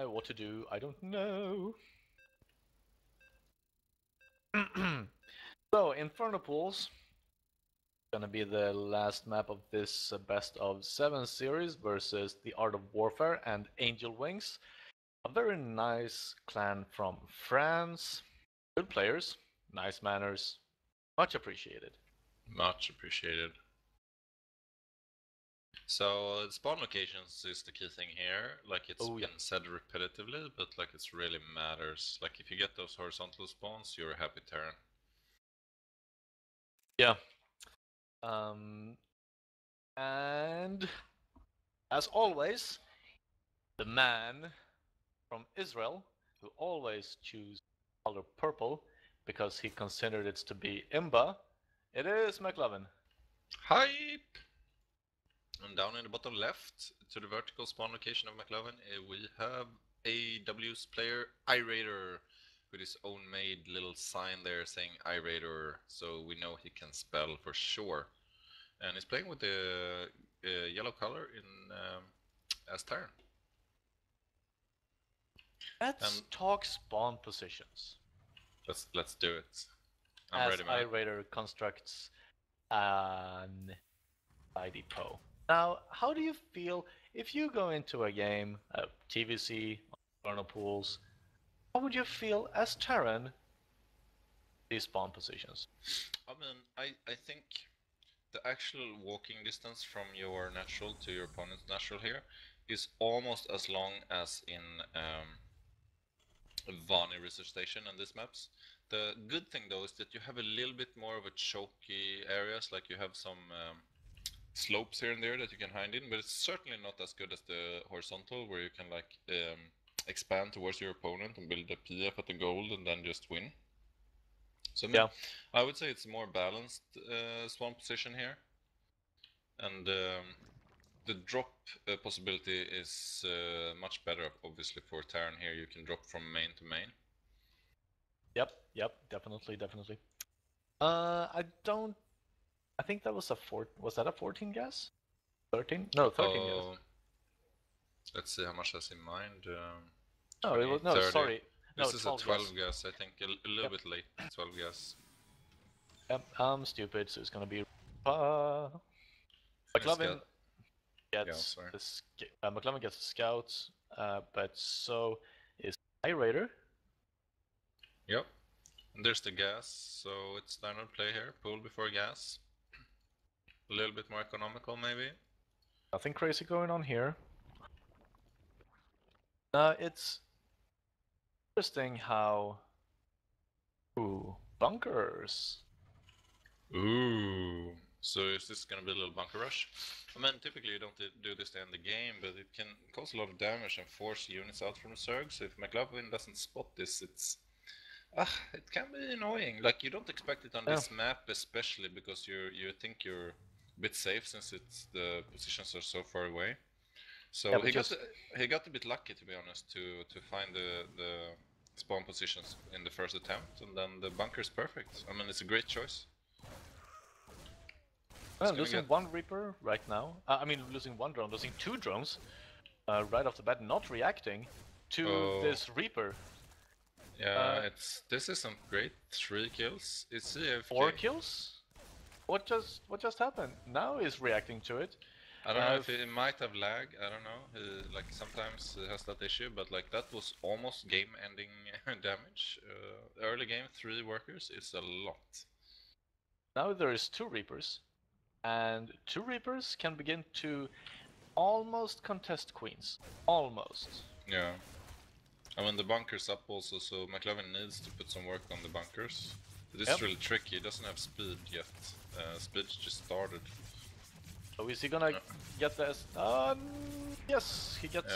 What to do? I don't know. So, Inferno Pools. Gonna be the last map of this best of 7 series versus the Art of Warfare and Angel Wings. A very nice clan from France. Good players, nice manners, much appreciated. Much appreciated. So spawn locations is the key thing here. Like it's been said repetitively, but like it really matters. Like if you get those horizontal spawns, you're a happy Terran. Yeah. And as always, the man from Israel who always choose color purple because he considered it to be Imba, it is McLovin. Hype! And down in the bottom left, to the vertical spawn location of McLovin, we have AW's player iRaider with his own made little sign there saying iRaider, so we know he can spell for sure. And he's playing with the yellow color in as Terran. Let's talk spawn positions. Let's do it. I'm ready, man. As iRaider constructs an ID PO. Now, how do you feel if you go into a game, TVC, Inferno Pools, how would you feel as Terran these spawn positions? I mean, I think the actual walking distance from your natural to your opponent's natural here is almost as long as in Vani Research Station and these maps. The good thing though is that you have a little bit more of a choky areas, like you have some slopes here and there that you can hide in, but it's certainly not as good as the horizontal where you can like expand towards your opponent and build a PF at the gold and then just win. So yeah, I would say it's a more balanced spawn position here, and the drop possibility is much better obviously for Terran here. You can drop from main to main. Yep, definitely. I think that was was that a 14 gas? 13? No, 13 gas. Let's see how much that's in mind. No, it was, no, 30. Sorry. This no, is a 12 gas, I think, a little bit late, 12 gas. Yep, I'm stupid, so it's gonna be... McLovin gets McLovin gets the scouts, but so is iRaider. Yep, and there's the gas, so it's standard play here, pool before gas. A little bit more economical, maybe. Nothing crazy going on here. It's interesting how... Ooh, bunkers. Ooh, so is this gonna be a little bunker rush? I mean, typically you don't do this to end the game, but it can cause a lot of damage and force units out from the Zerg, so if McLovin doesn't spot this, it can be annoying. Like, you don't expect it on this map, especially because you think you're a bit safe since the positions are so far away. So he got a bit lucky, to be honest, to find the spawn positions in the first attempt, and then the bunker is perfect. I mean, it's a great choice. Well, gonna losing get- one Reaper right now. I mean, losing one drone, losing two drones right off the bat, not reacting to Oh. this Reaper. Yeah, this isn't great. 3 kills. Is he AFK? 4 kills? What just happened? Now he's reacting to it. I don't know if he might have lag. I don't know. He, like sometimes he has that issue, but like that was almost game-ending damage. Early game, 3 workers is a lot. Now there is 2 Reapers, and 2 Reapers can begin to almost contest Queens. Almost. Yeah. I mean the bunker's up also, so McLovin needs to put some work on the bunkers. This is really tricky. He doesn't have speed yet. Speed just started. So is he gonna get this? Yes, he gets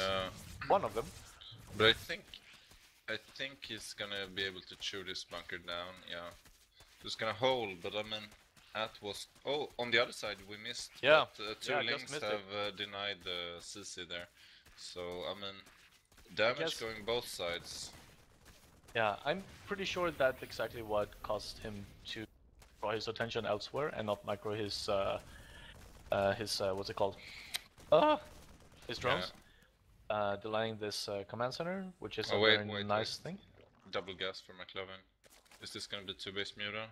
one of them. But I think he's gonna be able to chew this bunker down. Yeah, he's gonna hold. But I mean, that was on the other side we missed. Yeah, but, 2 links have denied the CC there. So I mean, damage going both sides. Yeah, I'm pretty sure that's exactly what caused him to draw his attention elsewhere and not micro his what's it called? His drones. Delaying this command center, which is a very nice thing. Double gas for McLovin. Is this gonna be 2-base Muta?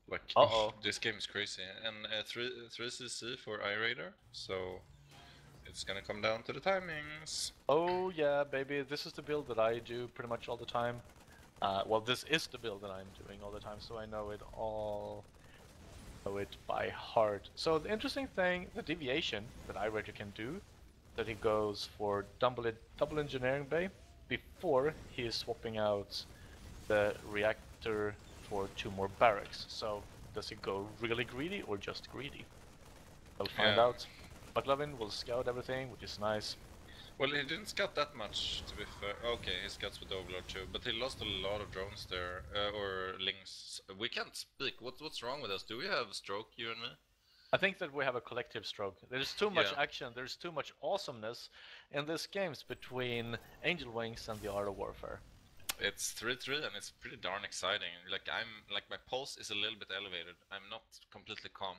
Like, this game is crazy. And 3 CC for iRaider, so it's gonna come down to the timings. Oh yeah, baby, this is the build that I do pretty much all the time. Well, this is the build that I'm doing all the time, so I know it by heart. So the interesting thing, the deviation that iRaider can do, that he goes for double engineering bay before he is swapping out the reactor for 2 more barracks. So does he go really greedy or just greedy? We'll find out. McLovin will scout everything, which is nice. Well, he didn't scout that much, to be fair. Okay, he scouts with Overlord too, but he lost a lot of drones there, or links. We can't speak. What's wrong with us? Do we have stroke, you and me? I think that we have a collective stroke. There's too much action, there's too much awesomeness in these games between Angel Wings and the Art of Warfare. It's 3-3 and it's pretty darn exciting. Like my pulse is a little bit elevated. I'm not completely calm.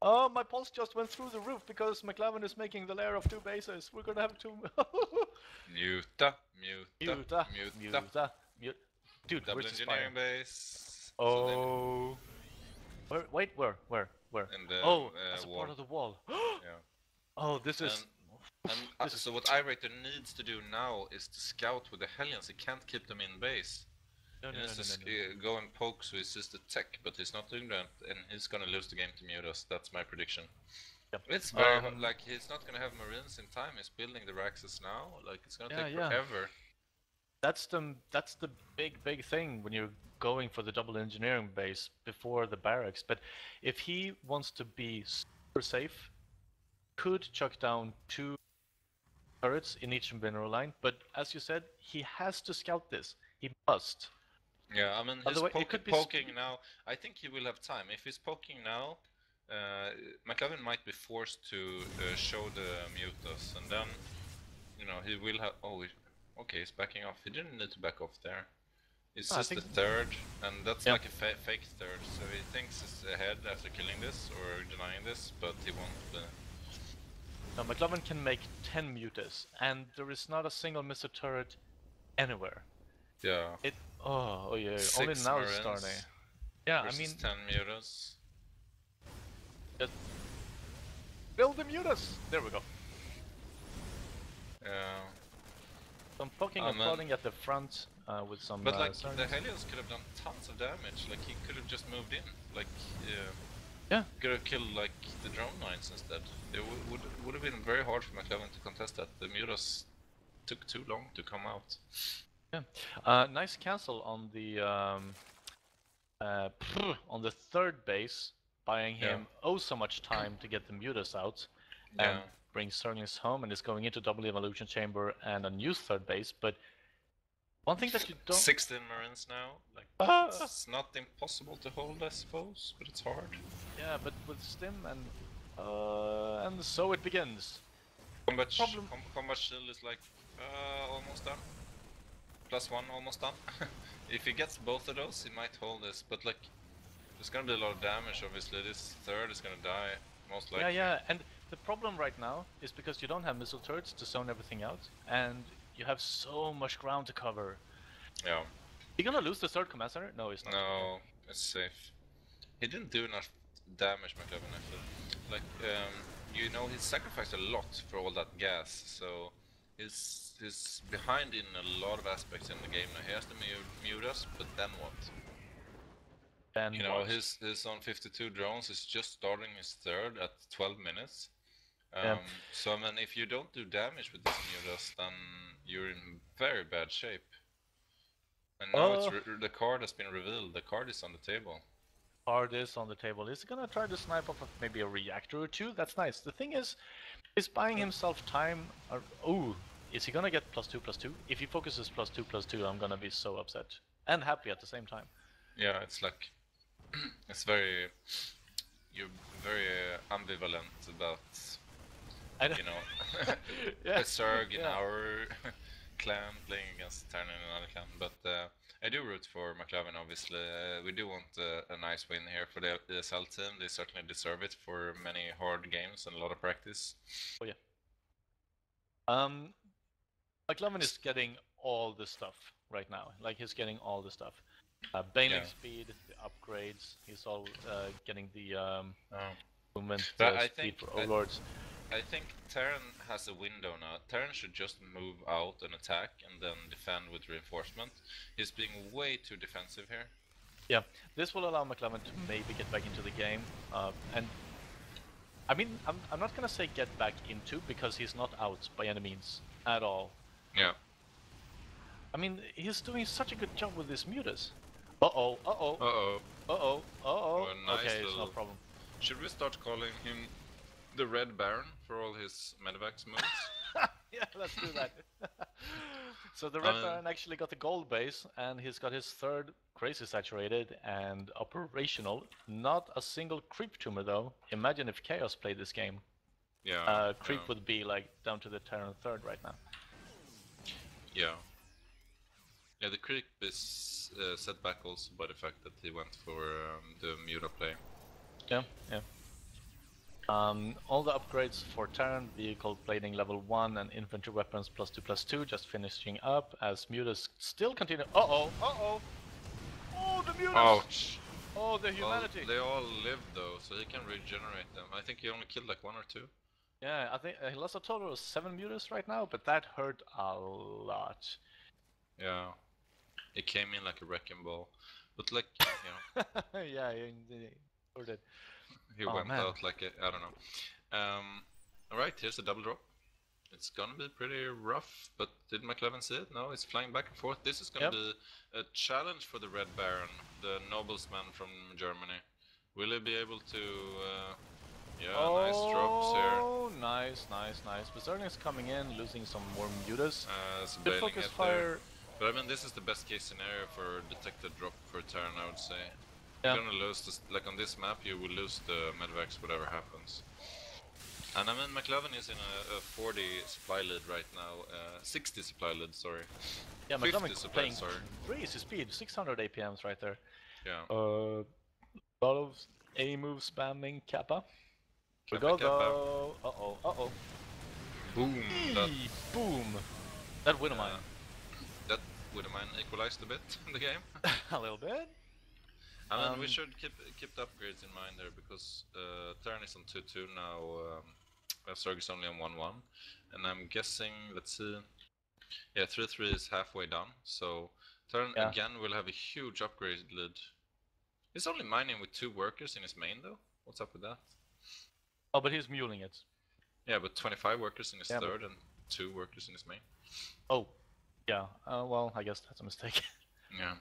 Oh, my pulse just went through the roof because McLovin is making the lair of 2 bases. We're gonna have 2. Muta. Dude, double where's the engineering base. Oh. So wait, where? In the that's a wall. part of the wall. Yeah. Oh, this is. So what iRaider needs to do now is to scout with the Hellions. He can't keep them in base. He needs to go and poke so he sees the tech, but he's not doing that, and he's gonna lose the game to Mutas. That's my prediction. Yep. It's very like he's not gonna have Marines in time. He's building the Raxes now. Like it's gonna take forever. That's the big thing when you're going for the double engineering base before the barracks. But if he wants to be super safe, could chuck down 2 turrets in each mineral line. But as you said, he has to scout this. He must. Yeah, I mean, he's poking now. I think he will have time. If he's poking now, McLovin might be forced to show the Mutas, and then, you know, he will have. Oh, okay, he's backing off. He didn't need to back off there. It's just the 3rd, and that's like a fake 3rd. So he thinks he's ahead after killing this or denying this, but he won't. No, McLovin can make 10 Mutas, and there is not a single missile turret anywhere. Yeah. Oh yeah. 6 only now Marines it's starting. Yeah, I mean 10 Mutas. Just build the Mutas. There we go. Yeah. So I'm poking and prodding at the front with some. But like the Hellions could have done tons of damage. Like he could have just moved in. Like yeah. Could have killed like the drone lines instead. It would have been very hard for McLovin to contest that. The Mutas took too long to come out. Yeah. Nice cancel on the 3rd base, buying him so much time to get the Mutas out and bring Sterlings home, and is going into double evolution chamber and a new 3rd base. But one thing that you don't 16 Marines now, like it's not impossible to hold, I suppose, but it's hard. Yeah, but with Stim and so it begins. Combat shield is like almost done. +1 almost done. If he gets both of those, he might hold this, but like There's gonna be a lot of damage, obviously. This third is gonna die, most likely. Yeah, and the problem right now is because you don't have missile turrets to zone everything out, and you have so much ground to cover. Yeah. You gonna lose the third command center? No, he's not. No, it's safe. He didn't do enough damage, McLevin, I feel. Like, you know, he sacrificed a lot for all that gas, so he's behind in a lot of aspects in the game now. He has to mute us, but then what? Then You know, what? his on 52 drones is just starting his third at 12 minutes. Yeah. So, I mean, if you don't do damage with this Mutas, then you're in very bad shape. And now the card has been revealed. The card is on the table. Card is on the table. Is he gonna try to snipe off of maybe a reactor or two? That's nice. The thing is, he's buying himself time. Oh, is he gonna get +2/+2? If he focuses +2/+2, I'm gonna be so upset and happy at the same time. Yeah, it's like it's very you're very ambivalent about you know Yeah. Zerg in Yeah. our clan playing against Terran in another clan, but I do root for McLevin. Obviously, we do want a nice win here for the ESL team. They certainly deserve it for many hard games and a lot of practice. Oh yeah. McLevin is getting all the stuff right now. Like he's getting all the stuff. Bailing speed, the upgrades. He's all getting the movement But speed for overlords. I think Terran has a window now. Terran should just move out and attack and then defend with reinforcement. He's being way too defensive here. Yeah, this will allow McLevin to maybe get back into the game. And I mean, I'm not gonna say get back into because he's not out by any means at all. Yeah. I mean, he's doing such a good job with his mutas. Uh-oh, uh-oh. Uh-oh. Uh-oh, uh-oh. Nice okay, it's little... no problem. Should we start calling him the Red Baron for all his medevacs moves? Yeah, let's do that. So the Red Baron actually got the gold base, and he's got his third crazy saturated and operational. Not a single creep tumor though. Imagine if Chaos played this game. Yeah. Creep would be like down to the Terran third right now. Yeah. Yeah, the creep is set back also by the fact that he went for the Muta play. Yeah, yeah. All the upgrades for Terran, vehicle plating level 1 and infantry weapons +2/+2 just finishing up as mutas still continue. Uh-oh, uh-oh! Oh, the mutas! Ouch! Oh, the humanity! Well, they all live though, so he can regenerate them. I think he only killed like 1 or 2. Yeah, I think he lost a total of 7 mutas right now, but that hurt a lot. Yeah. It came in like a wrecking ball. But like, you know... Yeah, he sure did. He went out like I don't know. Alright, here's a double drop. It's gonna be pretty rough, but did McLevin see it? No, it's flying back and forth. This is gonna be a challenge for the Red Baron, the noblesman from Germany. Will he be able to... nice drops here. Oh, nice, nice, nice. Berserkling's coming in, losing some more mutas. Good focus fire. But I mean, this is the best case scenario for detected drop for Terran, I would say. Yeah. You're gonna lose this, like on this map, you will lose the medevacs whatever happens. And I mean, McLevin is in a 40 supply lead right now, 60 supply lead, sorry. Yeah, McLevin playing sorry. crazy speed, 600 APMs right there. Yeah. A lot of A move spamming Kappa. We Kappa, go Kappa. though. Uh-oh, uh-oh. Boom! Boom! That Widowmine. That Widowmine equalized a bit in the game. A little bit. I mean, we should keep the upgrades in mind there, because Terran is on 2-2 now, Zerg is only on 1-1, and I'm guessing, let's see, yeah, 3-3 is halfway done, so Terran again will have a huge upgrade lead. He's only mining with 2 workers in his main though, what's up with that? Oh, but he's muling it. Yeah, but 25 workers in his third and 2 workers in his main. Oh, yeah, well, I guess that's a mistake. Yeah.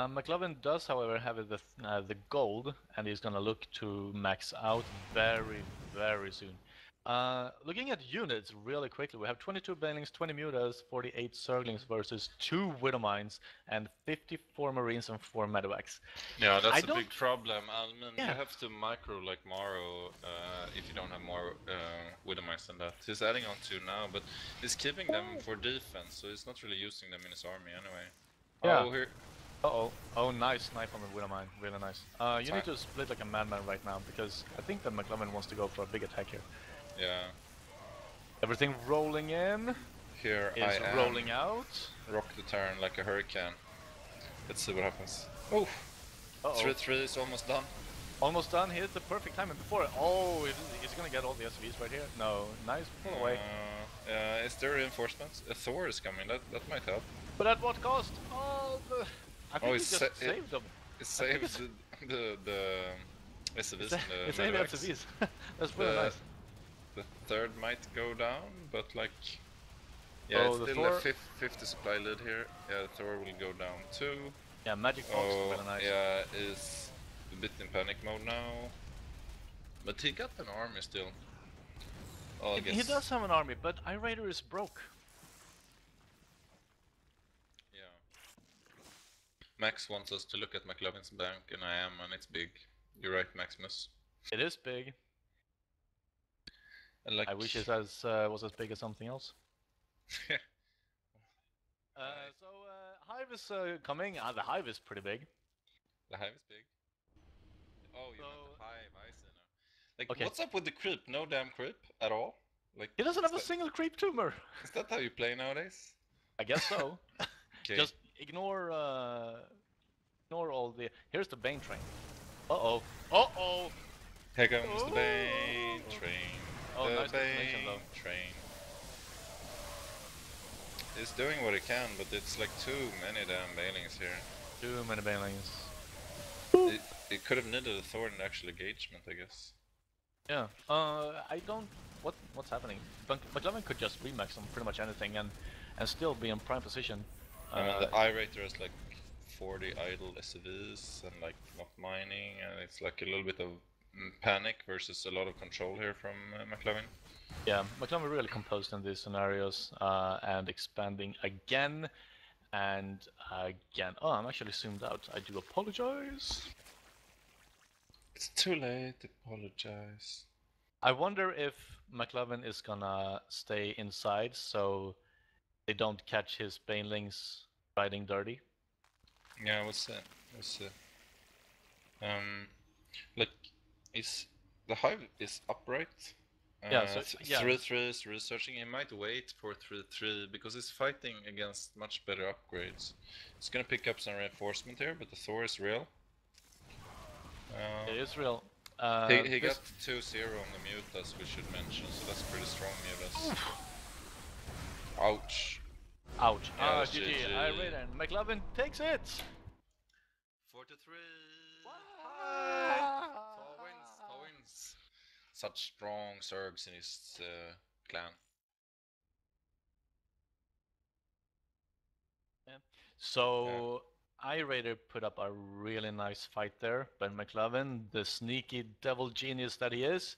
McLevin does, however, have the gold, and he's gonna look to max out very, very soon. Looking at units really quickly, we have 22 banelings, 20 mutas, 48 zerglings versus 2 widowmines, and 54 marines and 4 medevacs. Yeah, that's a big problem. I mean, Yeah. you have to micro like Maro if you don't have more widowmines than that. He's adding on 2 now, but he's keeping them for defense, so he's not really using them in his army anyway. Yeah. Oh, here. Uh-oh. Oh, nice snipe on the Widowmine. Really nice. You Fine. need to split like a madman right now, because I think that McLovin wants to go for a big attack here. Yeah. Everything rolling in Here is I am. rolling out. Rock the turn like a hurricane. Let's see what happens. Oh! Uh-oh. 3-3 is almost done. Almost done. Here's the perfect timing before. Oh, he's gonna get all the SVs right here. No, nice pull away. Is there reinforcements? A Thor is coming. That might help. But at what cost? Oh, I think he it's just saved them. It saves the SVs and the It's only medevacs. SVs. That's really nice. The third might go down, but like... Yeah, Oh, it's the still Thor- a 50 supply lead here. Yeah, Thor will go down too. Yeah, Magic Box is really nice. Yeah, is a bit in panic mode now. But he got an army still. Oh, I guess. He does have an army, but Iraider is broke. Yeah. Max wants us to look at McLovin's bank, and I am, and it's big. You're right, Maximus. It is big. And like... I wish it was as big as something else. So Hive is coming. The Hive is pretty big. The hive is big. Oh, you meant So- the hive, I see now. Like, Okay. what's up with the creep? No damn creep at all? Like, He doesn't is have a that- single creep tumor. Is that how you play nowadays? I guess so. Okay. Just ignore all the. Here's the Bane train. Uh-oh. Uh-oh. Here comes the Oh. Bane train. Oh, the nice detonation, Bane though. train. It's doing what it can, but it's like too many damn Banelings here. Too many Banelings. It could have needed a Thor in actual engagement, I guess. Yeah. I don't. What's happening? McLovin could just remax on pretty much anything and still be in prime position. I mean, the I-Rater has like 40 idle SCVs and like not mining, and it's like a little bit of panic versus a lot of control here from McLovin. Yeah, McLovin really composed in these scenarios and expanding again and again. Oh, I'm actually zoomed out. I do apologize. It's too late to apologize. I wonder if McLovin is gonna stay inside so they don't catch his Banelings riding dirty. Yeah, we'll see. We'll see. Like, is the hive is upright? Yeah, so yeah. 3-3 is researching. He might wait for 3-3 because he's fighting against much better upgrades. He's gonna pick up some reinforcement here, but the Thor is real. It is real. He this- got 2-0 on the Mutas, we should mention, so that's pretty strong Mutas. Ouch. Ouch. Yeah, GG. GG. I read it. McLovin takes it. 4-3. TAW wins. TAW wins. Such strong Zergs in his clan. So iRaider put up a really nice fight there, but McLovin, the sneaky devil genius that he is,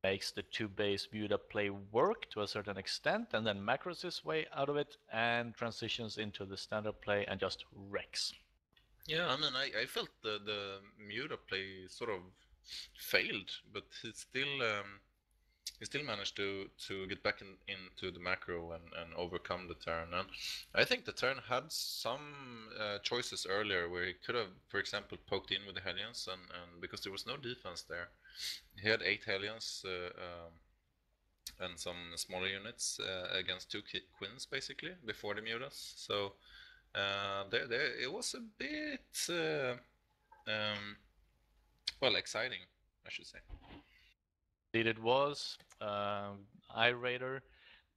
makes the two base Muta play work to a certain extent, and then macros his way out of it and transitions into the standard play and just wrecks. Yeah, I mean, I felt the Muta play sort of failed, but he still managed to get back into the macro and overcome the turn. And I think the turn had some choices earlier where he could have, for example, poked in with the Hellions, and because there was no defense there. He had 8 Hellions and some smaller units against 2 Queens, basically, before the Mutas. So it was a bit, well, exciting, I should say. Indeed it was. iRaider,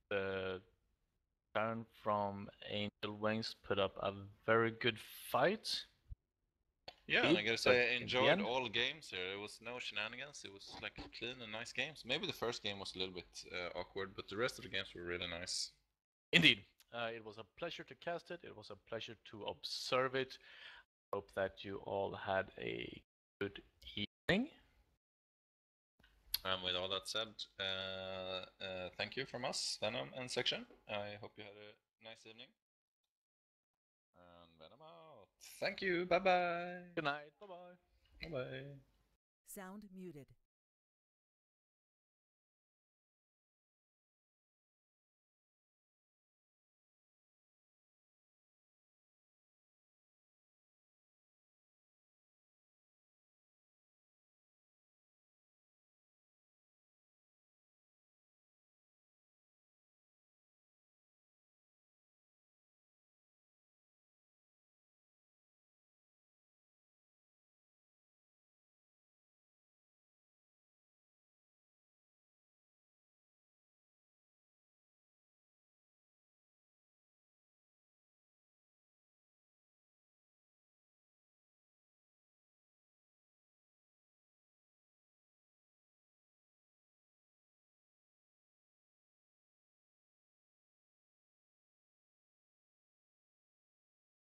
the turn from Angel Wings, put up a very good fight. Yeah, and I gotta But say, I in the enjoyed end- all games here. There was no shenanigans. It was like clean and nice games. Maybe the first game was a little bit awkward, but the rest of the games were really nice. Indeed. It was a pleasure to cast it. It was a pleasure to observe it. Hope that you all had a good evening. And with all that said, thank you from us, Venom and Section. I hope you had a nice evening. And Venom out. Thank you. Bye bye. Good night. Bye-bye. Bye bye. Sound muted.